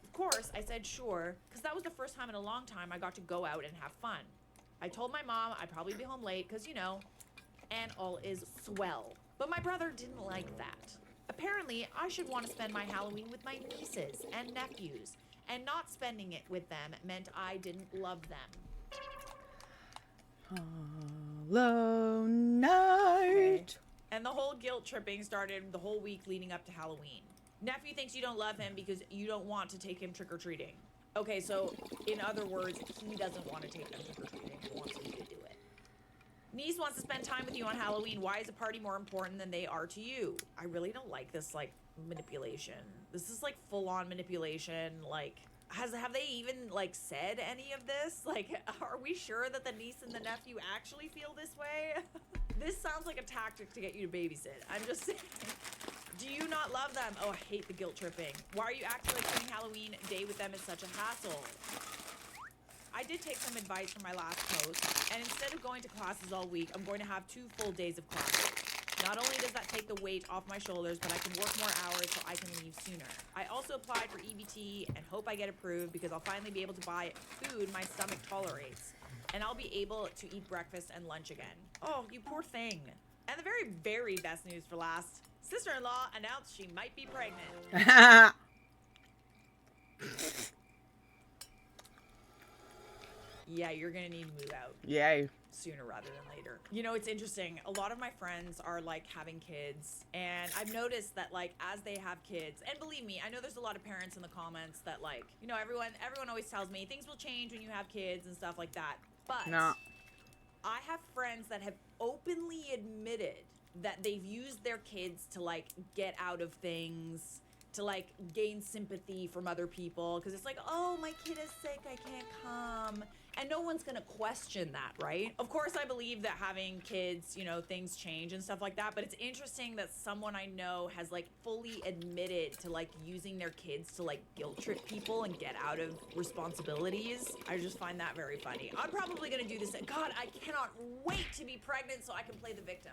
Of course, I said sure, because that was the first time in a long time I got to go out and have fun. I told my mom I'd probably be home late, because, you know, and all is swell. But my brother didn't like that. Apparently, I should want to spend my Halloween with my nieces and nephews, and not spending it with them meant I didn't love them. Hollow Night. Okay. And the whole guilt tripping started the whole week leading up to Halloween. Nephew thinks you don't love him because you don't want to take him trick-or-treating. Okay, so in other words, he doesn't want to take them trick-or-treating. He wants you to do it. Niece wants to spend time with you on Halloween. Why is a party more important than they are to you? I really don't like this, like, manipulation. This is, like, full-on manipulation. Like, have they even, like, said any of this? Like, are we sure that the niece and the nephew actually feel this way? This sounds like a tactic to get you to babysit. I'm just saying. Do you not love them? Oh, I hate the guilt tripping. Why are you acting like spending Halloween day with them is such a hassle? I did take some advice from my last post, and instead of going to classes all week, I'm going to have 2 full days of classes. Not only does that take the weight off my shoulders, but I can work more hours so I can leave sooner. I also applied for EBT and hope I get approved because I'll finally be able to buy food my stomach tolerates. And I'll be able to eat breakfast and lunch again. Oh, you poor thing. And the very, very best news for last. Sister-in-law announced she might be pregnant. Yeah, you're gonna need to move out. Yay. Sooner rather than later. You know, it's interesting. A lot of my friends are like having kids, and I've noticed that like as they have kids, and believe me, I know there's a lot of parents in the comments that like, you know, everyone always tells me things will change when you have kids and stuff like that. But No. I have friends that have openly admitted that they've used their kids to like get out of things, to like gain sympathy from other people, because it's like, oh, my kid is sick, I can't come. And no one's gonna question that, right? Of course, I believe that having kids, you know, things change and stuff like that, but it's interesting that someone I know has like fully admitted to like using their kids to like guilt trip people and get out of responsibilities. I just find that very funny. I'm probably gonna do this. God, I cannot wait to be pregnant so I can play the victim.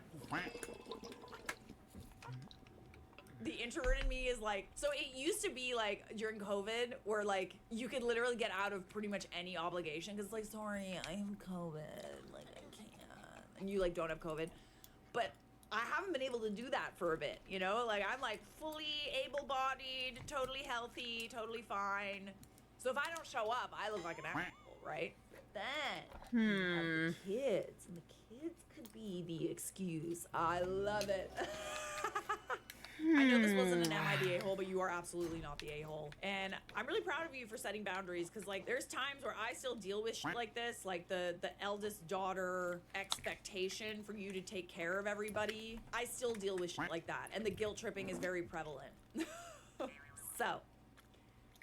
The introvert in me is like, so it used to be like during COVID where like you could literally get out of pretty much any obligation because it's like, sorry, I have COVID, like I can't, and you like don't have COVID, but I haven't been able to do that for a bit, you know, like I'm like fully able-bodied, totally healthy, totally fine, so if I don't show up, I look like an asshole, right? Then you have the kids, and the kids could be the excuse. I love it. I know this wasn't an Am I the A-hole, but you are absolutely not the A-hole. And I'm really proud of you for setting boundaries, because like there's times where I still deal with shit like this, like the eldest daughter expectation for you to take care of everybody. I still deal with shit like that, and the guilt tripping is very prevalent. So,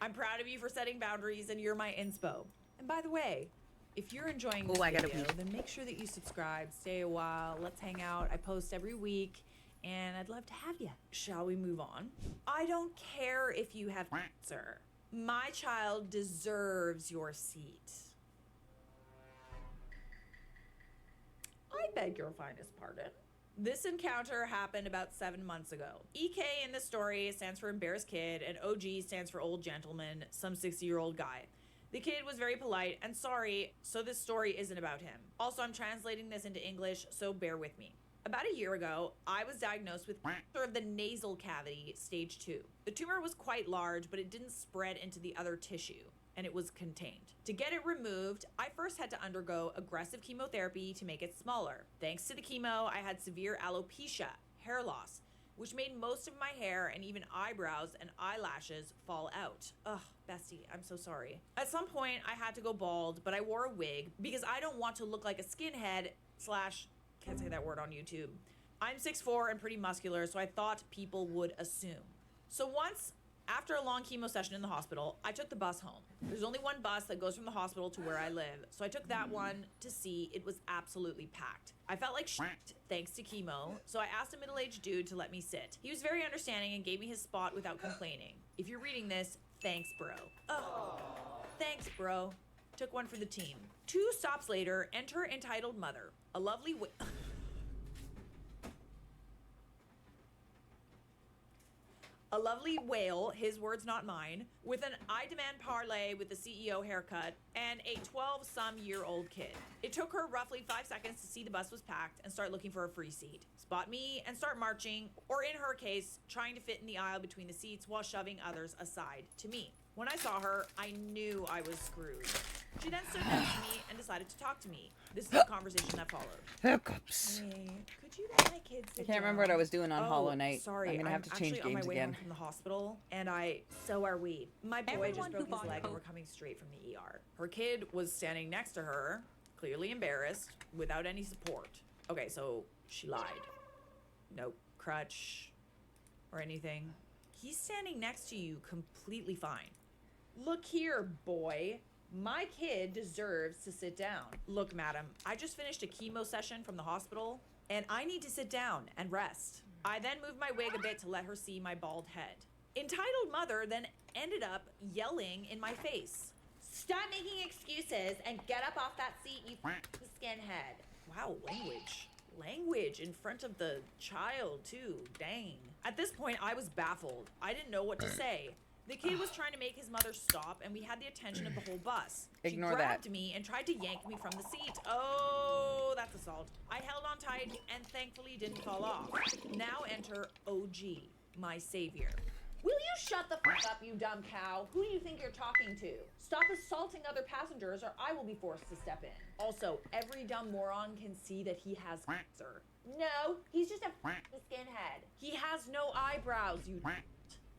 I'm proud of you for setting boundaries, and you're my inspo. And by the way, if you're enjoying this video, then make sure that you subscribe, stay a while, let's hang out. I post every week, and I'd love to have you. Shall we move on? I don't care if you have cancer. My child deserves your seat. I beg your finest pardon. This encounter happened about 7 months ago. EK in the story stands for embarrassed kid, and OG stands for old gentleman, some 60-year-old guy. The kid was very polite and sorry, so this story isn't about him. Also, I'm translating this into English, so bear with me. About a year ago, I was diagnosed with cancer of the nasal cavity, stage 2. The tumor was quite large, but it didn't spread into the other tissue, and it was contained. To get it removed, I first had to undergo aggressive chemotherapy to make it smaller. Thanks to the chemo, I had severe alopecia, hair loss, which made most of my hair and even eyebrows and eyelashes fall out. Ugh, bestie, I'm so sorry. At some point, I had to go bald, but I wore a wig because I don't want to look like a skinhead / can't say that word on YouTube. I'm 6'4" and pretty muscular, so I thought people would assume. So once, after a long chemo session in the hospital, I took the bus home. There's only one bus that goes from the hospital to where I live, so I took that one to see. It was absolutely packed. I felt like shit thanks to chemo, so I asked a middle-aged dude to let me sit. He was very understanding and gave me his spot without complaining. If you're reading this, thanks, bro. Oh, thanks, bro. Took one for the team. 2 stops later, enter entitled mother. A lovely whale, his words not mine, with an I demand parlay with the CEO haircut, and a 12-some-year-old kid. It took her roughly 5 seconds to see the bus was packed and start looking for a free seat. Spot me and start marching, or in her case, trying to fit in the aisle between the seats while shoving others aside to me. When I saw her, I knew I was screwed. She then stood next to me and decided to talk to me. This is the conversation that followed. Hiccups. Hey, could you let my kids sit I can't remember what I was doing on Hollow Knight. Sorry, I'm gonna have to change actually games on my way again. home from the hospital, and so are we. My boy just broke his leg and we're coming straight from the ER. Her kid was standing next to her, clearly embarrassed, without any support. Okay, so she lied. No crutch or anything. He's standing next to you completely fine. Look here, boy. My kid deserves to sit down. Look, madam, I just finished a chemo session from the hospital, and I need to sit down and rest. I then moved my wig a bit to let her see my bald head. Entitled mother then ended up yelling in my face. Stop making excuses and get up off that seat, you skinhead. Wow, language in front of the child too, dang. At this point, I was baffled. I didn't know what to say. The kid was trying to make his mother stop, and we had the attention of the whole bus. Ignore she that. grabbed me and tried to yank me from the seat. Oh, that's assault. I held on tight and thankfully didn't fall off. Now enter OG, my savior. Will you shut the fuck up, you dumb cow? Who do you think you're talking to? Stop assaulting other passengers or I will be forced to step in. Also, every dumb moron can see that he has cancer. No, he's just a skinhead. He has no eyebrows, you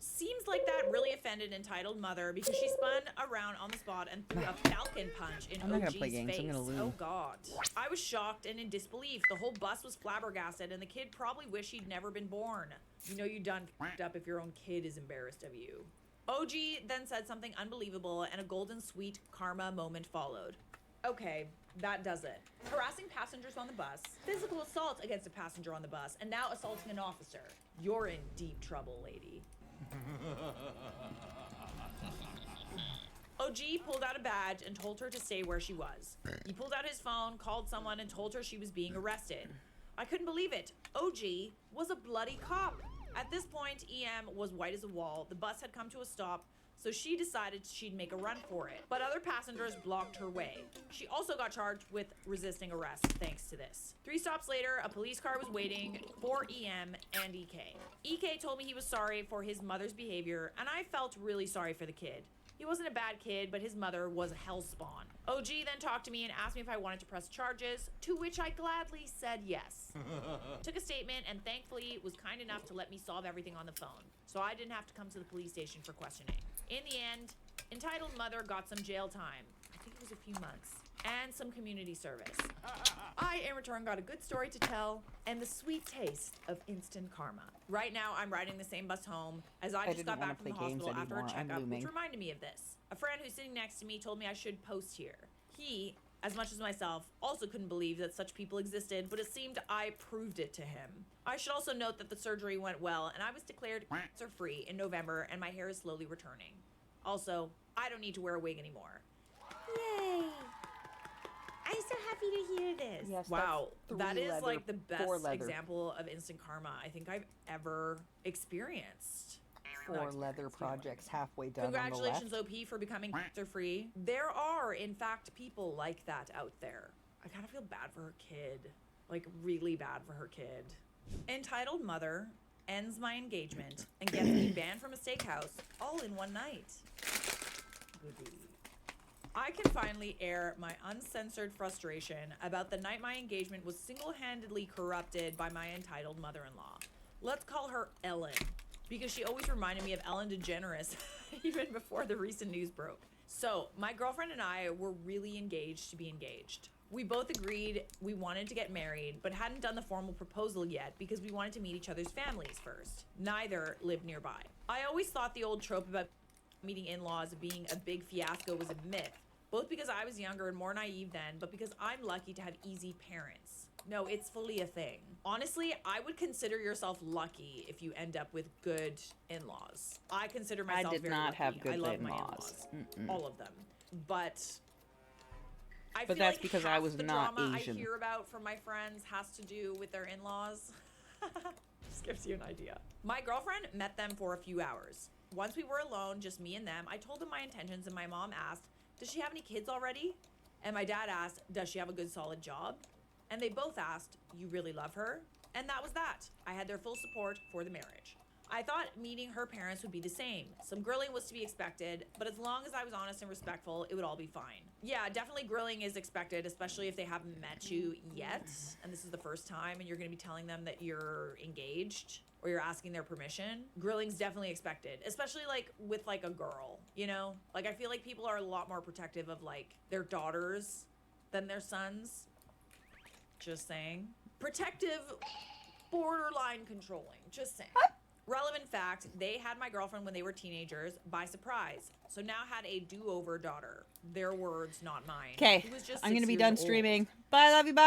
Seems like that really offended entitled mother because she spun around on the spot and threw a falcon punch in I'm not gonna OG's play games, face. I'm gonna lose. Oh god. I was shocked and in disbelief. The whole bus was flabbergasted and the kid probably wished he'd never been born. You know you done f***ed up if your own kid is embarrassed of you. OG then said something unbelievable and a golden sweet karma moment followed. Okay, that does it. Harassing passengers on the bus, physical assault against a passenger on the bus, and now assaulting an officer. You're in deep trouble, lady. OG pulled out a badge and told her to stay where she was. He pulled out his phone, called someone, and told her she was being arrested. I couldn't believe it. OG was a bloody cop. At this point, EM was white as a wall. The bus had come to a stop, so she decided she'd make a run for it. But other passengers blocked her way. She also got charged with resisting arrest thanks to this. 3 stops later, a police car was waiting for EM and EK. EK told me he was sorry for his mother's behavior, and I felt really sorry for the kid. He wasn't a bad kid, but his mother was a hellspawn. OG then talked to me and asked me if I wanted to press charges, to which I gladly said yes. Took a statement and thankfully was kind enough to let me solve everything on the phone, so I didn't have to come to the police station for questioning. In the end, entitled mother got some jail time. I think it was a few months. And some community service. I, in return, got a good story to tell and the sweet taste of instant karma. Right now, I'm riding the same bus home as I just got back from the hospital after a checkup, which reminded me of this. A friend who's sitting next to me told me I should post here. He, as much as myself, also couldn't believe that such people existed, but it seemed I proved it to him. I should also note that the surgery went well, and I was declared cancer-free in November, and my hair is slowly returning. Also, I don't need to wear a wig anymore. Yay! I'm so happy to hear this. Yes, wow, that is leather, like the best 4 leather. example of instant karma I think I've ever experienced. 4 leather projects halfway done on the left. Congratulations, OP, for becoming cancer-free. There are, in fact, people like that out there. I kind of feel bad for her kid. Like, really bad for her kid. Entitled mother ends my engagement and gets me banned from a steakhouse all in one night. Goody. I can finally air my uncensored frustration about the night my engagement was single-handedly corrupted by my entitled mother-in-law. Let's call her Ellen, because she always reminded me of Ellen DeGeneres, even before the recent news broke. So, my girlfriend and I were really engaged to be engaged. We both agreed we wanted to get married, but hadn't done the formal proposal yet because we wanted to meet each other's families first. Neither lived nearby. I always thought the old trope about meeting in-laws being a big fiasco was a myth, both because I was younger and more naive then, but because I'm lucky to have easy parents. No, it's fully a thing. Honestly, I would consider yourself lucky if you end up with good in-laws. I consider myself very lucky. I did not have good I love in-laws. my in-laws. All of them. But I But feel that's like because half I was the not drama Asian. I hear about from my friends has to do with their in-laws. Just gives you an idea. My girlfriend met them for a few hours. Once we were alone, just me and them, I told them my intentions and my mom asked, does she have any kids already? And my dad asked, does she have a good solid job? And they both asked, you really love her? And that was that. I had their full support for the marriage. I thought meeting her parents would be the same. Some grilling was to be expected, but as long as I was honest and respectful, it would all be fine. Yeah, definitely grilling is expected, especially if they haven't met you yet, and this is the first time, and you're gonna be telling them that you're engaged, or you're asking their permission. Grilling's definitely expected, especially like with like a girl, you know? Like I feel like people are a lot more protective of like their daughters than their sons. Just saying. Protective, borderline controlling, just saying. Relevant fact, they had my girlfriend when they were teenagers by surprise. So now had a do-over daughter. Their words, not mine. Okay, Who was just I'm 6 gonna be years done old. streaming. Bye, love you, bye.